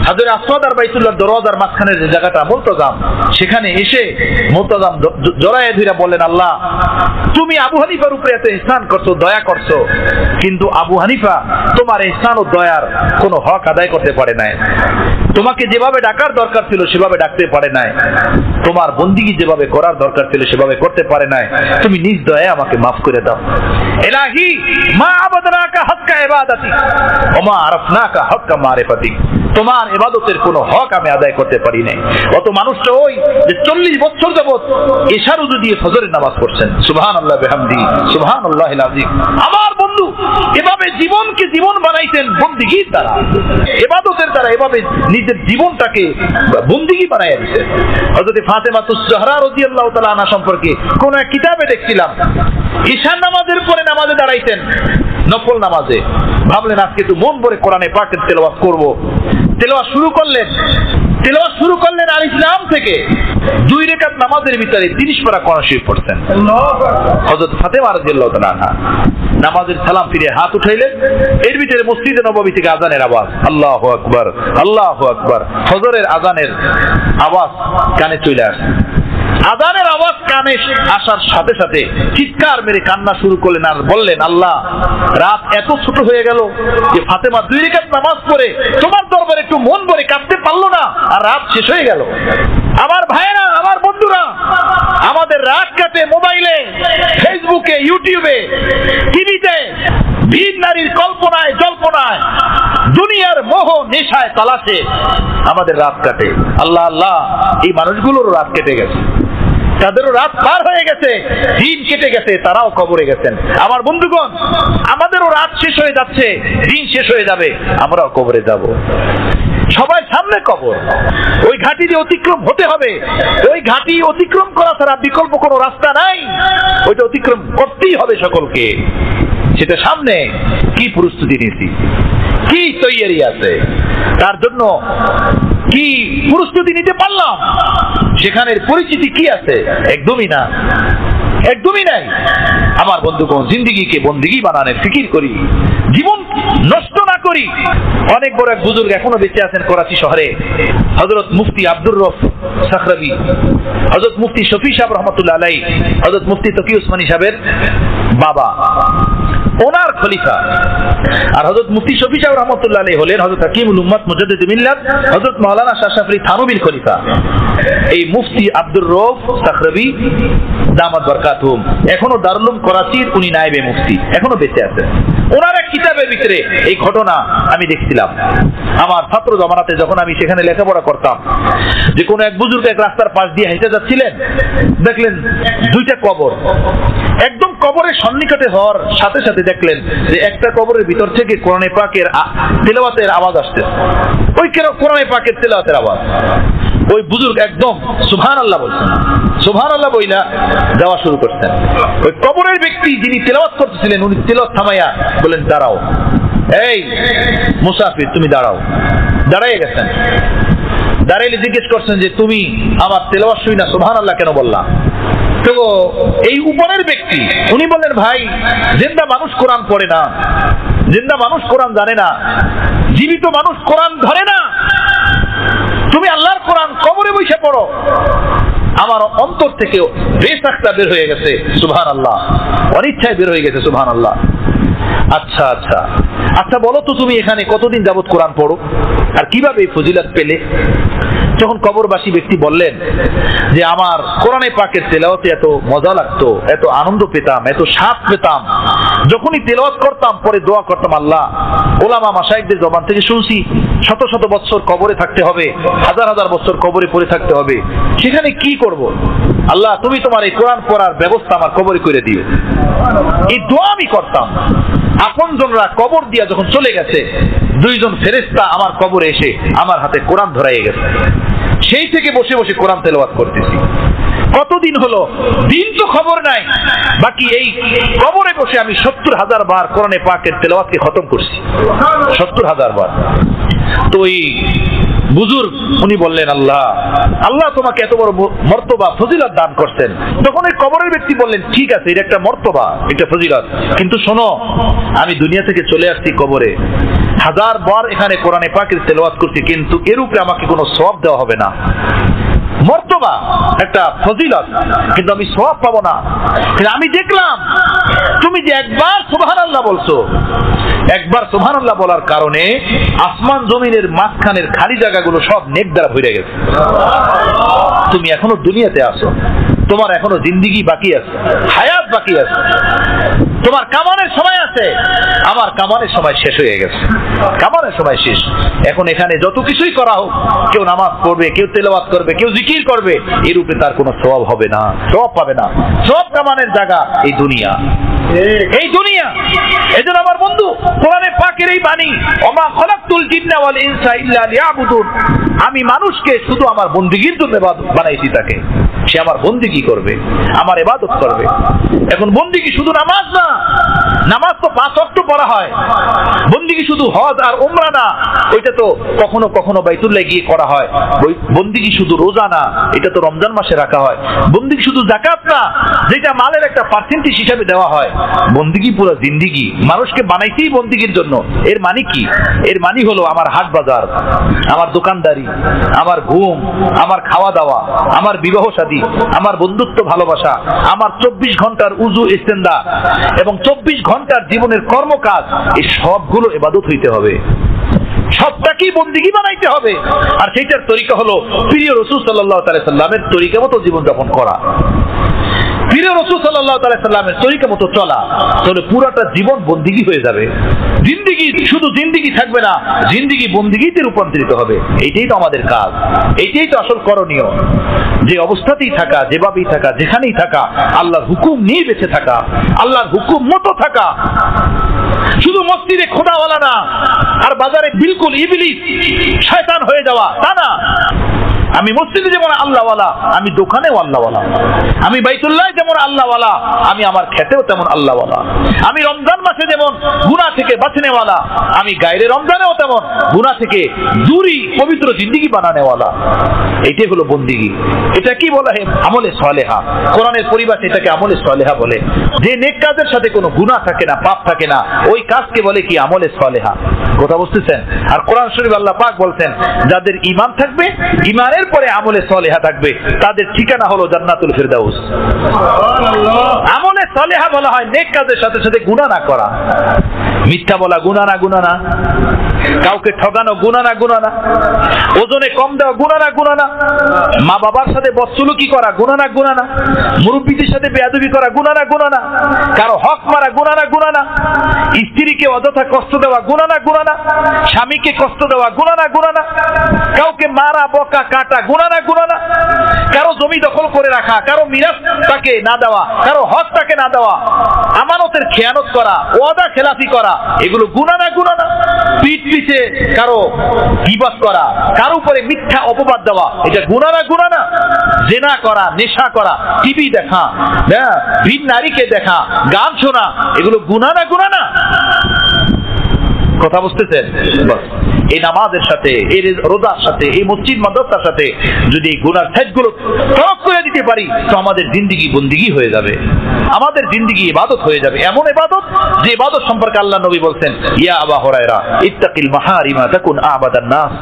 হাজরে আসওয়াদ আর বাইতুল্লাহ দরওয়াজার মাঝখানের যে জায়গাটা মুলতাজাম, সেখানে এসে মুলতাজাম জড়ায়ে ধরে বললেন, আল্লাহ তুমি আবু হানিফার উপরে এত ইহসান করছো, দয়া করছো, কিন্তু আবু হানিফা তোমার ইহসান ও দয়ার কোনো হক আদায় করতে পারে নাই। তোমাকে যেভাবে ডাকার দরকার ছিল সেভাবে ডাকতে পারে নাই, তোমার বন্দিগি যেভাবে করার দরকার ছিল সেভাবে করতে পারে নাই। তুমি নিজ দয়ায় আমাকে মাফ করে দাও। ইলাহি মা আবাদনাকা হাক্কা ইবাদাতি ওয়া মা আরাফনাকা হাক্কা মারিফাতি। তোমার ইবাদতের কোনো হক আমি আদায় করতে পারি নাই। অত মানুষটা ওই যে 40 বছর যাবত ইশার উযু দিয়ে ফজরের নামাজ পড়ছেন। সুবহানাল্লাহ বিহামদি, সুবহানাল্লাহিল আযীম। আমার বন্ধু এভাবে জীবনকে জীবন বানাইতেন বন্দেগীর দ্বারা, ইবাদতের দ্বারা, এভাবে নিজের জীবনটাকে বন্দেগী বানাইয়া দিতেন। হযরত ফাতেমাতুজ জোহরা রাদিয়াল্লাহু তাআলা আনহা সম্পর্কে কোন এক কিতাবে দেখছিলাম, ঈশার নামাজের পরে নামাজে দাঁড়াইতেন, নফল নামাজে। ভাবলেন আজকে তো মন ভরে কোরআনে পাকের তেলাওয়াত করব। তেলাওয়াত শুরু করলেন আর ইসলাম থেকে 2 রাকাত নামাজের ভিতরে 30 পারা কোরআন শরীফ পড়তেন। হযরত ফাতেমা রাদিয়াল্লাহু তাআলা আনহা নামাজের সালাম ফিরে হাত উঠাইলেন, এর ভিতরে মসজিদে নববী থেকে আযানের আওয়াজ, আল্লাহু আকবার, আল্লাহু আকবার। ফজরের আযানের আওয়াজ কানে চলে আসে। আযানের আওয়াজ কানে আসার সাথে সাথে চিৎকার মেরে কান্না শুরু করলেন আর বললেন, আল্লাহ রাত এত ছোট হয়ে গেল যে ফাতেমা 2 রাকাত নামাজ পড়ে তোমার দরবারে একটু মন ভরে কাঁদতে পারলো না, আর রাত শেষ হয়ে গেল। আমার ভাইরা, আমার বন্ধুরা, আমাদের রাত কাটে মোবাইলে, ফেসবুকে, ইউটিউবে, টিভিতে, ভিন নারীর কল্পনায় জল্পনায়, দুনিয়ার মোহ নেশায় তালাশে আমাদের রাত কাটে। আল্লাহ আল্লাহ, এই মানুষগুলোরও রাত কেটে গেছে, তাদেরও রাত পার হয়ে গেছে, দিন কেটে গেছে, তারাও কবরে গেছেন। আমার বন্ধুগণ, আমাদেরও রাত শেষ হয়ে যাচ্ছে, দিন শেষ হয়ে যাবে, আমরাও কবরে যাব। সবাই সামনে কবর, ওই ঘাটি দিয়ে অতিক্রম হতে হবে। ওই ঘাটি অতিক্রম করা ছাড়া বিকল্প কোনো রাস্তা নাই, ওইটা অতিক্রম করতেই হবে সকলকে। সেটা সামনে কি প্রস্তুতি নিয়েছি, কি তৈরি আছে, তার জন্য কি প্রস্তুতি নিতে পারলাম, সেখানের পরিচিতি কি আছে? একদমই না, একদমই নাই। আমার বন্ধুগণ, জিন্দেগিকে বন্দেগী বানানোর ফিকির করি, জীবন নষ্ট না করি। অনেক বড় এক বুজুর্গ এখনো বেঁচে আছেন করাচি শহরে, হযরত মুফতি আব্দুর রউফ সাখরাবী, হযরত মুফতি শফি সাহেব রহমাতুল্লাহ আলাইহি, হযরত মুফতি তকি উসমানী সাহেবের বাবা, ওনার খলিফা। আর হযরত মুফতি শফি সাহেব রহমাতুল্লাহ আলাইহি হলেন হযরত হাকিমুল উম্মাত মুজাদ্দিদ মিল্লাত হযরত মাওলানা শাহ শাফরি থানবীর খলিফা। এই মুফতি আব্দুর রউফ সাখরাবী দামাত বরকাতুহুম এখনো দারুল উলুম করাচির উনি নায়েবে মুফতি, এখনো বেঁচে আছেন। ওনার এক কিতাবের ভিতরে এই ঘটনা আমি দেখছিলাম। আমার ছাত্র জমানাতে যখন আমি সেখানে লেখাপড়া করতাম, যে কোনো এক বুজুর্গ এক রাস্তার পাশ দিয়ে হেঁটে যাচ্ছিলেন, দেখলেন 2টা কবর। একদম কবরের সন্নিকটে হওয়ার সাথে সাথে দেখলেন যে একটা কবরের ভিতর থেকে কোরআনে পাকের তেলাওয়াতের আওয়াজ আসতেছে। ওই কোরআনে পাকের তেলাওয়াতের আওয়াজ। ওই বুজুর্গ একদম সুবহানাল্লাহ বলছেন, সুবহানাল্লাহ বইলা যাওয়া শুরু করতেন। ওই কবরের ব্যক্তি যিনি তেলাওয়াত করতেছিলেন, উনি তেলাওয়াত থামাইয়া বলেন, দাঁড়াও, এই মুসাফির তুমি দাঁড়াও। দাঁড়াইয়া গেছেন, দাঁড়াইলে জিজ্ঞেস করছেন যে তুমি আমার তেলাওয়াত শুই না সুবহানাল্লাহ কেন বললা? তো এই উপরের ব্যক্তি উনি বললেন, ভাই জিন্দা মানুষ কোরআন পড়ে না, জিন্দা মানুষ কোরআন জানে না, জীবিত মানুষ কোরআন ধরে না, তুমি আল্লাহর কোরআন কবরে বসে পড়ো। আমার অন্তর থেকে বেসাক্তা বের হয়ে গেছে সুবহানাল্লাহ, অনিচ্ছায় বের হয়ে গেছে সুবহানাল্লাহ। আচ্ছা আচ্ছা আচ্ছা, বলো তো তুমি এখানে কতদিন যাবত কোরআন পড়ো আর কিভাবে এই ফজিলত পেলে? যখন কবরবাসী ব্যক্তি বললেন যে আমার কোরআনে পাকের তেলাওয়াতে এত মজা লাগতো, এত আনন্দ পেতাম, এত স্বাদ পেতাম, যখনই তেলাওয়াত করতাম পরে দোয়া করতাম, আল্লাহ ওলামা মাশায়েখদের জবান থেকে শুনছি শত শত বছর কবরে থাকতে হবে, হাজার হাজার বছর কবরে পড়ে থাকতে হবে, সেখানে কি করব? আল্লাহ তুমি তোমার এই কোরআন পড়ার ব্যবস্থা আমার কবরে করে দিও। এই দোয়া আমি করতাম। আপনজনরা কবর দিয়া যখন চলে গেছে, দুইজন ফেরেশতা আমার কবরে এসে আমার হাতে কোরআন ধরাইয়ে গেছে। সেই থেকে বসে বসে কোরআন তেলাওয়াত করতেছি। কতদিন হলো দিন তো খবর নাই, বাকি এই কবরে বসে আমি 70,000 বার কোরআনে পাকের তেলাওয়াতকে খতম করছি, 70,000 বার। তো এই বুজুর্গ উনি বললেন, আল্লাহ আল্লাহ তোমাকে এত বড় মর্তবা ফজিলত দান করছেন। তখন এই কবরের ব্যক্তি বললেন, ঠিক আছে এটা একটা মর্তবা, এটা ফজিলত, কিন্তু শোনো আমি দুনিয়া থেকে চলে আসছি কবরে, 1000 বার এখানে কোরআনে পাকের তেলাওয়াত করছি, কিন্তু এর উপরে আমাকে কোনো সওয়াব দেওয়া হবে না। মর্তবা একটা ফজিলত, কিন্তু আমি সওয়াব পাবো না। কিন্তু আমি দেখলাম তুমি যে একবার সুবহানাল্লাহ বলছো, একবার সুবহানাল্লাহ বলার কারণে আসমান জমিনের মাঝখানের খালি জায়গাগুলো সব নেক দ্বারা ভরে গেছে। তুমি এখনো দুনিয়াতে আছো, তোমার এখনো জিন্দেগি বাকি আছে, হায়াত বাকি আছে, তোমার কামানের সময় আছে, আমার কামানের সময় শেষ হয়ে গেছে, কামানের সময় শেষ। এখন এখানে যত কিছুই করা হোক, কেউ নামাজ পড়বে, কেউ তেলাওয়াত করবে, কেউ জিকির করবে, এর উপরে তার কোনো সওয়াব হবে না, সওয়াব পাবে না। সব কামানের জায়গা এই দুনিয়া, এই দুনিয়া। এজন্য আমার বন্ধু কোরআনে পাকের এই বাণী, ওমা খলাকতুল জিন্না ওয়াল ইনসা ইল্লা লিয়াবুদুন, আমি মানুষকে শুধু আমার বন্দেগীর জন্য বানাইছি, তাকে সে আমার বন্দেগী করবে, আমার ইবাদত করবে। এখন বন্দেগী শুধু নামাজ না, নামাজ তো 5 ওয়াক্ত পড়া হয়। বন্দেগী শুধু হজ আর উমরা না, ওইটা তো কখনো কখনো বাইতুল্লাহ গিয়ে করা হয়। বন্দেগী শুধু রোজা না, এটা তো রমজান মাসে রাখা হয়। বন্দেগী শুধু যাকাত না, যেটা মালের একটা পার্সেন্টেজ হিসাবে দেওয়া হয়। বন্দেগী পুরো জিন্দেগি, মানুষকে বানাইতেই বন্দেগীর জন্য। এর মানে কি? এর মানে হলো আমার হাট বাজার, আমার দোকানদারি, আমার ঘুম, আমার খাওয়া দাওয়া, আমার বিবাহ শাদী, আমার বন্ধুত্ব ভালোবাসা, আমার 24 ঘন্টার উযু ইস্তেনজা এবং 24 ঘন্টার জীবনের কর্মকাজ, এই সবগুলো ইবাদত হইতে হবে, সবটাকেই বন্দেগী বানাইতে হবে। আর সেইটার তরিকা হলো প্রিয় রাসূল সাল্লাল্লাহু আলাইহি সাল্লামের তরিকা মতো জীবনযাপন করা, প্রিয় রাসূল সাল্লাল্লাহু আলাইহি সাল্লামের তরিকা মতো চলা, তাহলে পুরোটা জীবন বন্দেগী হয়ে যাবে। জিন্দেগি শুধু জিন্দেগি থাকবে না, জিন্দেগি বন্দেগীতে রূপান্তরিত হবে। এইটাই তো আমাদের কাজ, এইটাই তো আসল করণীয়। যে অবস্থাতেই থাকা, যেভাবেই থাকা, যেখানেই থাকা, আল্লাহর হুকুম নিয়ে বেঁচে থাকা, আল্লাহর হুকুম মতো থাকা। শুধু মসজিদে খোদাওয়ালা না, আর বাজারে বিলকুল ইবলিস শয়তান হয়ে যাওয়া, তা না। আমি মসজিদে যেমন আল্লাহওয়ালা, আমি দোকানেও আল্লাহওয়ালা। আমি বাইতুল্লাহ যেমন আল্লাহওয়ালা, আমি আমার খেতেও তেমন আল্লাহওয়ালা। আমি রমজান মাসে যেমন গুনাহ থেকে বাঁচনেওয়ালা, আমি গায়রে রমজানেও তেমন গুনাহ থেকে দূরই পবিত্র জিন্দেগি বানানেওয়ালা। এটাই হলো বন্দেগী। এটা কি বলা হয়? আমলে সালেহা। কোরআনের পরিভাষায় এটাকে আমলে সালেহা বলে। যে নেক কাজের সাথে কোনো গুনাহ থাকে না, পাপ থাকে না, ওই কাজকে বলে কি? আমলে সালেহা। কথা বুঝতেছেন? আর কোরআন শরীফ আল্লাহ পাক বলছেন, যাদের ঈমান থাকবে, ঈমানের পরে আমলে সালেহা থাকবে, তাদের ঠিকানা হলো জান্নাতুল ফিরদাউস। আমলে সালেহা বলা হয় নেক কাজের সাথে সাথে গুনাহ না করা। মিথ্যা বলা গুনাহ না? গুনাহ না। কাউকে ঠকানো গুনাহ না? গুনাহ না। ওজনে কম দেওয়া গুনাহ না? গুনাহ না। মা বাবার সাথে বদসলুকি করা গুনাহ না? গুনাহ না। মুরব্বিদের সাথে বেয়াদবি করা গুনাহ না? গুনাহ না। কারো হক মারা গুনাহ না? গুনাহ না। স্ত্রীকে অযথা কষ্ট দেওয়া গুনাহ না? গুনাহ না। স্বামীকে কষ্ট দেওয়া গুনাহ না? গুনাহ না। কাউকে মারা, বকা, কাটা গুনাহ না? গুনাহ না। কারো জমি দখল করে রাখা, কারো মিরাস তাকে না দেওয়া, কারো হক তাকে না দেওয়া, আমানতের খেয়ানত করা, ওয়াদা খেলাফি করা, এগুলো গুনাহ না? গুনাহ না। পিঠ পিছে কারো গীবত করা, কারো উপরে মিথ্যা অপবাদ দেওয়া, এটা গুনাহ না? গুনাহ না। জিনা করা, নেশা করা, টিভি দেখা, ভিন নারীকে দেখা, গান শোনা, এগুলো গুনাহ না? গুনাহ না। কথা বুঝতেছেন? এই নামাজের সাথে, এই রোজার সাথে, এই মসজিদ মাদ্রাসার সাথে যদি এই গুনার ঠেকগুলো তরক করে দিতে পারি, তো আমাদের জিন্দেগি বন্দেগী হয়ে যাবে, আমাদের জিন্দেগি ইবাদত হয়ে যাবে। এমন ইবাদত যে ইবাদত সম্পর্কে আল্লাহ নবী বলছেন, ইয়া আবা হুরায়রা ইত্তাকিল মাহারিমা তাকুন আবাদান নাস।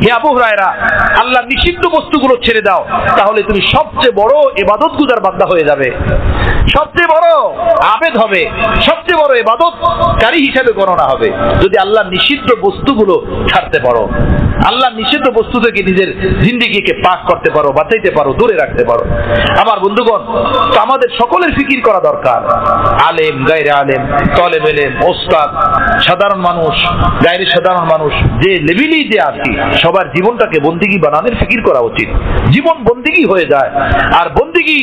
হে আবু হুরায়রা, আল্লাহ নিষিদ্ধ বস্তুগুলো ছেড়ে দাও, তাহলে তুমি সবচেয়ে বড় ইবাদতগুজার বান্দা হয়ে যাবে, সবচেয়ে বড় আবেদ হবে, সবচেয়ে বড় ইবাদতকারী হিসেবে গণনা হবে যদি আল্লাহ নিষিদ্ধ বস্তুগুলো ছাড়তে পারো, আল্লাহ নিষিদ্ধ বস্তু থেকে নিজের জিন্দেগিকে পাক করতে পারো, বাঁচাইতে পারো, দূরে রাখতে পারো। আমার বন্ধুগণ, তো আমাদের সকলের ফিকির করা দরকার, আলেম, গায়রে আলেম, তলেব ইলম, ওস্তাদ, সাধারণ মানুষ, গায়রে সাধারণ মানুষ, যে লেভেলেই যে আছি, সবার জীবনটাকে বন্দিগি বানানোর ফিকির করা উচিত। জীবন বন্দিগি হয়ে যায়, আর বন্দিগি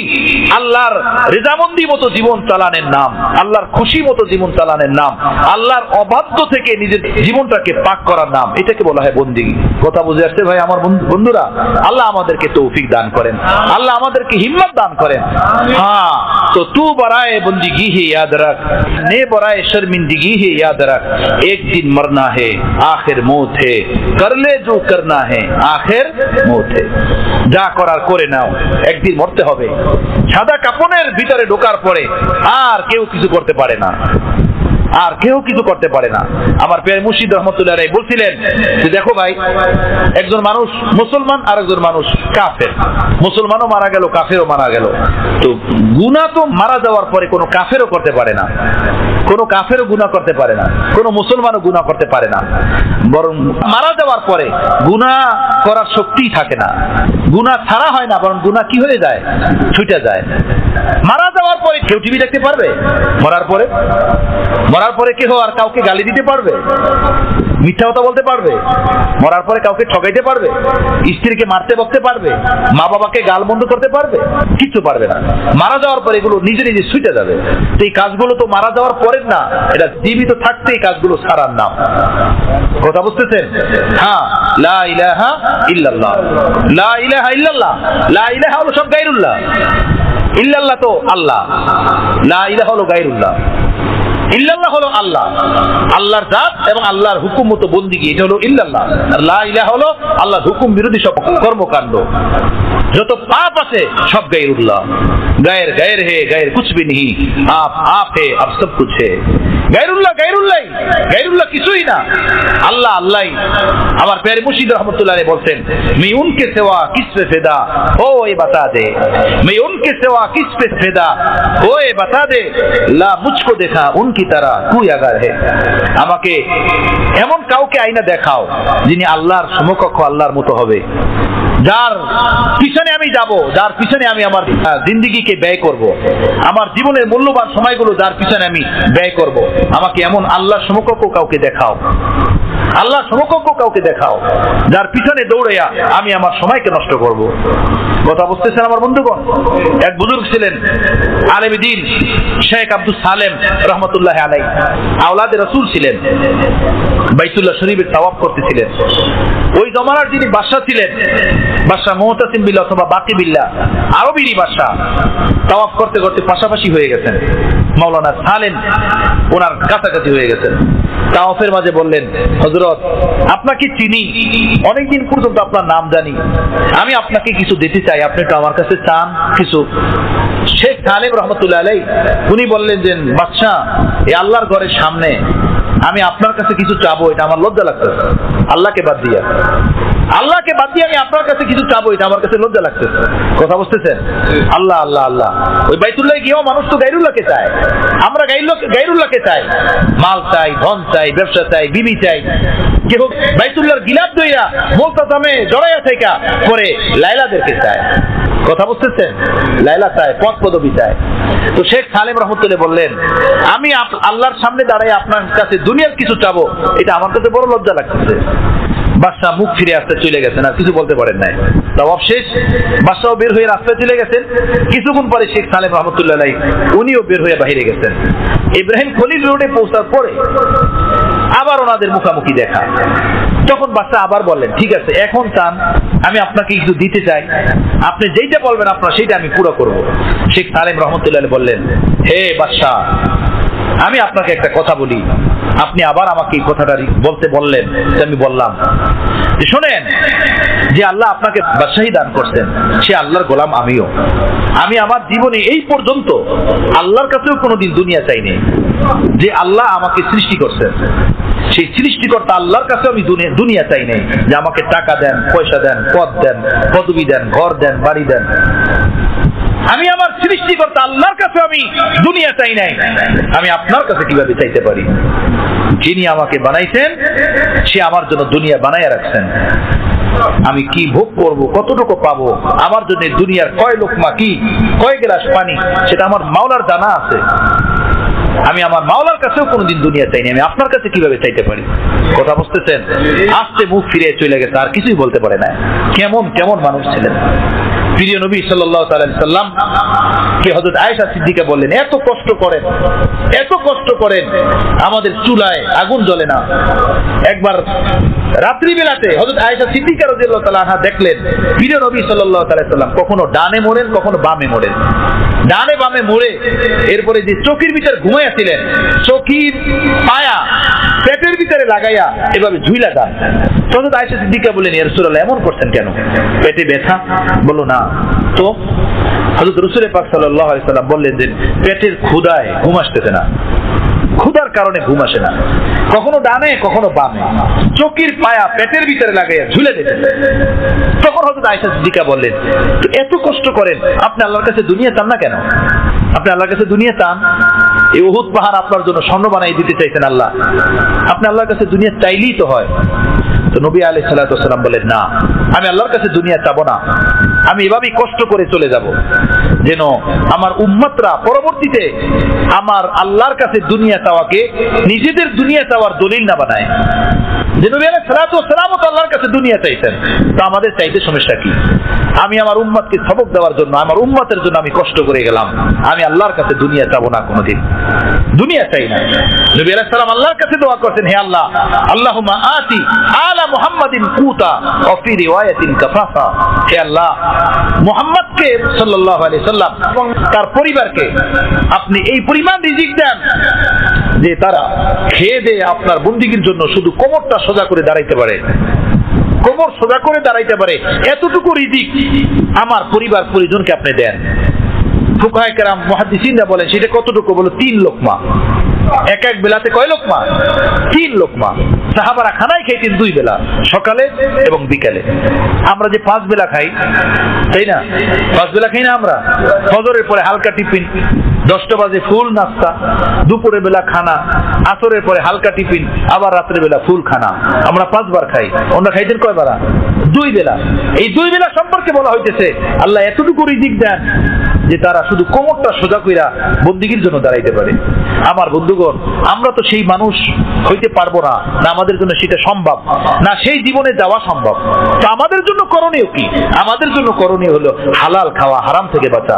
আল্লাহর রেজামন্দি মতো জীবন চালানোর নাম, আল্লাহর খুশি মতো জীবন চালানোর নাম, আল্লাহর অবাধ্য থেকে নিজের জীবনটাকে পাক করার নাম, এটাকে বলা হয় বন্দিগি। কথা বুঝে আসছে ভাই আমার বন্ধুরা? আল্লাহ আমাদেরকে তৌফিক দান করেন, আল্লাহ আমাদেরকে হিম্মত দান করেন। হ্যাঁ, তো তু বরায়ে বন্দিগি হে ইয়াদ রাখ, নে বরায়ে শর্মিন্দগি হে ইয়াদ রাখ, এক দিন মরনা হে আখির মৌত হে, করলে जो करना है आखिर मौत है, যা করার করে নাও, একদিন মরতে হবে। সাদা কাপনের ভিতরে ঢোকার পরে আর কেউ কিছু করতে পারে না, আর কেউ কিছু করতে পারে না। আমার পীর মুর্শিদ রহমতুল্লাহ আলাইহি বলছিলেন যে দেখো ভাই, একজন মানুষ মুসলমান আর একজন মানুষ কাফের, মুসলমানও মারা গেল, কাফেরও মারা গেল, তো গুনাহ তো মারা যাওয়ার পরে কোনো কাফেরও করতে পারে না, কোনো কাফেরও গুনাহ করতে পারে না, কোনো মুসলমানও গুনাহ করতে পারে না, বরং মারা যাওয়ার পরে গুনাহ করার শক্তিই থাকে না, গুনাহ ছাড়া হয় না, বরং গুনাহ কি হয়ে যায়? ছুটে যায়। মারা যাওয়ার পরে কেউ টিভি দেখতে পারবে? মরার পরে কেউ আর কাউকে গালি দিতে পারবে? মিথ্যা কথা বলতে পারবে? মরার পরে কাউকে ঠকাইতে পারবে? স্ত্রীকে মারতে বকতে পারবে? মা বাবাকে গাল বন্ধ করতে পারবে? কিচ্ছু পারবে না। মারা যাওয়ার পরে এগুলো নিজে নিজে ছুটে যাবে। তো এই কাজগুলো তো মারা যাওয়ার পরের না, এটা জীবিত থাকতে এই কাজগুলো ছাড়ার নাম। কথা বুঝতেছেন? হ্যাঁ, লা ইলাহা ইল্লাল্লাহ, লা ইলাহা ইল্লাল্লাহ, লা ইলাহা হলো সব গায়রুল্লাহ, ইল্লাল্লাহ তো আল্লাহ, লা ইলাহা হলো গায়রুল্লাহ, ইল্লাল্লাহ হলো আল্লাহ, আল্লাহর জাত এবং আল্লাহর হুকুম মতো বন্দিগি, এটা হলো ইল্লাল্লাহ। আর লা ইলাহা হলো আল্লাহর হুকুম বিরোধী সব কর্মকাণ্ড, যত পাপ আছে সব গায়রুল্লাহ। গায়ের গায়ের হে, গায়ের কুছ ভি নেহি, আপ হে, আপ সব কুছ হে। গায়রুল্লাহ গায়রুল্লাহ, গায়রুল্লাহ কিছুই না, আল্লাহ আল্লাহ। আমার প্যারে মুর্শিদ রহমতুল্লাহ আলাইহি বলছেন, मैं उनके सिवा किस पे फिदा हो ये बता दे, मैं उनके सिवा किस पे फिदा हो ये बता दे, ला मुझको देखा उनकी तरह कोई अगर है। আমাকে এমন কাউকে আইনা দেখাও যিনি আল্লাহর সমকক্ষ, আল্লাহর মতো হবে, যার পিছনে আমি যাব, যার পিছনে আমি আমার জিন্দেগিকে ব্যয় করব, আমার জীবনের মূল্যবান সময়গুলো যার পিছনে আমি ব্যয় করব, আমাকে এমন আল্লাহর সমকক্ষ কাউকে দেখাও, আল্লাহর সমকক্ষ কাউকে দেখাও, যার পিছনে দৌড়াইয়া আমি আমার সময়কে নষ্ট করব। কথা বুঝতেছেন আমার বন্ধুগণ? এক বুজুর্গ ছিলেন, আলেমে দ্বীন শেখ আব্দুল সালেম রহমতুল্লাহ আলাইহি, আওলাদে রাসূল ছিলেন, বাইতুল্লাহ শরীফের তাওয়াফ করতেছিলেন। ওই জমানার যিনি বাদশা ছিলেন, বাদশা মুতাসিম বিল্লাহ অথবা বাকি বিল্লাহ, আরবিরই বাদশা, তাওয়াফ করতে করতে পাশাপাশি হয়ে গেছেন, মাওলানা সালেম ওনার কাছাকাছি হয়ে গেছেন। তাওয়াফের মাঝে বললেন, হযরত আপনাকে চিনি, অনেকদিন পর্যন্ত আপনার নাম জানি, আমি আপনাকে কিছু দিতে চাই, আপনি তো আমার কাছে চান কিছু। শেখ সালেম রহমতুল্লাহ আলাইহি উনি বললেন যে বাদশাহ, এই আল্লাহর ঘরের সামনে আমি আপনার কাছে কিছু চাবো, এটা আমার লজ্জা লাগতেছে, আল্লাহকে বাদ দিয়ে, আল্লাহকে বাদ দিয়ে আমি আপনার কাছে কিছু চাবো, এটা আমার কাছে লজ্জা লাগতেছে। কথা বুঝতেছেন? আল্লাহ আল্লাহ আল্লাহ, ওই বাইতুল্লাহ গিয়েও মানুষ তো গায়রুল্লাহকে চায়, আমরা গায়রুল্লাহকে চাই, মাল চাই, ধন চাই, ব্যবসা চাই, বিবি চাই, কেউ বাইতুল্লাহর গিলাপ দইয়া মুলতাজামে জড়াইয়া থেকে পরে লাইলাদেরকে চায়। কথা বুঝতেছেন? লাইলা চায়, পদ পদবি চায়। তো শেখ সালেম রহমতুল্লাহ বললেন, আমি আল্লাহর সামনে দাঁড়াই আপনার কাছে দুনিয়ার কিছু চাবো, এটা আমার কাছে বড় লজ্জা লাগতেছে। বাদশাহ মুখ ফিরে আসতে চলে গেছেন, আর কিছু বলতে পারেন নাই। তাওয়াফ শেষ, বাদশাহ বের হয়ে রাস্তায় চলে গেছেন। কিছুক্ষণ পরে শেখ সালেম রহমতুল্লাহ আলাইহি উনিও বের হয়ে বাইরে গেছেন। ইব্রাহিম খলিল রোডে পৌঁছার পরে আবার ওনাদের মুখামুখি দেখা। তখন বাদশাহ আবার বললেন, ঠিক আছে, এখন চান, আমি আপনাকে কিছু দিতে চাই, আপনি যেইটা বলবেন আপনার সেইটা আমি পুরো করব। শেখ সালেম রহমতুল্লাহ আলাইহি বললেন, হে বাদশাহ, আমি আপনাকে একটা কথা বলি, আপনি আবার আমাকে এই কথাটা বলতে বললেন, আমি বললাম যে শোনেন, যে আল্লাহ আপনাকে বাদশাহী দান করছেন, সে আল্লাহর গোলাম আমিও। আমি আমার জীবনে এই পর্যন্ত আল্লাহর কাছেও কোনোদিন দুনিয়া চাইনি, যে আল্লাহ আমাকে সৃষ্টি করছেন সেই সৃষ্টিকর্তা আল্লাহর কাছে আমি দুনিয়া চাই নাই যে আমাকে টাকা দেন, পয়সা দেন, পদ দেন, পদবি দেন, ঘর দেন, বাড়ি দেন। আমি আমার সৃষ্টিকর্তা আল্লাহর কাছে আমি দুনিয়া চাই নাই, আমি আপনার কাছে কিভাবে চাইতে পারি? যিনি আমাকে বানাইছেন সে আমার জন্য দুনিয়া বানাইয়া রাখছেন। আমি কি ভোগ করব, কতটুকু পাবো, আমার জন্য দুনিয়ার কয় লোকমা কি, কয় গ্লাস পানি, সেটা আমার মাওলার জানা আছে। আমি আমার মাওলার কাছেও কোনোদিন দুনিয়া চাইনি, আমি আপনার কাছে কিভাবে চাইতে পারি? কথা বুঝতেছেন? আস্তে মুখ ফিরে চলে গেছে, আর কিছুই বলতে পারে না। কেমন কেমন মানুষ ছিলেন। প্রিয় নবী সাল্লাল্লাহু আলাইহি সাল্লাম কে হযরত আয়েশা সিদ্দিকা বললেন, এত কষ্ট করেন, এত কষ্ট করেন, আমাদের চুলায় আগুন জ্বলে না। একবার রাত্রি বেলাতে হযরত আয়েশা সিদ্দিকা রাদিয়াল্লাহু তাআলা আনহা দেখলেন প্রিয় নবী সাল্লাল্লাহু আলাইহি সাল্লাম কখনো ডানে মোড়েন, কখনো বামে মোড়েন। ডানে বামে মোড়ে এরপরে যে চকির ভিতরে ঘুমাইয়াছিলেন, চকির পায়া পেটের ভিতরে লাগাইয়া এভাবে ঝুইলা দেন। হযরত আয়েশা সিদ্দিকা বললেন, ইয়া রাসূলুল্লাহ, এমন করছেন কেন? পেটে ব্যথা? বলল না। তো হযরত রাসূল পাক সাল্লাল্লাহু আলাইহি সাল্লাম বললেন যে পেটের ক্ষুধায় ঘুম আসতেছে না, ক্ষুধার কারণে ঘুম আসে না। কখনো ডানে কখনো বামে চকির পায়া পেটের ভিতরে লাগাইয়া ঝুলে দিতেন। তখন হযরত আয়েশা সিদ্দিকা বললেন, তো এত কষ্ট করেন, আপনি আল্লাহর কাছে দুনিয়া চান না কেন? আপনি আল্লাহর কাছে দুনিয়া চান? এই উহুদ পাহাড় আপনার জন্য স্বর্ণ বানিয়ে দিতে চাইছেন আল্লাহ, আপনি আল্লাহর কাছে দুনিয়া চাইলেই তো হয়। তো নবী আলাইহিস সালাতু ওয়াস সালাম বলেন, না, আমি আল্লাহর কাছে দুনিয়া চাবো না, আমি এভাবেই কষ্ট করে চলে যাব যেন আমার উম্মতরা পরবর্তীতে আমার আল্লাহর কাছে দুনিয়া চাওয়াকে নিজেদের দুনিয়া চাওয়ার দলিল না বানায়। যে নবী আলাইহিস সালাতু ওয়াস সালাম তো আল্লাহর কাছে দুনিয়া চাইতেন, তো আমাদের চাইতে সমস্যা কি? আমি আমার উম্মতকে সবক দেওয়ার জন্য, আমার উম্মতের জন্য আমি কষ্ট করে গেলাম, আমি আল্লাহর কাছে দুনিয়া চাবো না, কোনোদিন দুনিয়া চাই না। নবী আলাইহিস সালাম আল্লাহর কাছে দোয়া করতেন, হে আল্লাহ, আল্লাহুম্মা আতি আলা মুহাম্মাদিন কুতা ওয়া ফি রিওয়ায়াতিন কাফাফা, হে আল্লাহ, মুহাম্মদকে সাল্লাল্লাহু আলাইহি সাল্লাম এবং তার পরিবারকে আপনি এই পরিমাণ রিজিক দেন যে তারা খেয়ে দিয়ে আপনার বন্দিগির জন্য শুধু কোমরটা সোজা করে দাঁড়াইতে পারে, কোমর সোজা করে দাঁড়াইতে পারে, এতটুকু রিজিক আমার পরিবার পরিজনকে আপনি দেন। ফুকাহায়ে কেরাম মুহাদ্দিসিনরা বলেন সেটা কতটুকু? বলো 3 লোকমা। এক এক বেলাতে কয় লোকমা? 3 লোকমা। সাহাবারা খানায় খাইতেন 2 বেলা, সকালে এবং বিকালে। আমরা যে 5 বেলা খাই, তাই না? 5 বেলা খাই না আমরা? ফজরের পরে হালকা টিফিন, 10টা বাজে ফুল নাস্তা, দুপুরের বেলা খানা, আসরের পরে হালকা টিফিন, আবার রাত্রের বেলা ফুল খানা। আমরা 5 বার খাই, ওনারা খাইতেন কয় বেলা? 2 বেলা। এই 2 বেলা সম্পর্কে বলা হইতেছে আল্লাহ এতটুকু রিজিক দেন যে তারা শুধু কোমরটা সোজা কইরা বন্দিগির জন্য দাঁড়াইতে পারে। আমার বন্ধুগণ, আমরা তো সেই মানুষ হইতে পারবো না, না আমাদের জন্য সেটা সম্ভব, না সেই জীবনে যাওয়া সম্ভব। তো আমাদের জন্য করণীয় কি? আমাদের জন্য করণীয় হলো হালাল খাওয়া, হারাম থেকে বাঁচা,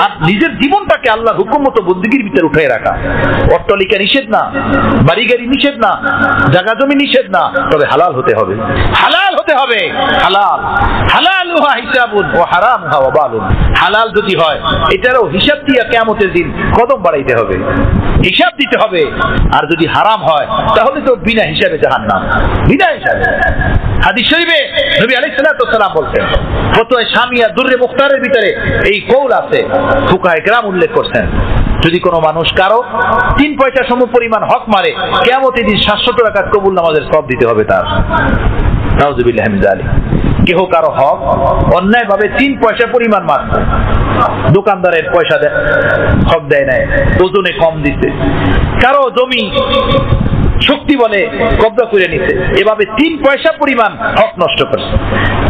আর নিজের জীবনটাকে আল্লাহর হুকুম মতো বন্দিগির ভিতরে উঠাই রাখা। অট্টালিকা নিষেধ না, বাড়ি গাড়ি নিষেধ না, জায়গা জমি নিষেধ না, তবে হালাল হতে হবে, হালাল হতে হবে। হালাল হালালুহা হিসাবুন ওয়া হারামুহা ওয়াবালুন। হালাল যদি হয় এটারও হিসাব দিয়া কিয়ামতের দিন কদম বাড়াইতে হবে, হিসাব দিতে হবে। আর যদি হারাম হয় তাহলে তো বিনা হিসাবে জাহান্নাম, বিনা হিসাবে। হাদিস শরীফে নবী আলাইহিস সালাতু ওয়াস সালাম বলেন, ফতোয়া শামিয়া দুররে মুখতারের ভিতরে এই কওল আছে, ফুকাহায়ে কেরাম উল্লেখ করছেন, যদি কোনো মানুষ কারো 3 পয়সা সম পরিমাণ হক মারে, কিয়ামতের দিন 700 রাকাত কবুল নামাজের সওয়াব দিতে হবে তার। নাউযুবিল্লাহি মিন যালিক। কেহ কারো হক অন্যায় ভাবে 3 পয়সা পরিমাণ মারছে, দোকানদারের পয়সা হক দেয় নাই, ওজনে কম দিতে, কারো জমি শক্তি বলে কব্জা করে নিছে, এভাবে 3 পয়সা পরিমাণ হক নষ্ট করছে।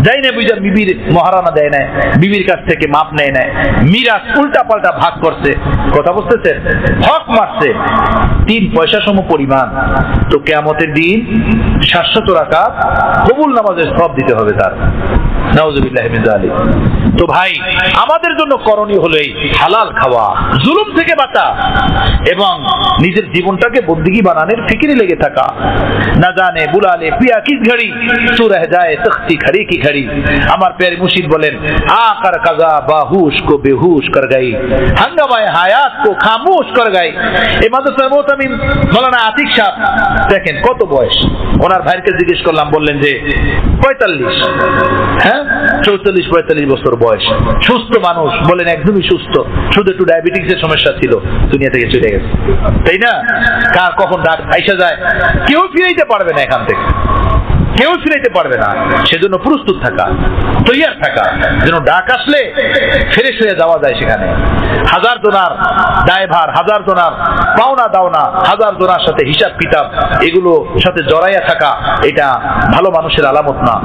যাই না বুঝা বিবির মহারানা দেয় নাই, বিবির কাছ থেকে মাপ নেয় নাই, মিরাজ উল্টা পাল্টা ভাগ করছে, কথা বুঝতেছেন? হক মারছে 3 পয়সা সম পরিমাণ, তো কিয়ামতের দিন 700 রাকাত কবুল নামাজের সওয়াব দিতে হবে তার। নাউযুবিল্লাহি মিন যালিক। তো ভাই, আমাদের জন্য করণীয় হলো এই হালাল খাওয়া, জুলুম থেকে বাঁচা এবং নিজের জীবনটাকে বন্দিগি বানানোর ফিকিরে লেগে থাকা। না জানে বুলালে পিয়া কিস ঘড়ি তু রহ যায় তখতি খড়ি কি খড়ি। আমার প্যারে মুর্শিদ বলেন, আকার কাজা বাহুশ কো বেহুশ কর গই, হাঙ্গামায়ে হায়াত কো খামোশ কর গই। এই মাদ্রাসার মুতামিম মাওলানা আতিক সাহেব দেখেন কত বয়স। ওনার ভাইকে জিজ্ঞেস করলাম, বললেন যে 45। হ্যাঁ, হ্যাঁ, 44-45 বছর বয়স, সুস্থ মানুষ, বলেন একদমই সুস্থ, শুধু একটু ডায়াবেটিক্সের সমস্যা ছিল, দুনিয়া থেকে চলে গেছে, তাই না? কার কখন ডাক আইসা যায় কেউ ফিরাইতে পারবে না, এখান থেকে কেউ ফিরাইতে পারবে না। সেজন্য প্রস্তুত থাকা, তৈয়ার থাকা, যেন ডাক আসলে ফ্রেশ হয়ে যাওয়া যায়। সেখানে হাজার জনার দায়ভার, হাজার জনার পাওনা দাওনা, হাজার জনার সাথে হিসাব কিতাব, এগুলো সাথে জড়াইয়া থাকা, এটা ভালো মানুষের আলামত না,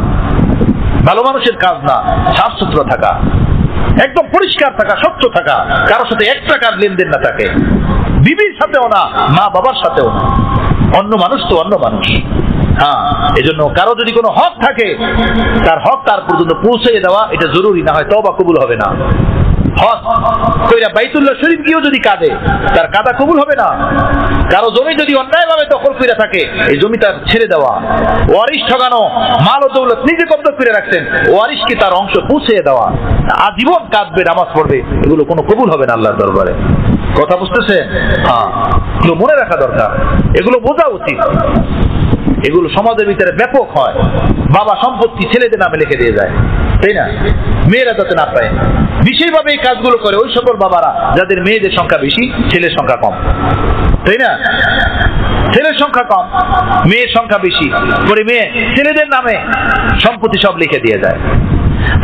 ভালো মানুষের কাজ না। সাফ সুতরা থাকা, একদম পরিষ্কার থাকা, স্বচ্ছ থাকা, কারোর সাথে এক টাকার লেনদেন না থাকে, বিবির সাথেও না, মা বাবার সাথেও না, অন্য মানুষ তো অন্য মানুষ। হ্যাঁ, এজন্য কারো যদি কোনো হক থাকে, তার হক তার পর্যন্ত পৌঁছে দেওয়া এটা জরুরি, না হয় তওবা কবুল হবে না। হক কইরা বাইতুল্লাহ শরীফ গিয়েও যদি কাঁদে, তার কাদা কবুল হবে না। কারো জমি যদি অন্যায়ভাবে দখল করে থাকে, এই জমি তার ছেড়ে দেওয়া, ওয়ারিশ ঠকানো, মাল ও দৌলত নিজে কব্জা করে রাখছেন, ওয়ারিশকে তার অংশ পৌঁছে দেওয়া, আজীবন কাঁদবে, নামাজ পড়বে, এগুলো কোনো কবুল হবে না আল্লাহর দরবারে। কথা বুঝতেছেন? হ্যাঁ, এগুলো মনে রাখা দরকার, এগুলো বোঝা উচিত। এগুলো সমাজের ভিতরে ব্যাপক হয়। বাবা সম্পত্তি ছেলেদের নামে লিখে দিয়ে যায়, তাই না? মেয়েরা যাতে না পায়, বিশেষভাবে এই কাজগুলো করে ওই সকল বাবারা যাদের মেয়েদের সংখ্যা বেশি, ছেলের সংখ্যা কম, তাই না? ছেলের সংখ্যা কম, মেয়ের সংখ্যা বেশি, করে মেয়ে ছেলেদের নামে সম্পত্তি সব লিখে দিয়ে যায়।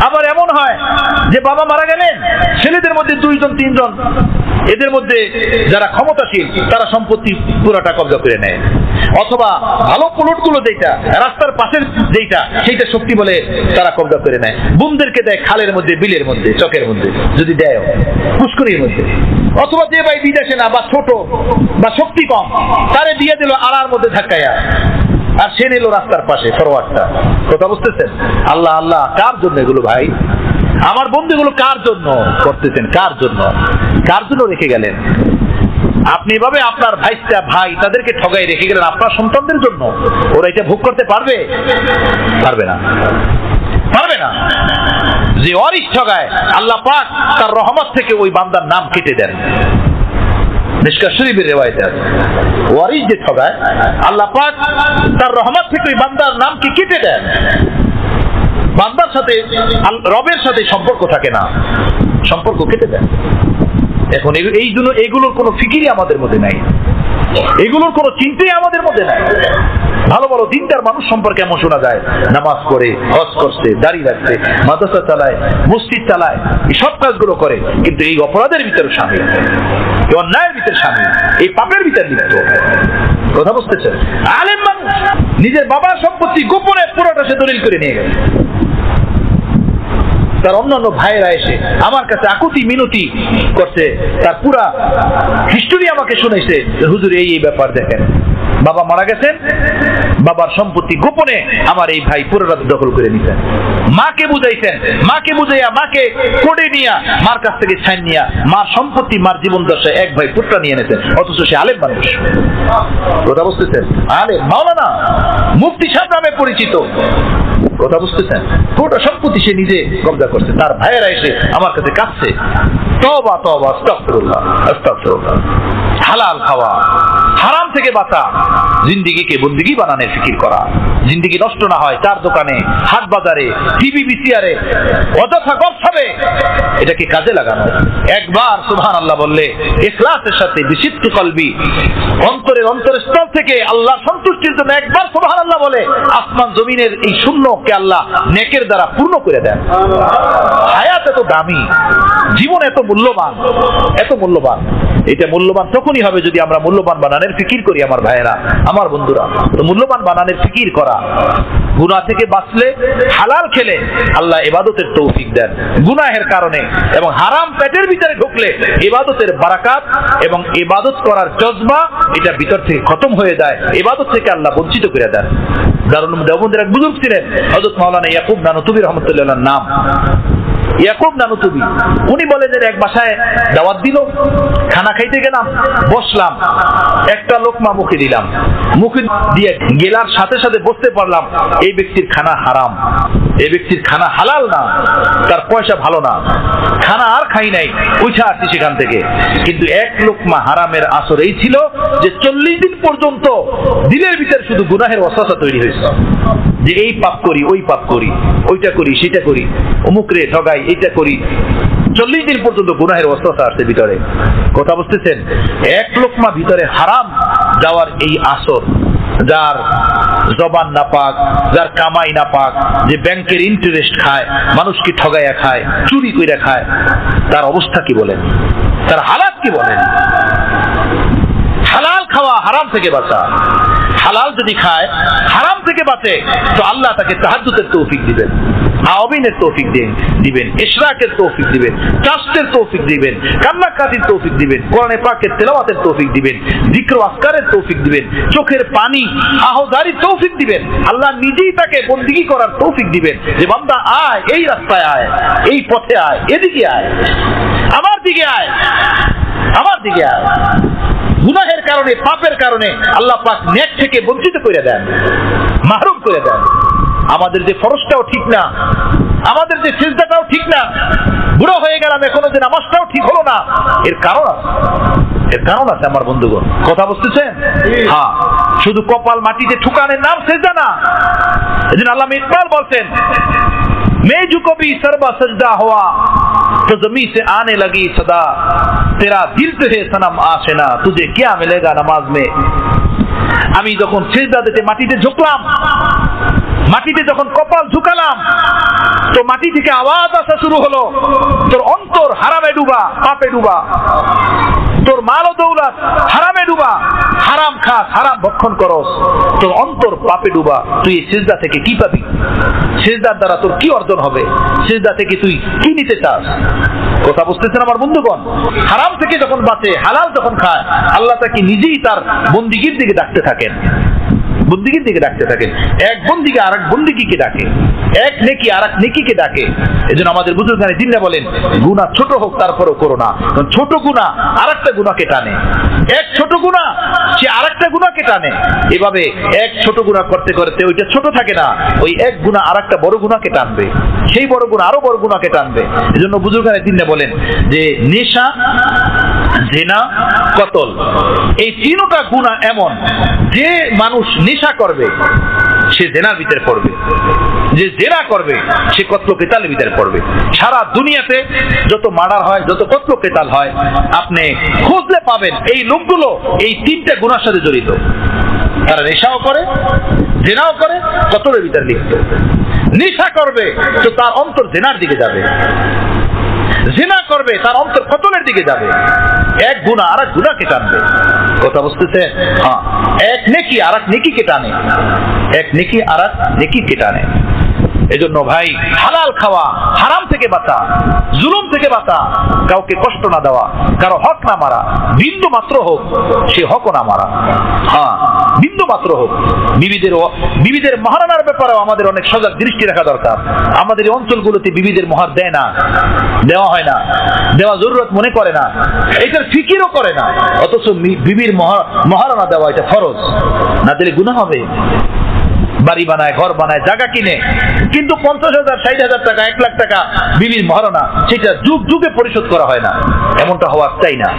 আবার এমন হয় যে বাবা মারা গেলেন, ছেলেদের মধ্যে 2-3 এদের মধ্যে যারা ক্ষমতাশীল তারা সম্পত্তি পুরোটা কব্জা করে নেয়, অথবা ভালো প্লটগুলো যেটা রাস্তার পাশের যেটা সেইটা শক্তি বলে তারা কব্জা করে নেয়, বোনদেরকে দেয় খালের মধ্যে, বিলের মধ্যে, চকের মধ্যে, যদি দেয় পুষ্করির মধ্যে, অথবা যে ভাই বিদেশে না বা ছোট বা শক্তি কম, তারে দিয়ে দিল আড়ার মধ্যে ধাক্কায়া, আর সে নিল রাস্তার পাশে ফরওয়ার্ডটা। কথা বুঝতেছেন? আল্লাহ আল্লাহ, কার জন্য এগুলো ভাই? আমার বন্ধুগুলো কার জন্য করতেছেন? কার জন্য? কার জন্য রেখে গেলেন আপনি? এভাবে আপনার ভাই তাদেরকে ঠগাই রেখে গেলেন আপনার সন্তানদের জন্য। ওরা এটা ভোগ করতে পারবে? পারবে না, পারবে না। যে ওয়ারিশ ঠগায়, আল্লাহ পাক তার রহমত থেকে ওই বান্দার নাম কেটে দেন। মিশকাত শরীফের রিওয়ায়েতে আছে, ওয়ারিশ যে ঠগায়, আল্লাহ পাক তার রহমত থেকে ওই বান্দার নামকে কেটে দেন। বান্দার সাথে রবের সাথে সম্পর্ক থাকে না, সম্পর্ক কেটে দেন। এখন এই জন্য এগুলোর কোনো ফিকিরই আমাদের মধ্যে নাই, এগুলোর কোনো চিন্তাই আমাদের মধ্যে নাই। ভালো ভালো দিনদার মানুষ সম্পর্কে এমন শোনা যায়, নামাজ পড়ে, হজ করছে, দাড়ি রাখছে, মাদ্রাসা চালায়, মসজিদ চালায়, এই সব কাজগুলো করে, কিন্তু এই অপরাধের ভিতরে শামিল, এই অন্যায়ের ভিতরে শামিল, এই পাপের ভিতরে লিপ্ত। কথা বুঝতেছেন? আলেম মানুষ নিজের বাবার সম্পত্তি গোপনে পুরোটা সে দলিল করে নিয়ে গেছে। তার অন্যান্য ভাইয়েরা এসে আমার কাছে আকুতি মিনতি করছে, তার পুরা হিস্টোরি আমাকে শুনেছে, হুজুর এই ব্যাপার দেখেন, বাবা মারা গেছেন, বাবার সম্পত্তি গোপনে আমার এই ভাই পুরোটা দখল করে নিতেন। মাকে বুঝাইছেন, মাকে বুঝাইয়া মাকে কোর্টে নিয়া মার কাছ থেকে ছাইন নিয়া মার সম্পত্তি, মার জীবন দশায় এক ভাই পুরোটা নিয়ে নিতেন, অথচ সে আলেম মানুষ। কথা বুঝতেছেন? আলেম, মাওলানা, মুফতি সাহেব নামে পরিচিত। কথা বুঝতেছেন? পুরোটা সম্পত্তি সে নিজে কব্জা করছে। তার ভাইয়েরা এসে আমার কাছে কাঁদছে, তওবা তওবা, আস্তাগফিরুল্লাহ আস্তাগফিরুল্লাহ। হালাল খাওয়া, হারাম থেকে বাঁচা, জিন্দিগিকে বন্দিগি বানানোর ফিকির করা, জিন্দিগি নষ্ট না হয় চার দোকানে, হাট বাজারে, টিভি বিসিআরে অযথা গপসপে, এটাকে কাজে লাগানো। একবার সুবহানাল্লাহ বললে ইখলাসের সাথে, বিশুদ্ধ কলবি, অন্তরের অন্তরস্থল থেকে আল্লাহ সন্তুষ্টির জন্য একবার সুবহানাল্লাহ বলে, আসমান জমিনের এই শূন্যকে আল্লাহ নেকের দ্বারা পূর্ণ করে দেন। হায়াত এত দামি, জীবন এত মূল্যবান, এত মূল্যবান। এটা মূল্যবান তখনই হবে যদি আমরা মূল্যবান বানানোর ফিকির করি। আমার ভাইয়েরা, আমার বন্ধুরা, তো মূল্যবান বানানোর ফিকির করা। গুনাহ থেকে বাঁচলে, হালাল খেলে আল্লাহ ইবাদতের তৌফিক দেন। গুনাহের কারণে এবং হারাম পেটের ভিতরে ঢুকলে ইবাদতের বারাকাত এবং ইবাদত করার জজবা এটা ভিতর থেকে খতম হয়ে যায়, ইবাদত থেকে আল্লাহ বঞ্চিত করে দেন। দারুল উলুম দেওবন্দের এক বুজুর্গ ছিলেন হযরত মাওলানা ইয়াকুব নানুতুবি রহমাতুল্লাহ নাম। ইয়াকুব নানুতুবি, উনি বলেন যে এক বাসায় দাওয়াত দিল, খানা খাইতে গেলাম, বসলাম, একটা লোকমা মুখে দিলাম, মুখে দিয়ে গেলার সাথে সাথে বুঝতে পারলাম এই ব্যক্তির খানা হারাম, এই ব্যক্তির খানা হালাল না, তার পয়সা ভালো না। খানা আর খাই নাই, উঠে আসছি সেখান থেকে। কিন্তু এক লোকমা হারামের আসর এই ছিল যে 40 দিন পর্যন্ত দিলের ভিতরে শুধু গুনাহের ওয়াসওয়াসা তৈরি হয়েছে, যে এই পাপ করি, ওই পাপ করি, ওইটা করি, সেটা করি, অমুক রে ঠগাই, এইটা করি। 40 দিন পর্যন্ত গুনাহের ওয়াসওয়াসা আসছে ভিতরে। কথা বুঝতেছেন? এক লোকমা ভিতরে হারাম যাওয়ার এই আসর, যার জবান না পাক, যার কামাই না পাক, যে ব্যাংকের ইন্টারেস্ট খায়, মানুষকে ঠগাইয়া খায়, চুরি কইরা খায়, তার অবস্থা কি বলেন? তার হালাত কি বলেন? হালাল খাওয়া, হারাম থেকে বাঁচা। হালাল যদি খায়, হারাম থেকে বাঁচে, তো আল্লাহ তাকে তাহাজ্জুদের তৌফিক দিবেন, আওয়াবিনের তৌফিক দিবেন, ইশরাকের তৌফিক দিবেন, ট্রাস্টের তৌফিক দিবেন, কান্নাকাটির তৌফিক দিবেন, কোরআনে পাকের তেলাওয়াতের তৌফিক দিবেন, যিকর ও আজকারের তৌফিক দিবেন, চোখের পানি আহজারির তৌফিক দিবেন। আল্লাহ নিজেই তাকে বন্দেগী করার তৌফিক দিবেন, যে বান্দা আয়, এই রাস্তায় আয়, এই পথে আয়, এদিকে আয়, আমার দিকে আয়, আমার দিকে আয়। গুনাহের কারণে, পাপের কারণে আল্লাহ পাক নেক থেকে বঞ্চিত করে দেন, মাহরুম করে দেন। আমাদের যে ফরজটাও ঠিক না, আমাদের যে সিজদাটাও ঠিক না, বুড়ো হয়ে গেলাম এখনো যে নামাজটাও ঠিক হলো না, এর কারণ আছে, এর কারণ আছে আমার বন্ধুগণ। কথা বুঝতেছেন? হ্যাঁ, শুধু কপাল মাটিতে ঠুকানের নাম সিজদা না। এজন্য আল্লামা ইকবাল বলছেন, मैं जो कभी सरबा सजदा हुआ तो जमीन से आने लगी सदा, तेरा दिल पे है सनम आशिना, तुझे क्या मिलेगा नमाज में। আমি যখন সিজদা দিতে মাটিতে ঝুঁকলাম, মাটিতে যখন কপাল ঝুঁকালাম, তো মাটি থেকে আওয়াজ আসা শুরু হলো, তোর অন্তর হারামে ডুবা, পাপে ডুবা, তোর মাল ও দৌলত হারামে ডুবা, হারাম খাস, হারাম ভক্ষণ করস, তোর অন্তর পাপে ডুবা, তুই এই সিজদা থেকে কি পাবি? সিজদার দ্বারা তোর কি অর্জন হবে? সিজদা থেকে তুই কি নিতে চাস? কথা বুঝতেছেন আমার বন্ধুগণ? হারাম থেকে যখন বাঁচে, হালাল যখন খায়, আল্লাহ তাকে নিজেই তার বন্দিগির দিকে ডাকতে থাকেন, বন্দিগির দিকে ডাকতে থাকেন। এক বন্দিকে আর এক বন্দিকে ডাকে, এক নেকি আর এক নেকিকে ডাকে। এজন্য আমাদের বুজুর্গানে দিনরা বলেন, গুনাহ ছোট হোক তারপরেও করো না, কারণ ছোট গুনাহ আর একটা গুনাহকে টানে, এক ছোট গুনাহ সে আর একটা গুনাহকে টানে। এভাবে এক ছোট গুনাহ করতে করতে ওইটা ছোট থাকে না, ওই এক গুনাহ আর একটা বড় গুনাহকে টানবে, সেই বড় গুনাহ আরো বড় গুনাহকে টানবে। এজন্য বুজুর্গানে দিনরা বলেন যে নেশা, জিনা, কতল, এই তিনটা গুনাহ এমন যে মানুষ নেশা করবে সে জেনার ভিতরে পড়বে, যে জেনা করবে সে কতল কেতালের ভিতরে পড়বে। সারা দুনিয়াতে যত মার্ডার হয়, যত কতল কেতাল হয়, আপনি খুঁজলে পাবেন এই লোকগুলো এই তিনটা গুনার সাথে জড়িত। তারা নেশাও করে, জেনাও করে, কতলের ভিতরে লিপ্ত। নেশা করবে তো তার অন্তর জেনার দিকে যাবে, জিনা করবে তার অন্তর কতলের দিকে যাবে। এক গুনাহ আর এক গুনাহকে টানবে। কথা বুঝতেছে? হ্যাঁ, এক নেকি আর এক নেকিকে টানে, এক নেকি আর এক নেকিকে টানে। এজন্য ভাই, হালাল খাওয়া, হারাম থেকে বাঁচা, জুলুম থেকে বাঁচা, কাউকে কষ্ট না দেওয়া, কারো হক না মারা, বিন্দু মাত্র হোক সে হকও না মারা। হ্যাঁ, বিন্দু মাত্র হোক। বিবিদের মহারণার ব্যাপারেও আমাদের অনেক সজাগ দৃষ্টি রাখা দরকার। আমাদের এই অঞ্চলগুলোতে বিবিদের মহার দেয় না, দেওয়া হয় না, দেওয়া জরুরত মনে করে না, এটার ফিকিরও করে না, অথচ বিবির মহারণা দেওয়া এটা ফরজ, না দিলে গুনাহ হবে। বাড়ি বানায়, ঘর বানায়, জায়গা কিনে, কিন্তু 50,000, 60,000 টাকা, 1 লাখ টাকা বিবির মহারণা, সেটা যুগ যুগে পরিশোধ করা হয় না। এমনটা হওয়া চাই না,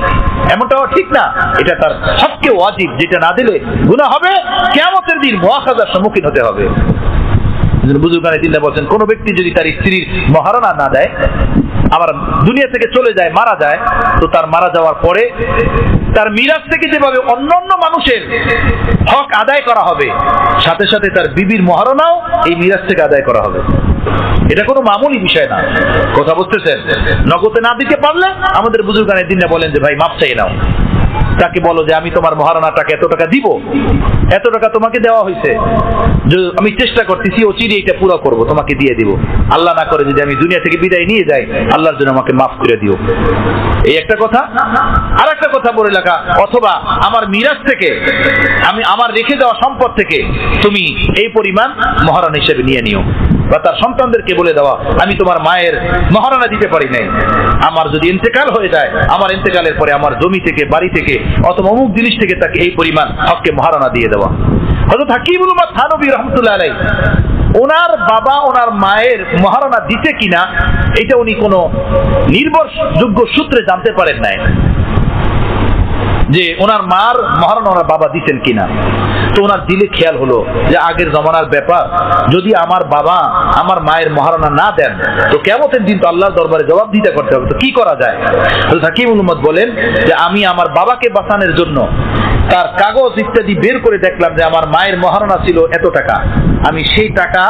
এমনটা হওয়া ঠিক না। এটা তার সবচেয়ে ওয়াজিব, যেটা না দিলে গুনাহ হবে, কিয়ামতের দিন মুআখাযার সম্মুখীন হতে হবে। বুজুর্গানে দিল্লা বলছেন, কোন ব্যক্তি যদি তার স্ত্রীর মহারণা না দেয়, আবার দুনিয়া থেকে চলে যায়, মারা যায়, তো তার মারা যাওয়ার পরে তার মিরাজ থেকে যেভাবে অন্যান্য মানুষের হক আদায় করা হবে, সাথে সাথে তার বিবির মহারণাও এই মিরাজ থেকে আদায় করা হবে। এটা কোনো মামুলি বিষয় না। কথা বুঝতেছেন? নগদে না দিতে পারলে আমাদের বুজুর্গানে দিল্লা বলেন যে ভাই মাপ চাই নাও, তাকে বলো যে আমি তোমার মহারণা টাকা এত টাকা দিব, এত টাকা তোমাকে দেওয়া হয়েছে, আমি চেষ্টা করতেছি অচিরে এটা পুরো করব, তোমাকে দিয়ে দিব। আল্লাহ না করে যদি আমি দুনিয়া থেকে বিদায় নিয়ে যাই, আল্লাহর জন্য আমাকে মাফ করে দিও। এই একটা কথা। আর একটা কথা বলে লেখা, অথবা আমার মিরাজ থেকে, আমি আমার রেখে দেওয়া সম্পদ থেকে তুমি এই পরিমাণ মহারণা হিসেবে নিয়ে নিও। বা তার সন্তানদেরকে বলে দেওয়া, আমি তোমার মায়ের মহারণা দিতে পারি নাই, আমার যদি ইন্তেকাল হয়ে যায়, আমার ইন্তেকালের পরে আমার জমি থেকে, বাড়ি থেকে, অথবা অমুক জিনিস থেকে তাকে এই পরিমাণ হককে মহারণা দিয়ে দেওয়া। হযরত হাকিমুল উম্মাহ থানভী রাহমাতুল্লাহ আলাইহি ওনার বাবা ওনার মায়ের মহারণা দিতে কিনা এটা উনি কোনো নির্ভরযোগ্য সূত্রে জানতে পারেন নাই যে ওনার মার মহারণা ওনার বাবা দিতেন কিনা। তো ওনার দিলে খেয়াল হলো যে আগের জমানার ব্যাপার, যদি আমার বাবা আমার মায়ের মহারণা না দেন তো কিয়ামতের দিন তো আল্লাহর দরবারে জবাব দিতে করতে হবে, তো কি করা যায়? হাকিমুল উম্মাত বলেন যে আমি আমার বাবাকে বাঁচানোর জন্য তার কাগজ ইত্যাদি বের করে দেখলাম যে আমার মায়ের মহারণা ছিল এত টাকা, আমি সেই টাকা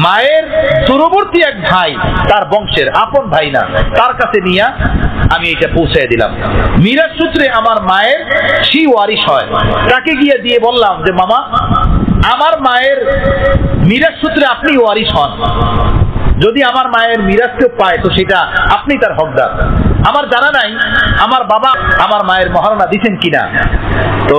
মায়ের দূরবর্তী এক ভাই, তার বংশের আপন ভাই না, তার কাছে নিয়ে আমি এটা পৌঁছায় দিলাম। মিরাজ সূত্রে আমার মায়ের সেই ওয়ারিশ হয়, তাকে গিয়ে দিয়ে বললাম যে মামা আমার মায়ের মিরাজ সূত্রে আপনি ওয়ারিশ হন, যদি আমার মায়ের মিরাজ কেউ পায় তো সেটা আপনি তার হকদার। আমার জানা নাই আমার বাবা আমার মায়ের মহারণা দিচ্ছেন কিনা, তো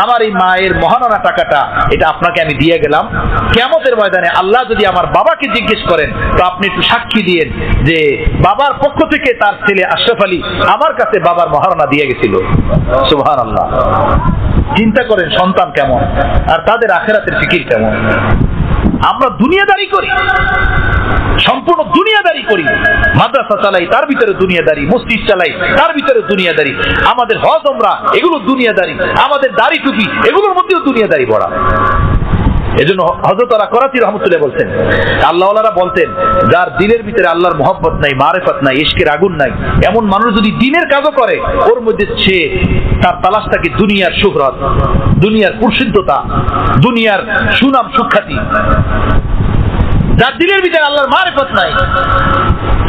আমার এই মায়ের মহারণা টাকাটা এটা আপনাকে আমি দিয়ে গেলাম। কিয়ামতের ময়দানে আল্লাহ যদি আমার বাবাকে জিজ্ঞেস করেন তো আপনি একটু সাক্ষী দিয়েন যে বাবার পক্ষ থেকে তার ছেলে আশরাফ আলী আমার কাছে বাবার মহারণা দিয়ে গেছিল। সুবহানাল্লাহ। চিন্তা করেন সন্তান কেমন আর তাদের আখিরাতের ফিকির কেমন। আমরা দুনিয়াদারি করি, সম্পূর্ণ দুনিয়াদারি করি, মাদ্রাসা চালাই তার ভিতরে দুনিয়াদারি, মসজিদ চালাই তার ভিতরে দুনিয়াদারি, আমাদের হজ ওমরা এগুলো দুনিয়াদারি, আমাদের দাড়ি টুপি এগুলোর মধ্যেও দুনিয়াদারি ভরা। এজন্য হযরত করাচি রহমতুল্লাহ বলছেন, আল্লাহওয়ালারা বলতেন যার দিলের ভিতরে আল্লাহর মহব্বত নাই, মারেফত নাই, ইশকের আগুন নাই, এমন মানুষ যদি দিনের কাজও করে ওর মধ্যে সে তার তালাশ থাকে দুনিয়ার সুহরত, দুনিয়ার প্রসিদ্ধতা, দুনিয়ার সুনাম সুখ্যাতি। যার দিলের ভিতরে আল্লাহর মারেফত নাই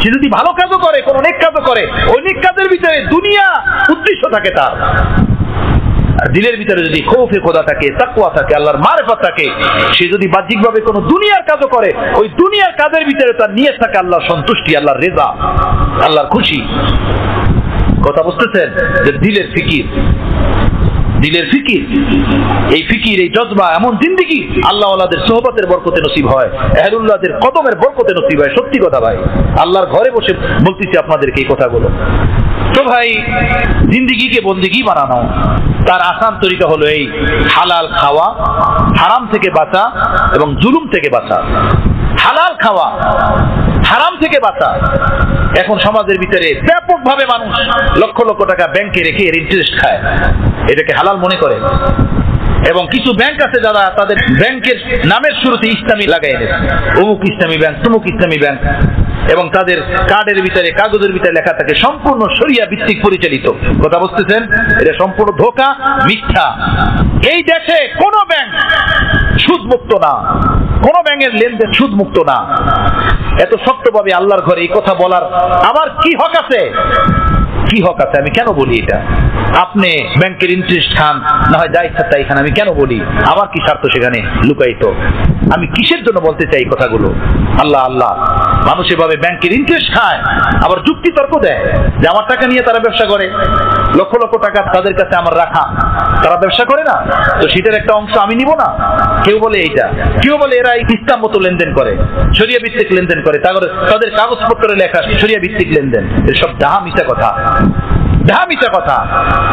সে যদি ভালো কাজও করে, কোন নেক কাজও করে, ওই নেক কাজের ভিতরে দুনিয়া উদ্দেশ্য থাকে তার। আর দিলের ভিতরে যদি খৌফে খোদা থাকে, তাকওয়া থাকে, আল্লাহর মারেফত থাকে, সে যদি বাহ্যিকভাবে কোনো দুনিয়ার কাজও করে ওই দুনিয়ার কাজের ভিতরে তার নিয়ত থাকে আল্লাহর সন্তুষ্টি, আল্লাহর রেজা, আল্লাহর খুশি। কথা বুঝতেছেন? যে দিলের ফিকির, দিলের ফিকির, এই ফিকির, এই জজবা, এমন জিন্দেগি আল্লাহ ওয়ালাদের সোহবতের বরকতে নসিব হয়, আহলুল্লাহদের কদমের বরকতে নসিব হয়। সত্যি কথা ভাই, আল্লাহর ঘরে বসে বলতেছি আপনাদেরকে এই কথাগুলো। তো ভাই জিন্দেগিকে বন্দেগি বানানো তার আসান তরিকা হলো এই হালাল খাওয়া, হারাম থেকে বাঁচা এবং জুলুম থেকে বাঁচা। হালাল খাওয়া, হারাম থেকে বাঁচা। এখন সমাজের ভিতরে ব্যাপকভাবে মানুষ লক্ষ লক্ষ টাকা ব্যাংকে রেখে এর ইন্টারেস্ট খায়, এটাকে হালাল মনে করে। এবং কিছু ব্যাংক আছে যারা তাদের ব্যাংকের নামের শুরুতে ইসলামী লাগাই এনেছে, অমুক ইসলামী ব্যাংক, তমুক ইসলামী ব্যাংক, এবং তাদের কার্ডের ভিতরে, কাগজের ভিতরে লেখা থাকে সম্পূর্ণ শরিয়া ভিত্তিক পরিচালিত। কথা বুঝতেছেন? এটা সম্পূর্ণ ধোঁকা, মিথ্যা। এই দেশে কোনো ব্যাংক সুদমুক্ত না, কোন ব্যাংকের লেনদেন সুদমুক্ত না। এত শক্তভাবে আল্লাহর ঘরে এই কথা বলার আমার কি হক আছে? কি হক আছে? আমি কেন বলি এটা? আপনি ব্যাংকের ইন্টারেস্ট খান, না হয় যা ইচ্ছা তাই খান, আমি কেন বলি? আমার কি স্বার্থ সেখানে লুকায়িত? আমি কিসের জন্য বলতে চাই কথাগুলো? আল্লাহ আল্লাহ, মানুষ এভাবে ব্যাংকের ইন্টারেস্ট খায়, আবার যুক্তি তর্ক দেয় যে আমার টাকা নিয়ে তারা ব্যবসা করে, লক্ষ লক্ষ টাকা তাদের কাছে আমার রাখা, তারা ব্যবসা করে না, তো সেটার একটা অংশ আমি নিব না। কেউ বলে এইটা, কেউ বলে এরা ইসলাম মতো লেনদেন করে, শরিয়া ভিত্তিক লেনদেন করে, তাদের কাগজপত্রে লেখা শরিয়া ভিত্তিক লেনদেন। এসব ডাহা মিথ্যা কথা, ডাহা মিথ্যা কথা।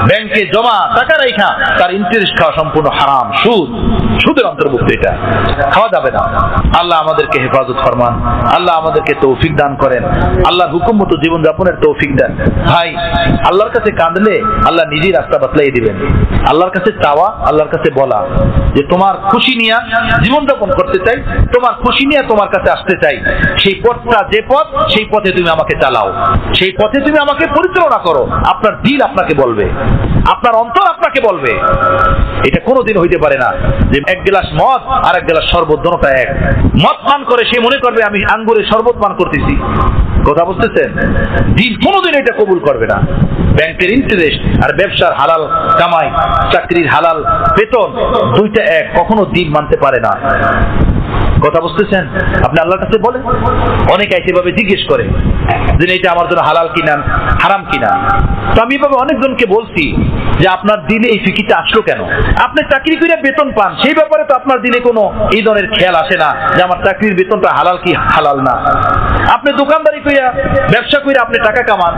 ব্যাংকে জমা টাকা রাখা তার ইন্টারেস্ট খাওয়া সম্পূর্ণ হারাম, সুদ, সুদের অন্তর্ভুক্ত, এটা খাওয়া যাবে না। আল্লাহ আমাদেরকে হেফাজত ফরমান, আল্লাহ আমাদেরকে তৌফিক দান করেন, আল্লাহর হুকুম মতো জীবন যাপনের তৌফিক দেন। ভাই আল্লাহর কাছে কাঁদলে আল্লাহ নিজেই রাস্তা বাতলাই দিবেন। আল্লাহর কাছে চাওয়া, আল্লাহর কাছে বলা যে তোমার খুশি নিয়ে জীবন যাপন করতে চাই, তোমার খুশি নিয়ে তোমার কাছে আসতে চাই, সেই পথটা যে পথ, সেই পথে তুমি আমাকে চালাও, সেই পথে তুমি আমাকে পরিচালনা করো। আপনার দিল আপনাকে বলবে, আপনার অন্তর আপনাকে বলবে। এটা কোনোদিন হইতে পারে না যে এক গ্লাস মদ আর এক গ্লাস শরবত দুটোটা এক। মদ পান করে সে মনে করবে আমি আঙ্গুরের শরবত পান করতেছি। কথা বুঝতেছেন? দিল কোনোদিন এটা কবুল করবে না। ব্যাংকের ইন্টারেস্ট আর ব্যবসার হালাল কামাই, চাকরির হালাল বেতন, দুইটা এক, কখনো দিল মানতে পারে না। কথা বুঝতেছেন? আপনি আল্লাহর কাছে বলেন। অনেকে এভাবে জিজ্ঞেস করে যে এটা আমার জন্য হালাল কিনা হারাম কিনা। তো আমি এভাবে অনেকজনকে বলছি যে আপনার দিলে এই ফিকিরটা আসলো কেন? আপনি চাকরি করে বেতন পান, সেই ব্যাপারে তো আপনার দিলে কোনো এই ধরনের খেয়াল আসে না যে আমার চাকরির বেতনটা হালাল কি হালাল না। আপনি দোকানদারি কইরা ব্যবসা কইরা আপনি টাকা কামান,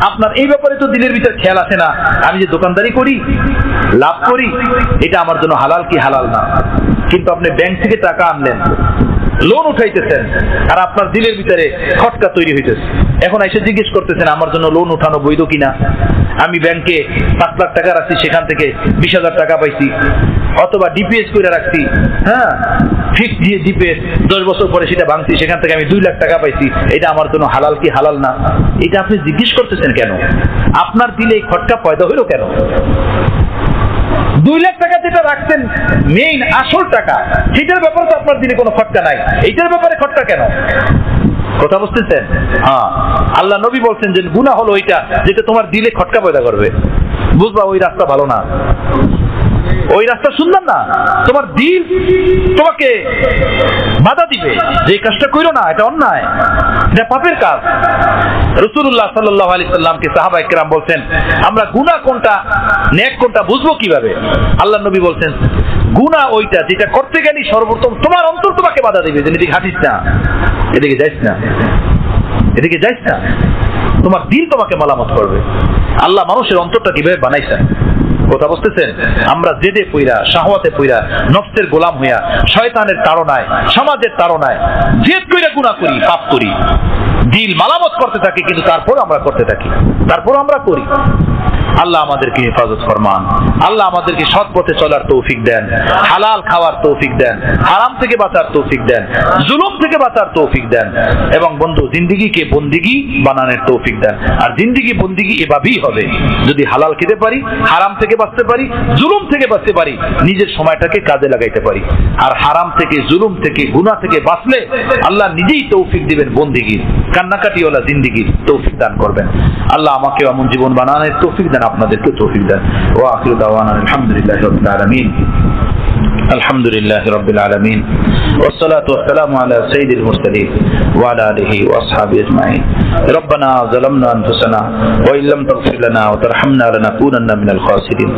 আপনার এই ব্যাপারে তো দিলের ভিতর খেয়াল আসে না আমি যে দোকানদারি করি লাভ করি এটা আমার জন্য হালাল কি হালাল না। কিন্তু আপনি ব্যাংক থেকে টাকা আনলেন, লোন উঠাইতেছেন, আর আপনার দিলের ভিতরে খটকা তৈরি হইতেছে। এখন এসে জিজ্ঞেস করতেছেন আমার জন্য লোন উঠানো বৈধ কিনা। আমি ব্যাংকে 5 লাখ টাকা রাখছি, সেখান থেকে 20,000 টাকা পাইছি, অথবা ডিপিএস করে রাখছি, হ্যাঁ ফিক্স দিয়ে ডিপিএস 10 বছর পরে সেটা ভাঙছি, সেখান থেকে আমি 2 লাখ টাকা পাইছি, এটা আমার জন্য হালাল কি হালাল না। এটা আপনি জিজ্ঞেস করতেছেন কেন? আপনার দিলে এই খটকা পয়দা হইল কেন? 2 লাখ টাকা যেটা রাখছেন মেইন আসল টাকা, সেটার ব্যাপারে তো আপনার দিলে কোনো খটকা নাই, এইটার ব্যাপারে খটকা কেন? কথা বুঝতেছেন? হ্যাঁ, আল্লাহ নবী বলছেন যে গুনাহ হলো ওইটা যেটা তোমার দিলে খটকা পয়দা করবে। বুঝবা ওই রাস্তা ভালো না, ওই রাস্তা সুন্দর না। তোমার দিল তোমাকে বাধা দিবে যে এই কাজটা কইরো না, এটা অন্যায়, এটা পাপের কাজ। রাসূলুল্লাহ সাল্লাল্লাহু আলাইহি সাল্লামকে সাহাবায়ে কেরাম বলছেন আমরা গুনাহ কোনটা নেক কোনটা বুঝবো কিভাবে? আল্লাহ নবী বলছেন গুনাহ ওইটা যেটা করতে গেলে সর্বপ্রথম তোমার অন্তর তোমাকে বাধা দিবে যে এদিকে হাঁটিস না, এদিকে যাইস না, এদিকে যাইস না। তোমার দিল তোমাকে মালামত করবে। আল্লাহ মানুষের অন্তরটা কিভাবে বানাইছেন। কথা বুঝতেছেন? আমরা জেদে পইরা, শাহওয়াতে পইরা, নফসের গোলাম হইয়া, শয়তানের তাড়নায়, সমাজের তাড়নায় জেদ কইরা গুনাহ করি, পাপ করি, দিল মালামত করতে থাকে, কিন্তু তারপর আমরা করতে থাকি, তারপর আমরা করি। আল্লাহ আমাদেরকে হেফাজত ফরমান। আল্লাহ আমাদেরকে সৎ পথে চলার তৌফিক দেন, হালাল খাওয়ার তৌফিক দেন, হারাম থেকে বাঁচার তৌফিক দেন, জুলুম থেকে বাঁচার তৌফিক দেন, এবং বন্ধু জিন্দেগিকে বন্দিগি বানানোর তৌফিক দেন। আর জিন্দেগি বন্দিগি এভাবেই হবে যদি হালাল খেতে পারি, হারাম থেকে বাঁচতে পারি, জুলুম থেকে বাঁচতে পারি, নিজের সময়টাকে কাজে লাগাইতে পারি। আর হারাম থেকে, জুলুম থেকে, গুনাহ থেকে বাঁচলে আল্লাহ নিজেই তৌফিক দিবেন, বন্দিগির কান্নাকাটিওয়ালা জিন্দেগির তৌফিক দান করবেন। আল্লাহ আমাকে এমন জীবন বানানোর তৌফিক দেন, আপনাদেরকে তৌফিক দেন। ওয়া আখিরু দাওয়ানা আলহামদুলিল্লাহি রাব্বিল আলামিন। আলহামদুলিল্লাহি রাব্বিল আলামিন ওয়াসসালাতু ওয়াসসালামু আলা সাইয়্যিদিল মুরসালিন ওয়া আলা আলিহি ওয়া আসহাবিহি আজমাইন। রব্বানা যালামনা আনফুসানা ওয়া ইল্লাম তাগফির লানা ওয়া তারহামনা লানাকুনান্না মিনাল খাসিরিন।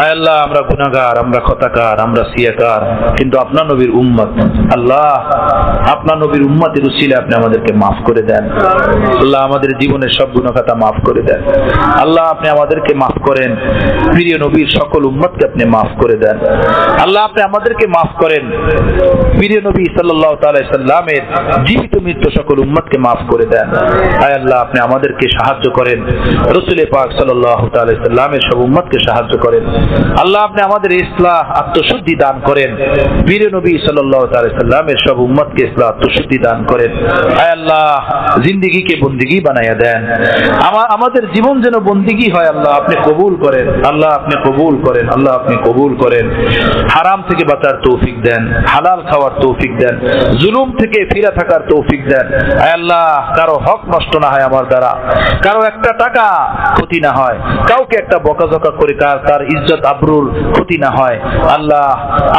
আয় আল্লাহ, আমরা গুনাহগার, আমরা খতাকার, আমরা সিয়াকার, কিন্তু আপনার নবীর উম্মত। আল্লাহ, আপনার নবীর উম্মতের উসিলা আপনি আমাদেরকে মাফ করে দেন। আল্লাহ, আমাদের জীবনের সব গুনাহ খাতা মাফ করে দেন। আল্লাহ, আপনি আমাদেরকে মাফ করেন। প্রিয় নবীর সকল উম্মতকে আপনি মাফ করে দেন। আল্লাহ, আপনি আমাদেরকে মাফ করেন। প্রিয় নবী সাল্লাল্লাহু তাআলা সাল্লামের জীবিত মৃত্যু সকল উম্মতকে মাফ করে দেন। আয় আল্লাহ, আপনি আমাদেরকে সাহায্য করেন। রাসূল পাক সাল্লাল্লাহু তাআলা সাল্লামের সব উম্মতকে সাহায্য করেন। আল্লাহ, আপনি আমাদের ইসলাহ, আত্মশুদ্ধি দান করেন। প্রিয় নবী সাল্লাল্লাহু তাআলা সাল্লামের সব উম্মতকে ইসলাহ, আত্মশুদ্ধি দান করেন। আয় আল্লাহ, জিন্দেগিকে বন্দিগি বানায়া দেন। আমাদের জীবন যেন বন্দিগি হয়। আল্লাহ, আপনি কবুল করেন। আল্লাহ, আপনি কবুল করেন। আল্লাহ, আপনি কবুল করেন। হারাম থেকে বাঁচার তৌফিক দেন, হালাল খাওয়ার তৌফিক দেন, জুলুম থেকে ফিরে থাকার তৌফিক দেন। আয় আল্লাহ, কারো হক নষ্ট না হয় আমার দ্বারা, কারো একটা টাকা ক্ষতি না হয়, কাউকে একটা বকাঝকা করে তার ইজ্জত আবরুর ক্ষতি না হয়। আল্লাহ,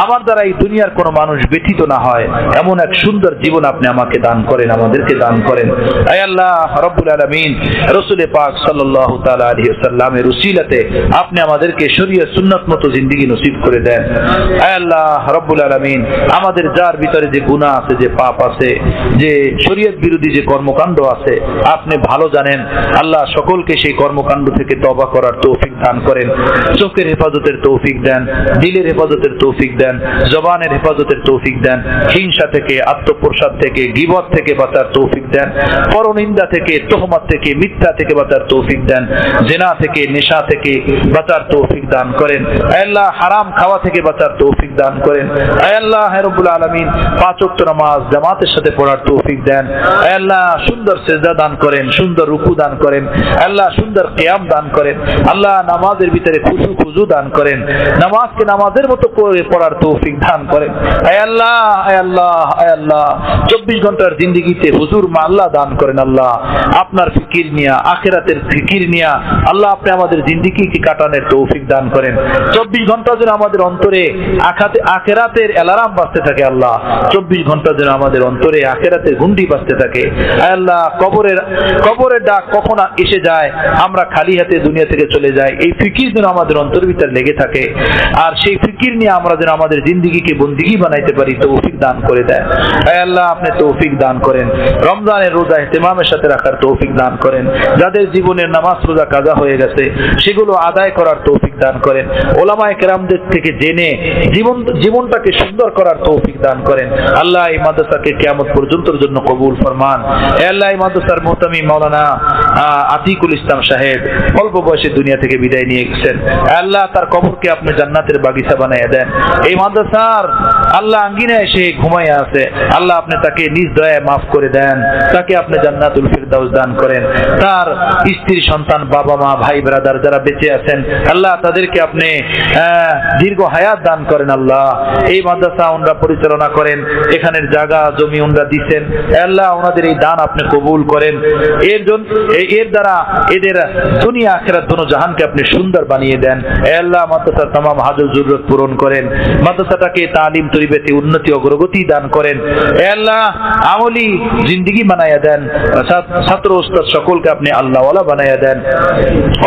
আমার দ্বারা এই দুনিয়ার কোনো মানুষ ব্যথিত না হয়, এমন এক সুন্দর জীবন আপনি আমাকে দান করেন, আমাদেরকে দান করেন। আয় আল্লাহ রব্বুল আলামিন, রাসূল পাক সাল্লাল্লাহু তাআলা আলাইহি ওয়াসাল্লামের উসিলাতে আপনি আমাদেরকে শরীয়ত সুন্নাত মতো জিন্দেগি নসিব করে দেন। আয় আল্লাহ রব্বুল আলামিন, আমাদের যার ভিতরে যে গুনাহ আছে, যে পাপ আছে, যে শরীয়ত বিরোধী যে কর্মকাণ্ড আছে, আপনি ভালো জানেন। আল্লাহ, সকলকে সেই কর্মকাণ্ড থেকে তওবা করার তৌফিক দান করেন। চোখের হেফাজতের তৌফিক দেন, দিলের হেফাজতের তৌফিক দেন, জবানের হেফাজতের তৌফিক দেন, হিংসা থেকে, আত্মপ্রসাদ থেকে, গীবত থেকে বাঁচার তৌফিক দেন, পরনিন্দা থেকে, তোহমত থেকে, মিথ্যা থেকে বাঁচার তৌফিক দেন, জিনা থেকে, নেশা থেকে বাঁচার তৌফিক দান করেন। আল্লাহ, হারাম খাওয়া থেকে বাঁচার তৌফিক দান করেন। আয় আল্লাহ রব্বুল আলামিন 5 ওয়াক্ত নামাজ জামাতের সাথে পড়ার তৌফিক দেন। আয় আল্লাহ সুন্দর সিজদা দান করেন, সুন্দর রুকু দান করেন, আল্লাহ সুন্দর কিয়াম দান করেন। আল্লাহ নামাজের ভিতরে খুশু দান করেন, নামাজকে নামাজের মতো করে পড়ার তৌফিক দান করেন। আয় আল্লাহ, আয় আল্লাহ, আয় আল্লাহ 24 ঘন্টার জিন্দেগিতে হুজুর মা আল্লাহ দান করেন। আল্লাহ আপনার ফিকির নিয়া, আখিরাতের ফিকির নিয়া আল্লাহ আপনি আমাদের জিন্দেগিকে কাটানোর তৌফিক দান করেন। 24 ঘন্টা যেন আমাদের অন্তরে আখিরাতের অ্যালার্ম বাজতে থাকে। আল্লাহ 24 ঘন্টা যেন আমাদের অন্তরে আখিরাতের ঘুন্ডি বাজতে থাকে। আয় আল্লাহ কবরের ডাক কখন এসে যায়, আমরা খালি হাতে দুনিয়া থেকে চলে যাই, এই ফিকির যেন আমাদের অন্তর ভিতরে লেগে থাকে। আর সেই ফিকির নিয়ে আমরা যেন আমাদের জিন্দেগিকে বন্দিগি বানাইতে পারি, তৌফিক দান করে দেন। আয় আল্লাহ আপনি তৌফিক দান করেন। রমজানের রোজা ইহতিমামের সাথে রাখার তৌফিক দান করেন। যাদের জীবনের নামাজ রোজা কাজা হয়ে গেছে সেগুলো আদায় করার তৌফিক দান করেন। ওলামায়ে কেরামদের থেকে জেনে জীবনটাকে সুন্দর করার তৌফিক দান করেন। আল্লাহ এই মাদ্রাসাকে কিয়ামত পর্যন্তর জন্য কবুল ফরমান। আল্লাহ এই মাদ্রাসার মুহতামি মাওলানা আতিকুল ইসলাম সাহেব অল্প বয়সে দুনিয়া থেকে বিদায় নিয়ে গেছেন। আল্লাহ তার কবরকে আপনি জান্নাতের বাগিচা বানিয়ে দেন। এই মাদ্রাসার আল্লাহ আঙ্গিনায় এসে ঘুমাইয়া আছে, আল্লাহ আপনি তাকে নিজ দয়ায় মাফ করে দেন, তাকে আপনি জান্নাতুল ফিরদাউস দান করেন। তার স্ত্রী, সন্তান, বাবা মা, ভাই ব্রাদার যারা বেঁচে আছেন আল্লাহ তাদেরকে আপনি দীর্ঘ হায়াত দান করেন। আল্লাহ এই মাদ্রাসা ওনারা পরিচালনা করেন, এখানের জায়গা জমি ওনারা দিচ্ছেন, আল্লাহ ওনাদের এই দান আপনি কবুল করেন। এর দ্বারা এদের দুনিয়া আখিরাত দোনো জাহানকে আপনি সুন্দর বানিয়ে দেন। আল্লাহ মাদ্রাসার तमाम হাজত জরুরত পূরণ করেন, মাদ্রাসাটাকে তালিম তরবিয়তে উন্নতি অগ্রগতি দান করেন। আল্লাহ আমলি জিন্দেগি বানায়া দেন, ছাত্র ওস্তাদ সকলকে আপনি আল্লাহ ওয়ালা বানায়া দেন।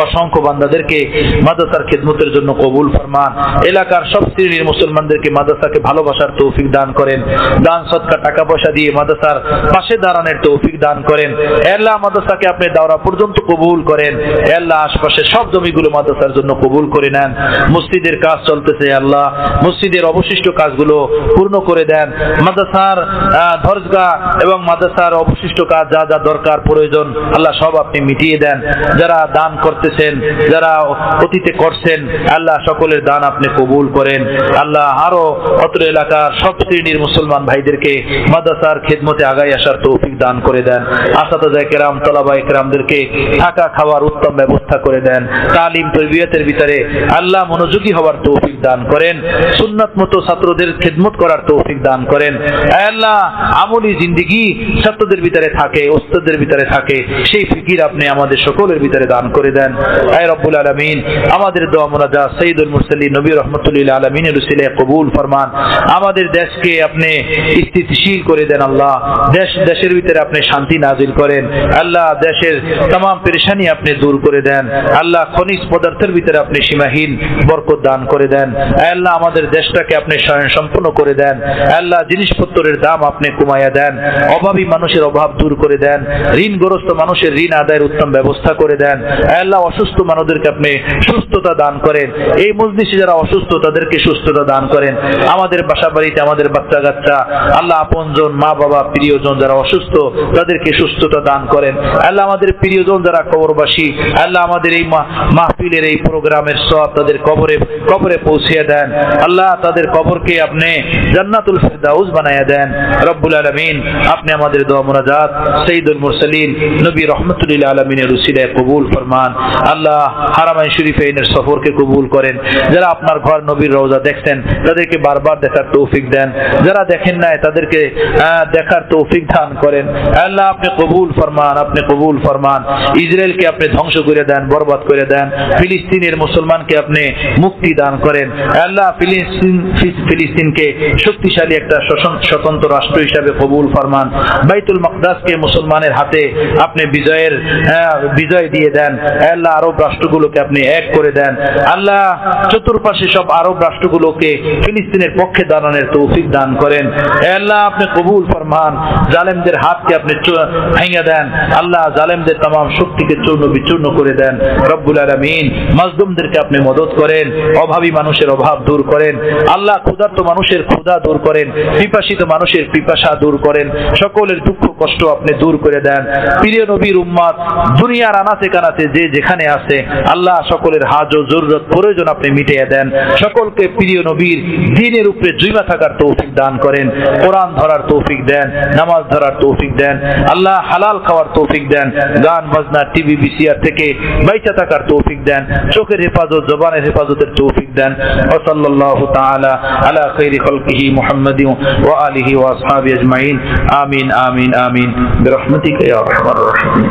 অসংখ্য বান্দাদেরকে মাদ্রাসার খিদমতের জন্য কবুল ফরমান। এলাকার সব শ্রেণীর মুসলমানদেরকে মাদ্রাসাকে ভালোবাসার তৌফিক দান করেন। দান সদকা টাকা পয়সা দিয়ে মাদ্রাসার পাশে দাঁড়ানোর তৌফিক দান করেন। আল্লাহ মাদ্রাসাকে আপনি দাওরা পর্যন্ত কবুল করেন। আল্লাহ আশপাশের সব জমিগুলো মাদ্রাসার জন্য কবুল করে নেন। মসজিদের কাজ চলতেছে, আল্লাহ মসজিদের অবশিষ্ট কাজগুলো পূর্ণ করে দেন। মাদ্রাসার দরজা এবং মাদ্রাসার অবশিষ্ট কাজ যা যা দরকার প্রয়োজন আল্লাহ সব আপনি মিটিয়ে দেন। যারা দান করতেছেন, যারা অতীতে করছেন আল্লাহ সকলের দান আপনি কবুল করেন। আল্লাহ আরো অত্র এলাকার সব শ্রেণীর মুসলমান ভাইদেরকে মাদ্রাসার খিদমতে আগাই আসার তৌফিক দান করে দেন। আসাতায়ে কেরাম, তলাবায়ে কেরামদেরকে থাকা খাওয়ার উত্তম ব্যবস্থা করে দেন। তালিম তরবিয়তের ভিতরে আল্লাহ মনোযোগী হওয়ার তৌফিক দান করেন। সুন্নাত মতো ছাত্রদের খিদমত করার তৌফিক দান করেন। আল্লাহ আমলি জিন্দেগি ছাত্রদের ভিতরে থাকে, ওস্তাদদের ভিতরে থাকে, সেই ফিকির আপনি আমাদের সকলের ভিতরে দান করে দেন। আয় রব্বুল আলামিন আমাদের দোয়া মুনাজাত সাইয়্যিদুল মুরসালিন নবী রাহমাতুল আলামিনের উসিলায় কবুল ফরমান। আমাদের দেশকে আপনি স্থিতিশীল করে দেন। আল্লাহ দেশের ভিতরে আপনি শান্তি নাজিল করেন। আল্লাহ দেশের तमाम পেরেশানি আপনি দূর করে দেন। আল্লাহ খনিজ পদার্থের ভিতরে আপনি সীমাহীন বরকত দান করে দেন। আল্লাহ আমাদের দেশটাকে আপনি স্বয়ং সম্পূর্ণ করে দেন। আল্লাহ জিনিসপত্রের দাম আপনি কমাইয়া দেন। অভাবী মানুষের অভাব দূর করে দেন। ঋণগ্রস্ত মানুষের ঋণ আদায়ের উত্তম ব্যবস্থা করে দেন। আল্লাহ অসুস্থ মানুষদেরকে আপনি সুস্থতা দান করেন। এই মজলিসে যারা অসুস্থ তাদেরকে সুস্থতা দান করেন। আমাদের বাসা বাড়িতে আমাদের বাচ্চা কাচ্চা আল্লাহ আপনজন, মা বাবা, প্রিয়জন যারা অসুস্থ তাদেরকে সুস্থতা দান করেন। আল্লাহ আমাদের প্রিয়জন যারা কবরবাসী আল্লাহ আমাদের এই মাহফিলের এই প্রোগ্রামের সওয়াব তাদের কবরে পৌঁছে দেন। আল্লাহ তাদের কবরকে আপনি জান্নাতুল ফিরদাউস বানায়া দেন। রব্বুল আলামিন আপনি আমাদের দোয়া মুনাজাত সাইয়্যিদুল মুরসালিন নবী রাহমাতুল আলামিনের উসিলায় কবুল ফরমান। আল্লাহ হারামাইন শরীফাইনের সফরকে কবুল করেন। যারা আপনার ঘর নবীর রওজা দেখছেন তাদেরকে বারবার দেখার তৌফিক দেন। যারা দেখেন নাই তাদেরকে দেখার তৌফিক দান করেন। আল্লাহ আপনি কবুল ফরমান, আপনি কবুল ফরমান। ইসরায়েলকে আপনি ধ্বংস করে দেন, বরবাদ করে দেন। ফিলিস্তিনের মুসলমানকে আপনি মুক্তি দান করেন। আল্লাহ ফিলিস্তিনকে শক্তিশালী একটা স্বতন্ত্র রাষ্ট্র হিসাবে কবুল ফরমান। বাইতুল মাকদাসকে মুসলমানের হাতে আপনি বিজয় দিয়ে দেন। আল্লাহ আরব রাষ্ট্রগুলোকে আপনি এক করে দেন। আল্লাহ চতুর্পাশে সব আরব রাষ্ট্রগুলোকে ফিলিস্তিনের পক্ষে দাঁড়ানোর তৌফিক দান করেন। আল্লাহ আপনি কবুল ফরমান। জালেমদের হাতকে আপনি ভেঙে দেন। আল্লাহ জালেমদের तमाम শক্তিকে চূর্ণ বিচূর্ণ করে দেন। রব্বুল আলামিন মাজলুমদেরকে আপনি মদদ করেন। অভাবী মানুষের অভাব দূর করেন। আল্লাহ ক্ষুধার্ত মানুষের ক্ষুধা দূর করেন। পিপাসিত মানুষের পিপাসা দূর করেন। সকলের দুঃখ কষ্ট আপনি দূর করে দেন। প্রিয় নবীর উম্মত দুনিয়ার আনাচে কানাচে যে যেখানে আছে আল্লাহ সকলের হাজত জরুরত প্রয়োজন আপনি মিটিয়ে দেন। সকলকে প্রিয় নবীর দ্বীনের উপরে জুইমা থাকার তৌফিক দান করেন, কোরআন ধরার তৌফিক দেন, নামাজ ধরার তৌফিক দেন, আল্লাহ হালাল খাওয়ার তৌফিক দেন, গান বাজনা টিভি বিসিআর থেকে বাইচা থাকার তৌফিক দেন, চোখের হেফাজত জবানের হেফাজতের তৌফিক দেন। ওয়া সাল্লাল্লাহু তাআলা আলা খাইরি খালকিহি মুহাম্মাদিন ওয়া আলিহি ওয়া আসহাবিহি আজমাইন। আমিন আমিন আমিন বিরহমাতিকা ইয়া আরহামার রাহিমিন।